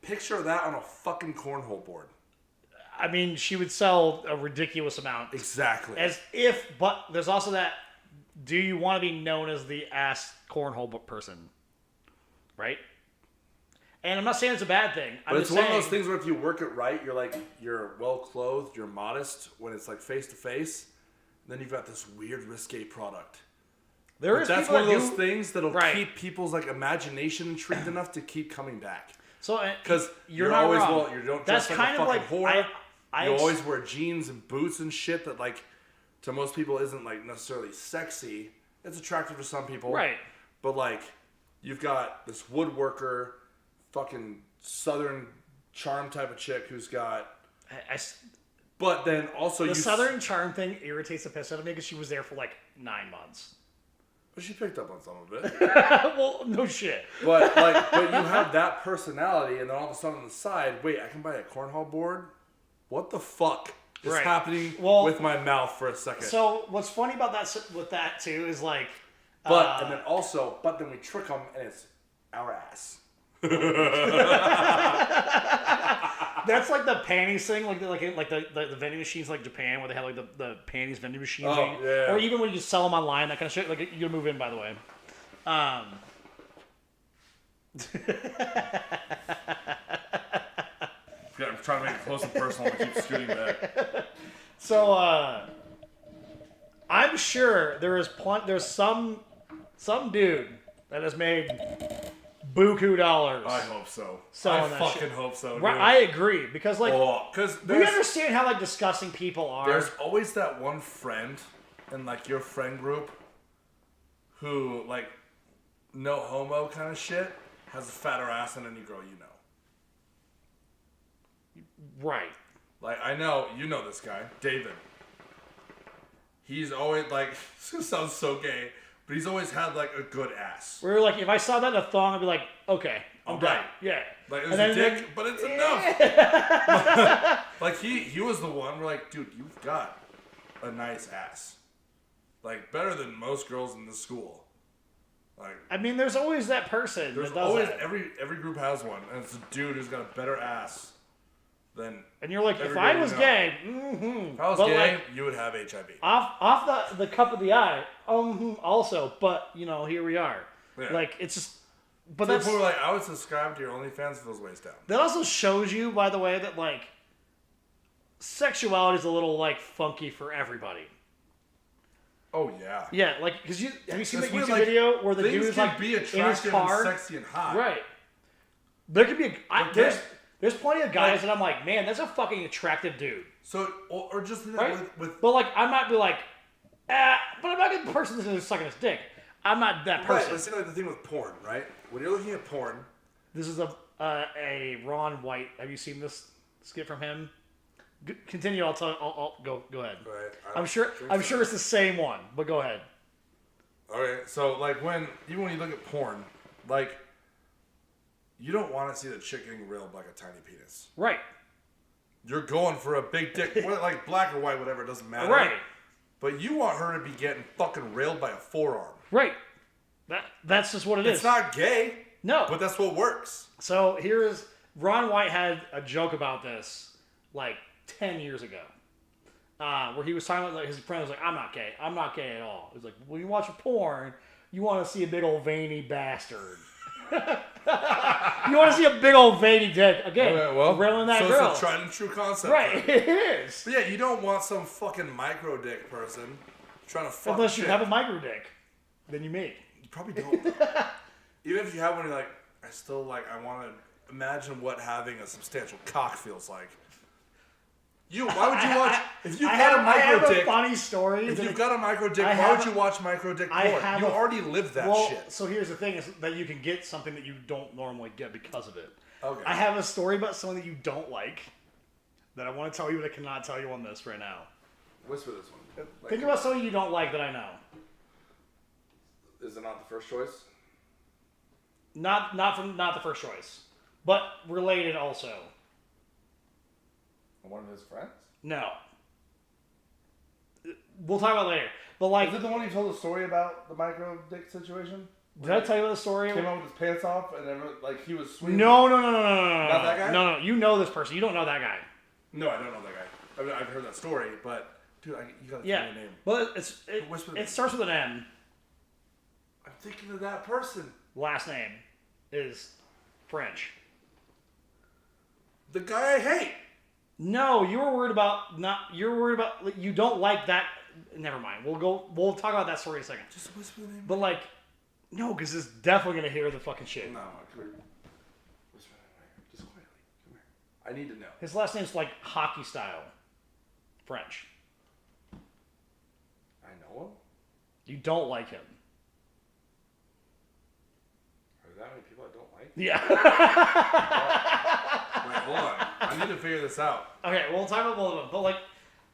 B: Picture that on a fucking cornhole board.
A: I mean, she would sell a ridiculous amount.
B: Exactly.
A: But there's also that, do you want to be known as the ass cornhole person? Right? And I'm not saying it's a bad thing.
B: But it's one of those things where if you work it right, you're well clothed, you're modest when it's like face to face. Then you've got this weird risque product. That's one of those things that'll keep people's like imagination intrigued enough to keep coming back.
A: So
B: because you're
A: not
B: always
A: wrong.
B: you don't
A: That's
B: dress like
A: kind
B: a
A: of
B: fucking
A: like
B: whore. You always wear jeans and boots and shit that like to most people isn't like necessarily sexy. It's attractive to some people,
A: right?
B: But like you've got this woodworker, fucking Southern charm type of chick who's got. But then also
A: the Southern charm thing irritates the piss out of me because she was there for like 9 months.
B: But she picked up on some of it.
A: Well, no shit.
B: But you have that personality, and then all of a sudden on the side, wait, I can buy a cornhole board? What the fuck is happening with my mouth for a second?
A: So what's funny about that with that too is like,
B: and then we trick them, and it's our ass.
A: That's like the panties thing, like the vending machines like Japan where they have like the panties vending machines.
B: Oh, yeah.
A: Or even when you sell them online, that kind of shit. Like you gotta move in, by the way.
B: I'm trying to make it close and personal and keep scooting back.
A: So I'm sure there's some dude that has made buku dollars.
B: I hope so.
A: I
B: fucking hope so. Dude.
A: Right, I agree because like we understand how like disgusting people are.
B: There's always that one friend in like your friend group who like no homo kind of shit has a fatter ass than any girl you know.
A: Right.
B: Like I know you know this guy, David. He's always like this sounds so gay. But he's always had like a good ass.
A: We're like, if I saw that in a thong, I'd be like, okay, I'm done. Yeah.
B: Like it was a dick, but it's enough. Like he was the one. We're like, dude, you've got a nice ass. Like better than most girls in the school. Like
A: I mean, there's always that person.
B: There's
A: that does
B: always
A: that.
B: every group has one, and it's a dude who's got a better ass than.
A: And you're like, if I was gay,
B: if I was gay, like, you would have HIV.
A: Off the cup of the eye, also, but you know, here we are. Yeah. Like it's just, but
B: so
A: that's
B: people were like, I would subscribe to your OnlyFans if it was waist down.
A: That also shows you, by the way, that like sexuality is a little like funky for everybody.
B: Oh yeah.
A: Yeah, like because have you seen the YouTube video where the dude is like
B: be
A: in his car,
B: and sexy and hot,
A: right? There could be there's plenty of guys that I'm like, man, that's a fucking attractive dude.
B: So or just
A: right?
B: with
A: but like I might be like, but I'm not the person that's sucking his dick. I'm not that person.
B: Right, let's see like the thing with porn, right? When you're looking at porn,
A: this is a Ron White. Have you seen this skit from him? Continue. I'll go ahead.
B: Right.
A: I'm sure it's the same one, but go ahead.
B: Okay, so like even when you look at porn, like you don't want to see the chick getting railed like a tiny penis.
A: Right.
B: You're going for a big dick, like black or white, whatever, it doesn't matter.
A: Right.
B: But you want her to be getting fucking railed by a forearm.
A: Right. That's just what it is.
B: It's not gay.
A: No.
B: But that's what works.
A: So here's Ron White had a joke about this like 10 years ago. Where he was talking about like his friend was like, I'm not gay at all. He was like, when you watch a porn, you want to see a big old veiny bastard. You want to see a big old veiny dick again, railing that girl.
B: So it's a tried and true concept.
A: Right, it is.
B: But yeah, you don't want some fucking micro dick person trying to fuck
A: unless you have a micro dick, then you may.
B: You probably don't. Even if you have one, you're like, I want to imagine what having a substantial cock feels like. Why would you watch? If you've got a micro dick,
A: funny story.
B: If you've got a micro dick, why would you watch micro dick porn? You already lived that shit.
A: So here's the thing: is that you can get something that you don't normally get because of it.
B: Okay.
A: I have a story about something that you don't like that I want to tell you, but I cannot tell you on this right now.
B: Whisper this one.
A: Think about something you don't like that I know.
B: Is it not the first choice?
A: Not the first choice, but related also.
B: One of his friends?
A: No. we'll talk about it later. But like,
B: Is it the one you told the story about the micro dick situation?
A: did I tell you about the story?
B: Came out with his pants off and like he was swinging.
A: No.
B: Not that guy?
A: No. You know this person. You don't know that guy.
B: No, I don't know that guy. I mean, I've heard that story, but dude, you gotta tell
A: Yeah.
B: me the name.
A: Well,
B: Whisper the name.
A: it starts with an M.
B: I'm thinking of that person.
A: Last name is French.
B: The guy I hate.
A: No, you were worried about you don't like that. Never mind. We'll talk about that story in a second.
B: Just whisper the name.
A: But like, no, because it's definitely gonna hear the fucking shit.
B: No, come here. Whisper the name. Just quietly. Come here. I need to know.
A: His last name's like hockey style, French.
B: I know him.
A: You don't like him.
B: Are there that many people I don't like?
A: Yeah.
B: Wait, hold on. I need to figure this out.
A: Okay, we'll talk about both of them. But like,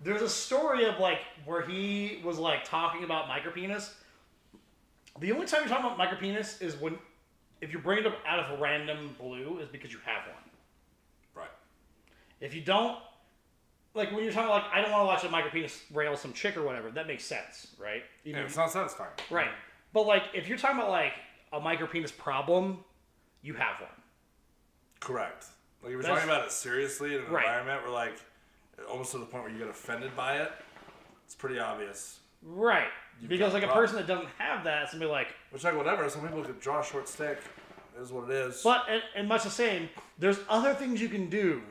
A: there's a story of like where he was like talking about micropenis. The only time you're talking about micropenis is when, if you bring it up out of a random blue, is because you have one.
B: Right.
A: If you don't, like when you're talking like, I don't want to watch a micropenis rail some chick or whatever, that makes sense, right?
B: Yeah, it's not satisfying.
A: Right. But like, if you're talking about like a micropenis problem, you have one.
B: Correct. Like if you're
A: That's-
B: talking about it seriously in an
A: Right.
B: environment where like, almost to the point where you get offended by it, it's pretty obvious.
A: Right.
B: You've
A: Because
B: got
A: like
B: a
A: a
B: problem.
A: person that doesn't have that, it's gonna be like,
B: Which like whatever, some people could draw a short stick. It is what it is.
A: but and much the same, there's other things you can do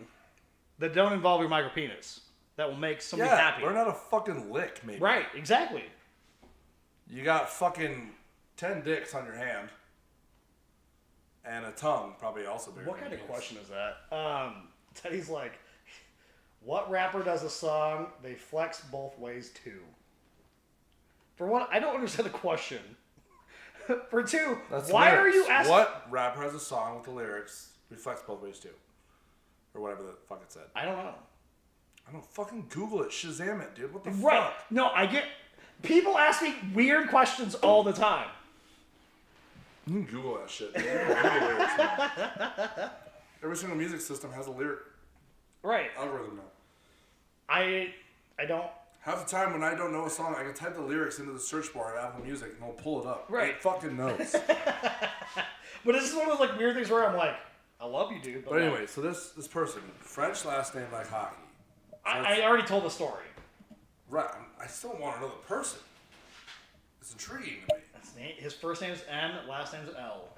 A: that don't involve your micropenis that will make somebody
B: yeah,
A: happy.
B: learn how to fucking lick, maybe.
A: Right, exactly.
B: You got fucking 10 dicks on your hand. And a tongue, probably also bigger.
A: What
B: than
A: kind of
B: yours.
A: question is that? Teddy's like, what rapper does a song they flex both ways to? For one, I don't understand the question. For two,
B: That's
A: why are
B: lyrics.
A: you asking?
B: What rapper has a song with the lyrics reflects both ways too? Or whatever the fuck it said.
A: I don't know.
B: I don't fucking Google it. Shazam it, dude. What the
A: Right.
B: fuck?
A: No, I get. People ask me weird questions all the time.
B: You can Google that shit. Dude. You can Google lyrics now. Every single music system has a lyric
A: Right.
B: algorithm now.
A: I don't.
B: Half the time when I don't know a song, I can type the lyrics into the search bar at Apple Music and it'll pull it up.
A: Right.
B: It fucking knows.
A: But this is one of those like weird things where I'm like, I love you, dude.
B: But anyway, so this person, French last name like hockey.
A: I already told the story.
B: Right. I still want to know the person. It's intriguing to me.
A: His first name is M, last name is L.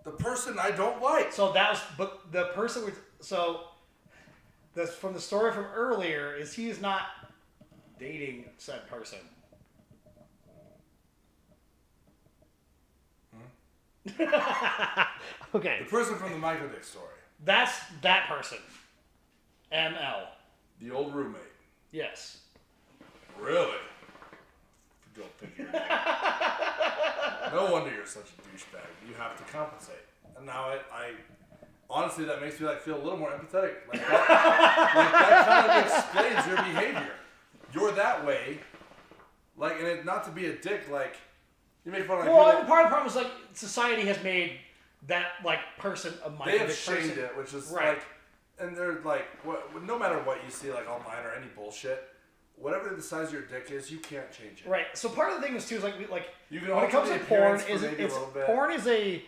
B: The person I don't like.
A: So that was, but the person with, so that's from the story from earlier is he is not dating said person. Okay,
B: The person from the Michael Dick story.
A: that's that person. ML.
B: The old roommate.
A: Yes.
B: Really? Go figure. No wonder you're such a douchebag. You have to compensate. And now I honestly, that makes me like feel a little more empathetic. Like that kind of explains your behavior. You're that way. Like, and it, not to be a dick, like, you make fun of like
A: Well,
B: people,
A: part of the problem is like society has made that like person a
B: they
A: Michael
B: have
A: Dick
B: shamed
A: person.
B: it, which is
A: Right.
B: like, and they're like, no matter what you see, like online or any bullshit, whatever the size of your dick is, you can't change it.
A: Right. So part of the thing is too is like
B: You can
A: when it
B: alter
A: comes
B: the
A: to porn,
B: appearance for
A: is
B: maybe a little bit.
A: porn is a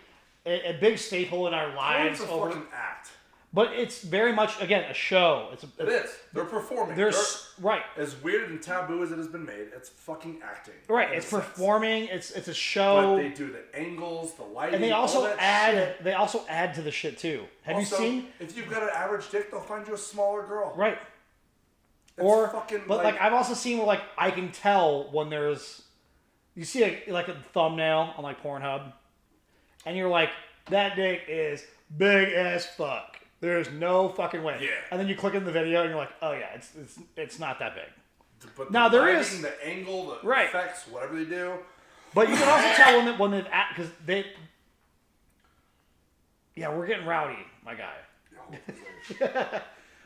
A: big staple in our lives.
B: Porn's a
A: Over,
B: fucking act.
A: but it's very much again a show.
B: It is. They're performing.
A: There's right.
B: As weird and taboo as it has been made, it's fucking acting.
A: Right.
B: in a
A: It's
B: sense.
A: performing. It's a
B: But
A: show.
B: they do the angles, the lighting,
A: And they
B: all
A: also
B: that
A: add
B: shit.
A: they also add to the shit too. Have
B: Also,
A: you seen?
B: If you've got an average dick, they'll find you a smaller girl.
A: Right.
B: It's
A: Or
B: fucking
A: but like I've also seen where like I can tell when there's you see like a thumbnail on like Pornhub and you're like that dick is big as fuck. There's no fucking way.
B: Yeah.
A: And then you click in the video and you're like, oh yeah, it's not that big.
B: But
A: Now,
B: the
A: there
B: lighting,
A: is-
B: the angle, the
A: Right.
B: effects, whatever they do.
A: But you can also tell when they've because they. Yeah, we're getting rowdy, my guy.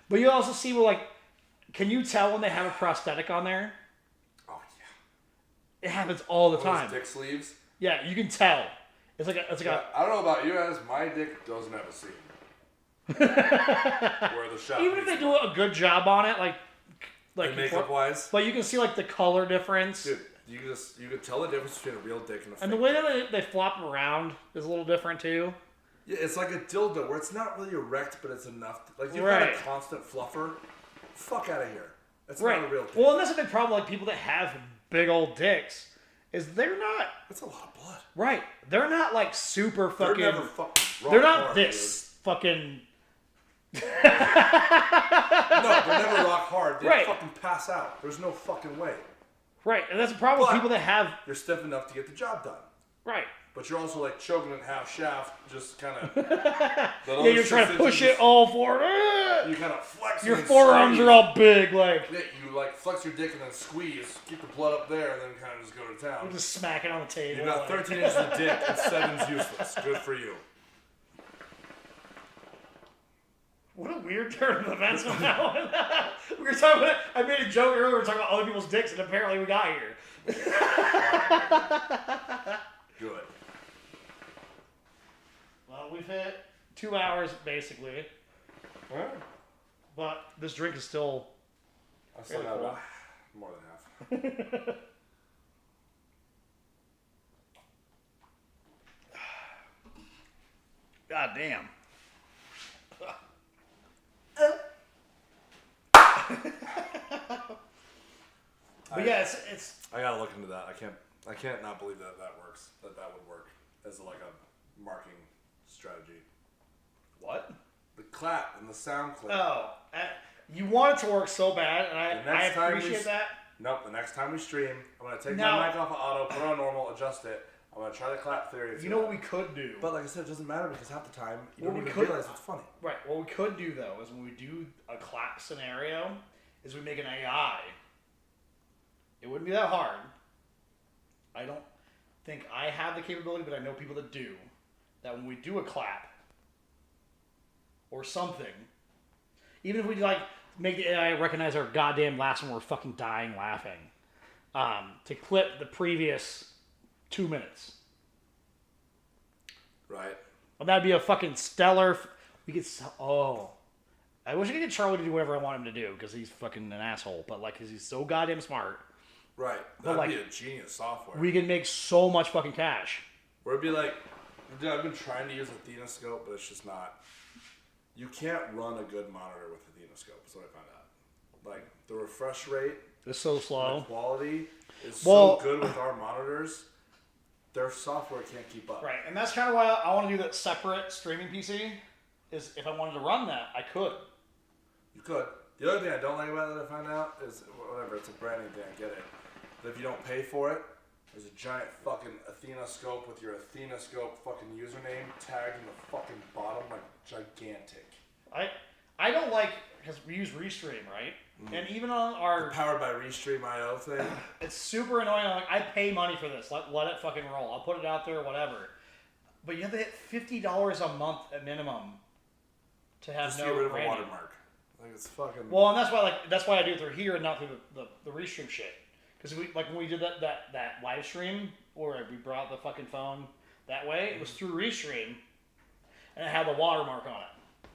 A: But you also see where like, can you tell when they have a prosthetic on there?
B: Oh
A: It happens all the
B: yeah.
A: time.
B: Those dick sleeves.
A: Yeah, you can tell. It's like
B: Yeah, I don't know about you guys. My dick doesn't have a seam. Where the shot.
A: even if they do a good job on it, like like
B: makeup wise.
A: But you can see like the color difference.
B: Dude, you could tell the difference between a real dick and a fake.
A: And the way
B: dick.
A: that they flop around is a little different too.
B: Yeah, it's like a dildo where it's not really erect, but it's enough. Like you've
A: Right.
B: got a constant fluffer. Fuck out of here. That's
A: Right.
B: not a real dick.
A: Well, and that's a big problem. Like people that have big old dicks, is they're not
B: That's a lot of blood.
A: right. They're not like super fucking.
B: They're never fucking rock
A: They're not
B: hard,
A: this fucking.
B: Dude. No, they're never rock hard. They
A: Right.
B: fucking pass out. There's no fucking way.
A: Right, and that's the problem with
B: But-
A: people that have.
B: You're stiff enough to get the job done.
A: Right.
B: But you're also like choking it half shaft, just kind of.
A: Yeah, you're trying to push it all forward.
B: You kind of flex.
A: Your
B: and
A: forearms
B: squeeze.
A: are all big, like.
B: Yeah, you like flex your dick and then squeeze, keep the blood up there, and then kind of just go to town.
A: I'm just smacking on the table.
B: You got 13 inches of dick and 7's useless. Good for you.
A: What a weird turn of events from now on. We were talking about. I made a joke earlier. We were talking about other people's dicks, and apparently we got here.
B: Good.
A: Well, we've hit 2 hours basically,
B: Alright.
A: but this drink is still.
B: I still
A: Really
B: got
A: cool.
B: about more than half.
A: God damn. But yeah, it's
B: I gotta look into that. I can't not believe that works. That would work as like a marketing strategy.
A: what?
B: The clap and the sound clip.
A: Oh, you want it to work so bad, and
B: The
A: I
B: next time we
A: appreciate that.
B: Nope. The next time we stream, I'm gonna take
A: No.
B: my mic off of auto, put it on normal, adjust it. I'm gonna try the clap theory.
A: You know what we could do?
B: But like I said, it doesn't matter because half the time you
A: Well,
B: don't
A: we
B: even
A: could-
B: realize it's funny.
A: Right. What we could do though is when we do a clap scenario, is we make an AI. It wouldn't be that hard. I don't think I have the capability, but I know people that do. That when we do a clap or something, even if we like make the AI recognize our goddamn laughs when we're fucking dying laughing, to clip the previous 2 minutes.
B: Right.
A: Well, that'd be a fucking stellar. We could. Oh, I wish I could get Charlie to do whatever I want him to do because he's fucking an asshole. But like, because he's so goddamn smart,
B: Right.
A: But,
B: That'd
A: like,
B: be a genius software.
A: we can make so much fucking cash.
B: Where it'd be like, dude, I've been trying to use Athena scope, but it's just not. You can't run a good monitor with Athena scope. Is what I found out. Like the refresh rate,
A: It's so
B: the
A: slow.
B: quality is
A: Well-
B: so good with our monitors. Their software can't keep up.
A: Right, and that's kind of why I want to do that separate streaming PC. Is if I wanted to run that, I could.
B: You could. The other thing I don't like about it, I found out, is whatever. It's a branding thing. I get it. But if you don't pay for it, there's a giant fucking Athena scope with your Athena scope fucking username tagged in the fucking bottom, like gigantic.
A: I don't like because we use Restream, right? And even on our,
B: Powered by Restream IO thing.
A: it's super annoying. I'm like, I pay money for this. Let it fucking roll. I'll put it out there, whatever. But you have to hit $50 a month at minimum to have
B: Just to
A: no
B: get rid of a
A: branding.
B: watermark. Like it's fucking.
A: Well, and that's why I do it through here and not through the Restream shit. Because we when we did that live stream where we brought the fucking phone that way, it was through Restream, and it had the watermark on it.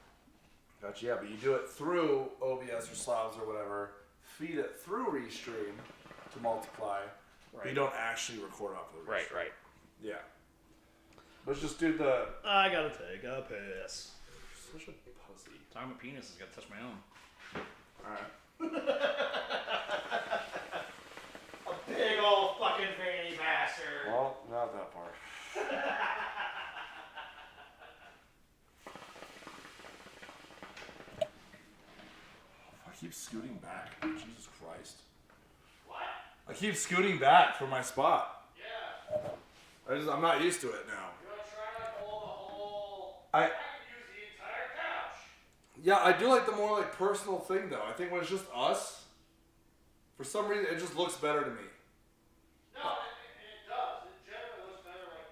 B: Gotcha, yeah, but you do it through OBS or Slavs or whatever, feed it through Restream to multiply, but you
A: Right.
B: don't actually record off of the Restream.
A: Right.
B: Yeah. Let's just do the.
A: I gotta take a piss.
B: Such a pussy.
A: Talking about penises, gotta touch my own.
B: Alright.
A: A big old fucking veiny bastard.
B: Well, not that part. I keep scooting back. Jesus Christ.
A: What?
B: I keep scooting back for my spot.
A: Yeah.
B: I'm not used to it now.
A: You wanna try to pull the whole?
B: I
A: can use the entire couch.
B: Yeah, I do like the more like personal thing though. I think when it's just us, for some reason it just looks better to me.
A: No, it does. It generally looks better, like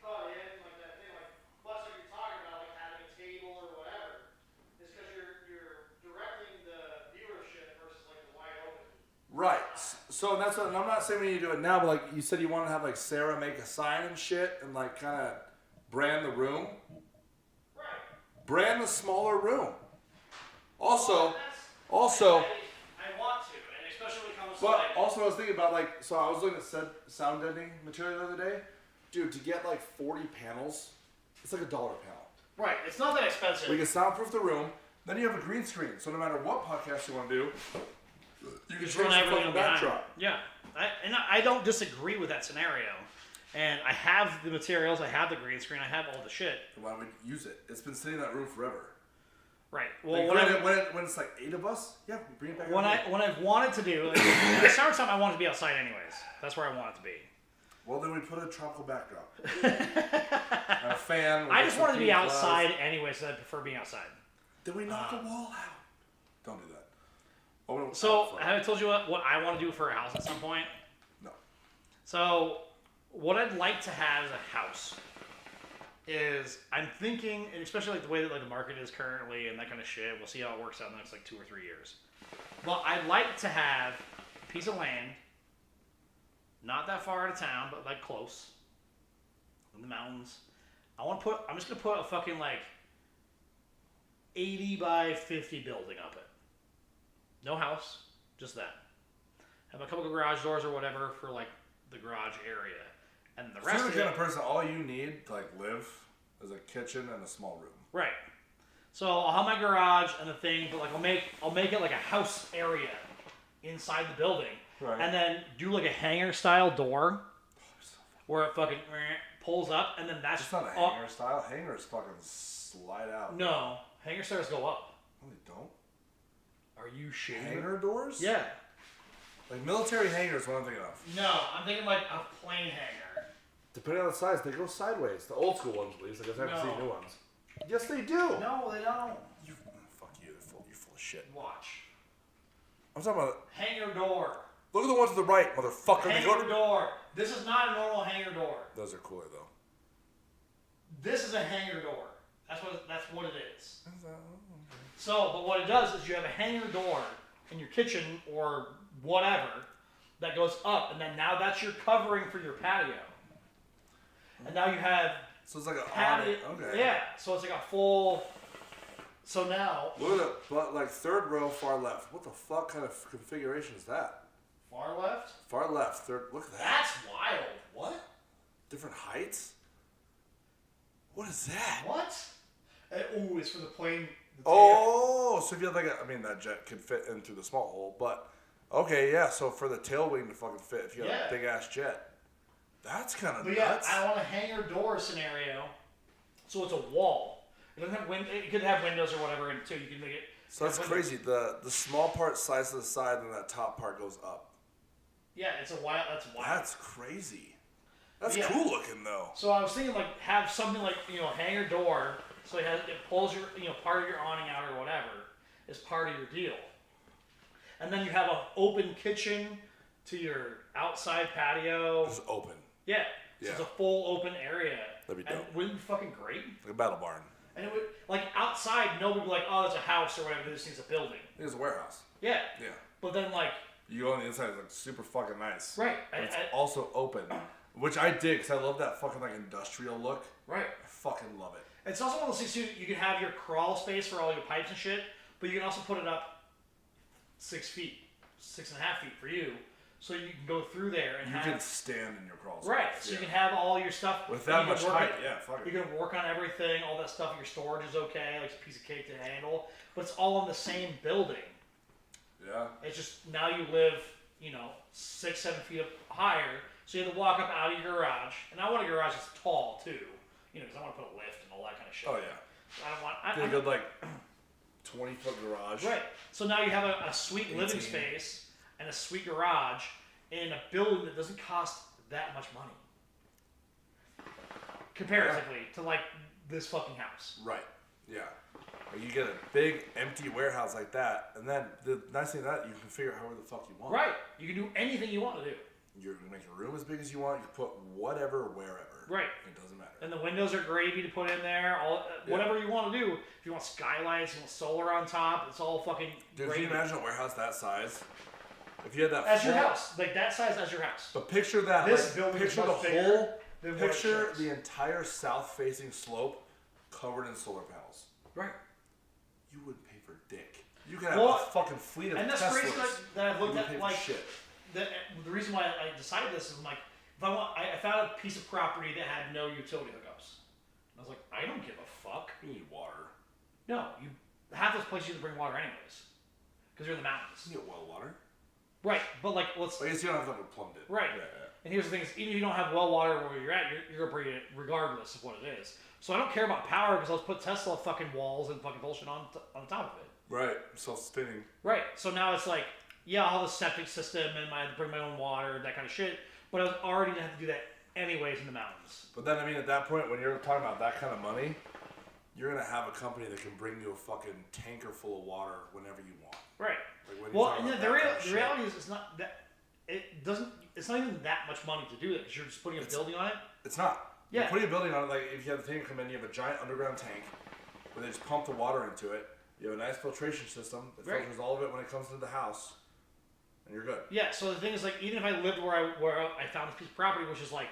A: cut in, like that thing, like plus what you're talking about, like having a table or whatever. It's because you're directing the viewership versus like the wide open.
B: Right. So that's what, and I'm not saying we need to do it now, but like you said, you want to have like Sarah make a sign and shit, and like kind of brand the room,
A: Right.
B: brand the smaller room. Also,
A: That's-
B: also,
A: I especially when it comes to
B: But
A: like.
B: also, I was thinking about so I was looking at sound deadening material the other day. Dude, to get 40 panels, it's like $1 a panel.
A: Right, it's not that expensive.
B: We can soundproof the room. Then you have a green screen, so no matter what podcast you want to do, you can
A: just
B: change
A: run
B: the
A: everything
B: fucking
A: behind.
B: backdrop.
A: Yeah, I don't disagree with that scenario. And I have the materials, I have the green screen, I have all the shit.
B: Why would you use it? It's been sitting in that room forever.
A: Right. Well,
B: When it's 8 of us, yeah, we bring it back.
A: when I've wanted to do, in the summertime, I want it to be outside anyways. That's where I want it to be.
B: Well, then we put a tropical backdrop. And a fan.
A: I just want it to be outside anyway, so I prefer being outside.
B: Then we knock the wall out. Don't do that.
A: So, have I told you what I want to do for a house at some point?
B: No.
A: So, what I'd like to have as a house is, I'm thinking, and especially the way that the market is currently and that kind of shit, we'll see how it works out in the next 2 or 3 years. But I'd like to have a piece of land, not that far out of town, but close, in the mountains. I'm just gonna put a fucking 80 by 50 building up it. No house, just that. Have a couple of garage doors or whatever for the garage area, and the rest
B: You're
A: of
B: the kind
A: it.
B: of person, all you need to live is a kitchen and a small room.
A: Right. So I'll have my garage and the thing, but I'll make it like a house area inside the building,
B: Right.
A: and then do a hanger style door where it fucking pulls up, and then that's
B: It's not a hanger style. Hangers fucking slide out.
A: No, hanger stairs go up.
B: No, they don't.
A: Are you shitting?
B: Hanger doors?
A: Yeah.
B: Military hangers, what I'm thinking of.
A: No, I'm thinking a plain hanger.
B: Depending on the size, they go sideways. The old school ones, at least. I guess I haven't seen new ones. Yes, they do.
A: No, they don't.
B: Fuck you. You're full of shit.
A: Watch.
B: I'm talking about.
A: Hanger door.
B: Look at the ones to the right, motherfucker.
A: Hanger door. This is not a normal hanger door.
B: Those are cooler though.
A: This is a hanger door. That's what it is. So, but what it does is you have a hanger door in your kitchen or whatever that goes up, and then now that's your covering for your patio. And now you have
B: So it's like a
A: patio.
B: Okay.
A: Yeah. So it's like a full. So now.
B: Look at it, but third row, far left. What the fuck kind of configuration is that?
A: Far left.
B: Far left, third. Look at that.
A: That's wild. What?
B: Different heights. What is that?
A: What? Oh, it's for the plane.
B: Oh, so if you have that jet could fit in through the small hole, but okay, yeah. So for the tail wing to fucking fit, if you have a big ass jet, that's kind of nuts.
A: I want a hanger door scenario, so it's a wall. It doesn't have it could have windows or whatever in it too. You can make it.
B: So that's crazy. The small part slides to the side, and that top part goes up.
A: Yeah, it's a wild. That's wild.
B: That's crazy. That's cool looking though.
A: So I was thinking have something a hanger door, so it pulls your part of your awning out or whatever is part of your deal, and then you have an open kitchen to your outside patio.
B: Just open.
A: Yeah. So it's a full open area.
B: That'd be
A: and
B: dope.
A: wouldn't it be fucking great?
B: Like a battle barn.
A: And it would outside, nobody would be like, oh, that's a house or whatever. This needs a building.
B: It's a warehouse.
A: Yeah.
B: Yeah.
A: But then
B: You go on the inside, it's super fucking nice.
A: right.
B: But it's also open, which I dig because I love that fucking industrial look.
A: Right.
B: I fucking love it.
A: It's also one of those things too. You can have your crawl space for all your pipes and shit, but you can also put it up 6 feet, 6.5 feet for you, so you can go through there and
B: You can stand in your crawl space.
A: right. So you can have all your stuff
B: with that much height. Fuck
A: You
B: it.
A: can work on everything, all that stuff. Your storage is okay, it's a piece of cake to handle, but it's all in the same building.
B: Yeah.
A: It's just now you live, 6, 7 feet up higher, so you have to walk up out of your garage, and I want a garage that's tall too, because I want to put a lift and all that kind of shit.
B: Oh yeah.
A: I don't want.
B: Get a good 20-foot garage.
A: Right. So now you have a sweet living space and a sweet garage in a building that doesn't cost that much money, comparatively to this fucking house.
B: Right. Yeah. You get a big empty warehouse like that, and then the nice thing that you can figure out however the fuck you want.
A: Right. You can do anything you want to do.
B: You can make your room as big as you want. You can put whatever wherever.
A: Right.
B: It doesn't matter.
A: And the windows are gravy to put in there. Whatever you want to do. If you want skylights, you want solar on top, it's all fucking
B: Dude,
A: gravy.
B: can you imagine a warehouse that size? If you had that
A: As your house, that size as your house.
B: But picture that.
A: This building is
B: picture
A: much
B: the
A: bigger
B: whole.
A: than what it
B: Picture
A: shows.
B: the entire south-facing slope covered in solar panels.
A: Right.
B: You wouldn't pay for dick. You can have a fucking fleet of
A: and that's
B: Teslas.
A: crazy that I've looked
B: You
A: at
B: pay for
A: like
B: shit.
A: the reason why I decided this is I'm like if I found a piece of property that had no utility hookups. And I was like, I don't give a fuck.
B: You need water.
A: No, half those places you can bring water anyways, because you're in the mountains.
B: You get well water.
A: Right, but like let's.
B: I guess you don't have to have it plumbed in.
A: Right.
B: Yeah.
A: And here's the thing: is even if you don't have well water where you're at, you're gonna bring it regardless of what it is. So I don't care about power because I'll put Tesla fucking walls and fucking bullshit on top of it.
B: Right. Self-sustaining.
A: Right. So now it's like, yeah, I'll have a septic system and I have to bring my own water, that kind of shit. But I was already gonna have to do that anyways in the mountains.
B: But then, I mean, at that point, when you're talking about that kind of money, you're going to have a company that can bring you a fucking tanker full of water whenever you want.
A: Right.
B: Like when
A: Well, and the reality is, it's not that it doesn't. It's not even that much money to do that because you're just putting a building on it.
B: It's not.
A: Yeah.
B: You're putting a building on it, like if you have the tank come in, you have a giant underground tank where they just pump the water into it. You have a nice filtration system that filters all of it when it comes into the house, and you're good.
A: Yeah. So the thing is, like, even if I lived where I found this piece of property, which is like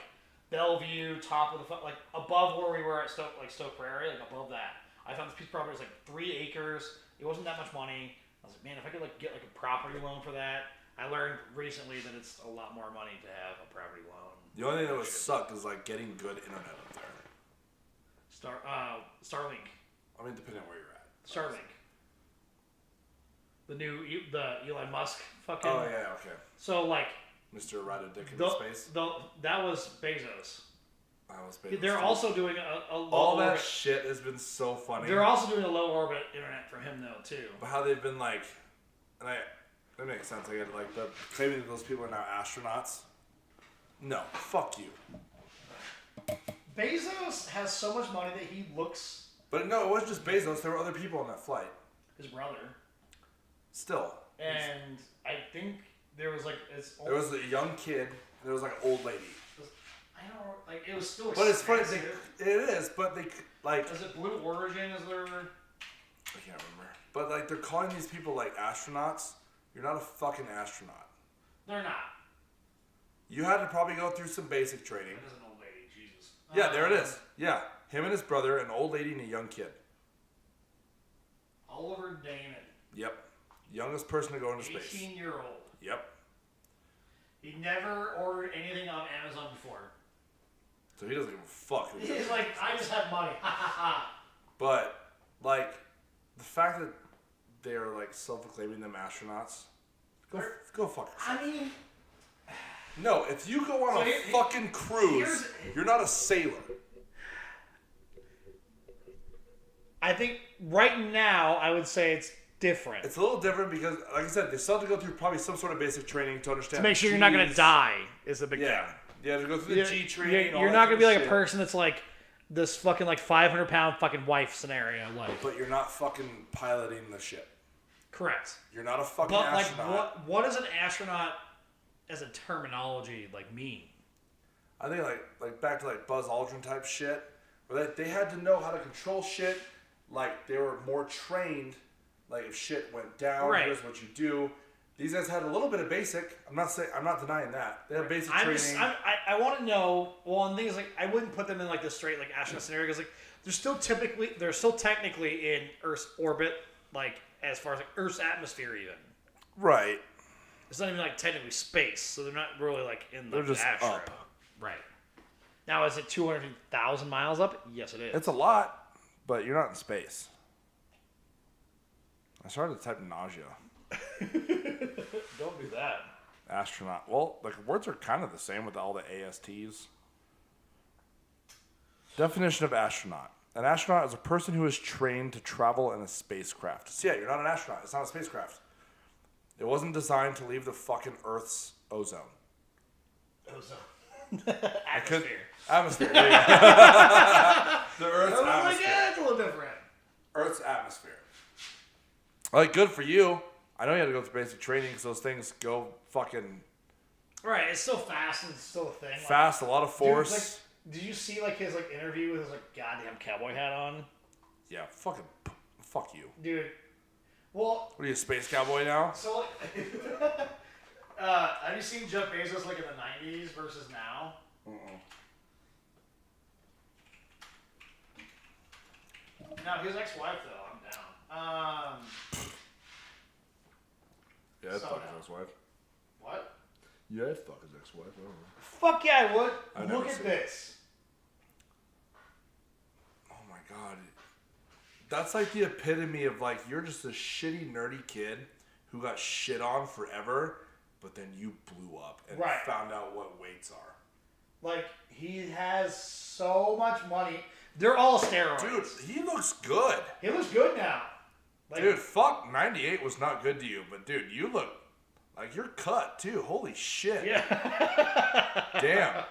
A: Bellevue, top of the like above where we were at Stoke Prairie, like above that, I found this piece of property was like 3 acres. It wasn't that much money. I was like, man, if I could like get like a property loan for that. I learned recently that it's a lot more money to have a property loan.
B: The only thing that would suck is like getting good internet up there.
A: Starlink.
B: I mean, depending on where you're at.
A: Starlink. The Elon Musk fucking.
B: Oh yeah, okay.
A: So like.
B: Mr. Ride a Dick in space.
A: That was Bezos.
B: That was Bezos.
A: They're also doing a low
B: all that
A: orbit.
B: shit has been so funny.
A: They're also doing a low orbit internet for him though too.
B: But how they've been like, and that makes sense. I get like the claiming that those people are now astronauts. No, fuck you.
A: Bezos has so much money that he looks.
B: But no, it wasn't just Bezos. There were other people on that flight.
A: His brother.
B: Still.
A: And I think there was like
B: there was a young kid. And there was like an old lady.
A: I don't like it was still.
B: But it's funny. It is, but they like.
A: Is it Blue Origin? Is there?
B: I can't remember. But like they're calling these people like astronauts. You're not a fucking astronaut.
A: They're not.
B: You had to probably go through some basic training.
A: That is an old lady, Jesus.
B: Yeah, there it is. Yeah, him and his brother, an old lady and a young kid.
A: Oliver Damon.
B: Yep. Youngest person to go into space.
A: 18-year-old.
B: Yep.
A: He never ordered anything on Amazon before.
B: So he doesn't give a fuck.
A: He's like, I just have money. Ha ha ha.
B: But, like, the fact that they're, like, self-proclaiming them astronauts, go fuck yourself.
A: I mean...
B: No, if you go on a fucking cruise, you're not a sailor.
A: I think right now, I would say it's different.
B: It's a little different because, like I said, they still have to go through probably some sort of basic training to understand.
A: To make sure you're not going to die is a big thing.
B: Yeah, to go through the G training.
A: You're not going to be like a person that's like this fucking like 500-pound fucking wife scenario. Like,
B: but you're not fucking piloting the ship.
A: Correct.
B: You're not a fucking
A: but
B: astronaut.
A: Like, what does an astronaut as a terminology like mean?
B: I think like back to like Buzz Aldrin type shit, where they had to know how to control shit. Like they were more trained. Like if shit went down, here's what you do. These guys had a little bit of basic. I'm not denying that. They have basic training.
A: I want to know. Well, and things like I wouldn't put them in like the straight like astronaut scenario because like they're still technically in Earth's orbit, like as far as like Earth's atmosphere even.
B: Right.
A: It's not even like technically space, so they're not really like in the
B: They're just
A: astro.
B: up.
A: Right. Now is it 200,000 miles up? Yes, it is.
B: It's a lot, but you're not in space. I started to type nausea.
A: Don't do that.
B: Astronaut. Well, the words are kind of the same with all the ASTs. Definition of astronaut. An astronaut is a person who is trained to travel in a spacecraft. So yeah, you're not an astronaut. It's not a spacecraft. It wasn't designed to leave the fucking Earth's ozone.
A: Ozone. Atmosphere.
B: Atmosphere. There you go. The Earth's atmosphere.
A: Yeah, it's a little different.
B: Earth's atmosphere. Like, good for you. I know you had to go through basic training because those things go fucking...
A: Right, it's still fast and it's still a thing.
B: Fast, a lot of force.
A: Dude, like, did you see like his like interview with his like goddamn cowboy hat on?
B: Yeah, fucking... Fuck you.
A: Dude. Well...
B: What are you, a space cowboy now?
A: So, like... have you seen Jeff Bezos like in the 90s versus now? Now, his ex-wife, though, I'm down.
B: Yeah, I'd
A: So
B: fuck
A: no.
B: his ex-wife.
A: What?
B: Yeah, I'd fuck his ex-wife. I don't know.
A: Fuck yeah, I would.
B: I've never
A: Look at
B: seen
A: this.
B: Oh my god. That's like the epitome of like, you're just a shitty, nerdy kid who got shit on forever, but then you blew up and
A: Right.
B: found out what weights are.
A: Like, he has so much money. They're all steroids.
B: Dude, he looks good.
A: He looks good now. Like,
B: Dude, fuck, 98 was not good to you, but dude, you look like you're cut too. Holy shit.
A: yeah.
B: Damn.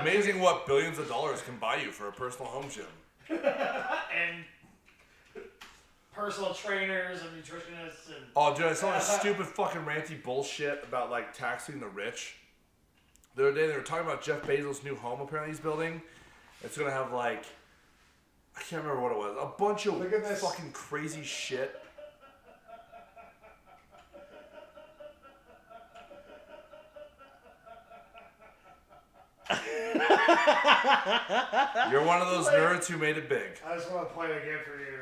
B: Amazing what billions of dollars can buy you for a personal home gym.
A: And personal trainers and nutritionists and
B: Oh, dude, I saw this stupid fucking ranty bullshit about like taxing the rich. The other day they were talking about Jeff Bezos' new home apparently he's building. It's gonna have like, I can't remember what it was. A bunch of
A: Look at this.
B: fucking crazy shit. You're one of those nerds who made it big.
A: I just want to play it again for you.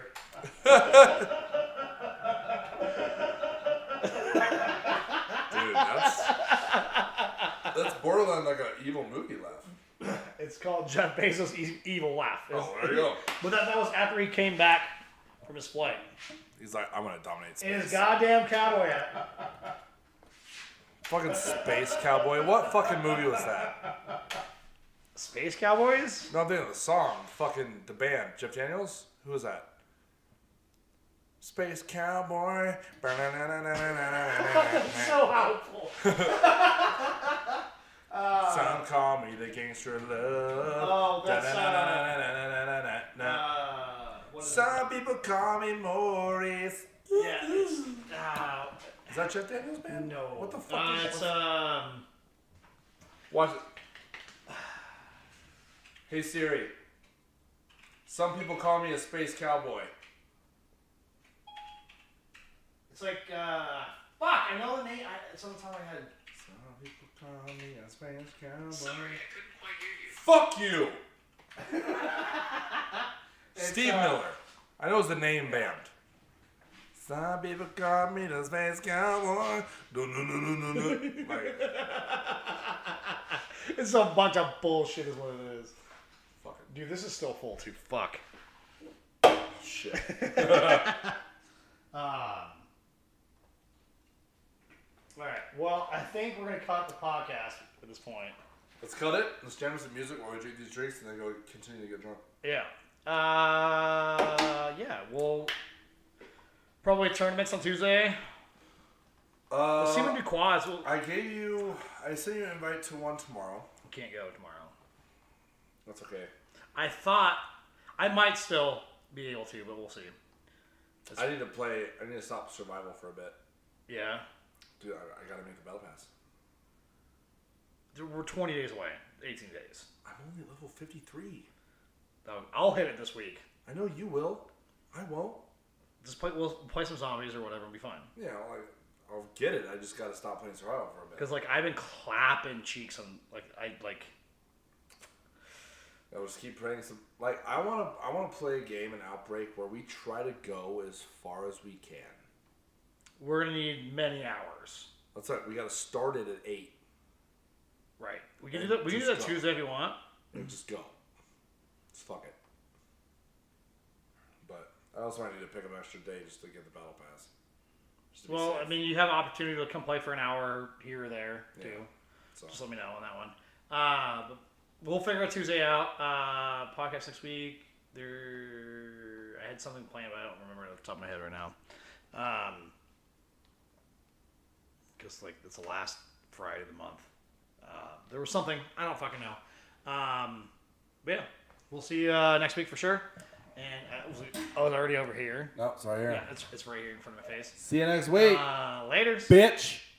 B: Dude, that's borderline like an evil movie laugh.
A: It's called Jeff Bezos' Evil Laugh.
B: Oh, there you go.
A: But that was after he came back from his flight.
B: He's like, I'm gonna dominate
A: In his
B: space.
A: goddamn cowboy hat.
B: Fucking Space Cowboy. What fucking movie was that?
A: Space Cowboys?
B: No, I'm thinking of the song. Fucking the band. Jeff Daniels? Who was that? Space Cowboy.
A: So helpful.
B: Some call me the gangster of love.
A: Oh, that's, what is
B: Some people call me Maurice.
A: Yeah, it's,
B: Is that Jeff Daniels, man?
A: no.
B: What the fuck is
A: It's,
B: Watch it. Hey Siri. Some people call me a space cowboy.
A: it's like, fuck, I know the name. It's on the top of my head.
B: Some people call me a space cowboy.
C: Sorry, I couldn't quite hear you.
B: Fuck you!
A: It's,
B: Steve Miller. I know it's the name band. Some people call me the space cowboy. Like,
A: It's a bunch of bullshit is what it is.
B: fucking
A: Dude, this is still full too. Fuck.
B: shit.
A: Alright, well, I think we're going to cut the podcast at this point.
B: Let's cut it. Let's jam some music while we drink these drinks and then go continue to get drunk.
A: Yeah. Yeah, we'll probably tournaments on Tuesday. We'll see when we do quads.
B: I sent you an invite to one tomorrow.
A: We can't go tomorrow.
B: That's okay.
A: I thought I might still be able to, but we'll see.
B: I need to stop survival for a bit.
A: Yeah.
B: Dude, I gotta make the battle pass.
A: We're 20 days away. 18 days.
B: I'm only level 53.
A: I'll hit it this week.
B: I know you will. I won't.
A: We'll play some zombies or whatever and be fine.
B: Yeah, I'll get it. I just gotta stop playing survival for a bit.
A: Because I've been clapping cheeks on
B: I'll just keep playing some. I wanna play a game in Outbreak where we try to go as far as we can.
A: we're gonna need many hours.
B: That's right. We gotta start it at 8
A: Right. We can do that. We can do that Tuesday if you want.
B: and just go. Just fuck it. But I also might need to pick up an extra day just to get the battle pass. Just to be
A: Well,
B: safe.
A: I mean, you have an opportunity to come play for an hour here or there too.
B: Yeah. So.
A: Just let me know on that one. But we'll figure out Tuesday out. Podcast next week. I had something planned, but I don't remember it off the top of my head right now. Because it's the last Friday of the month. There was something, I don't fucking know. But yeah, we'll see you next week for sure. And it's already over here.
B: No, sorry.
A: Yeah, it's right here in front of my face.
B: See you next week.
A: Later.
B: Bitch.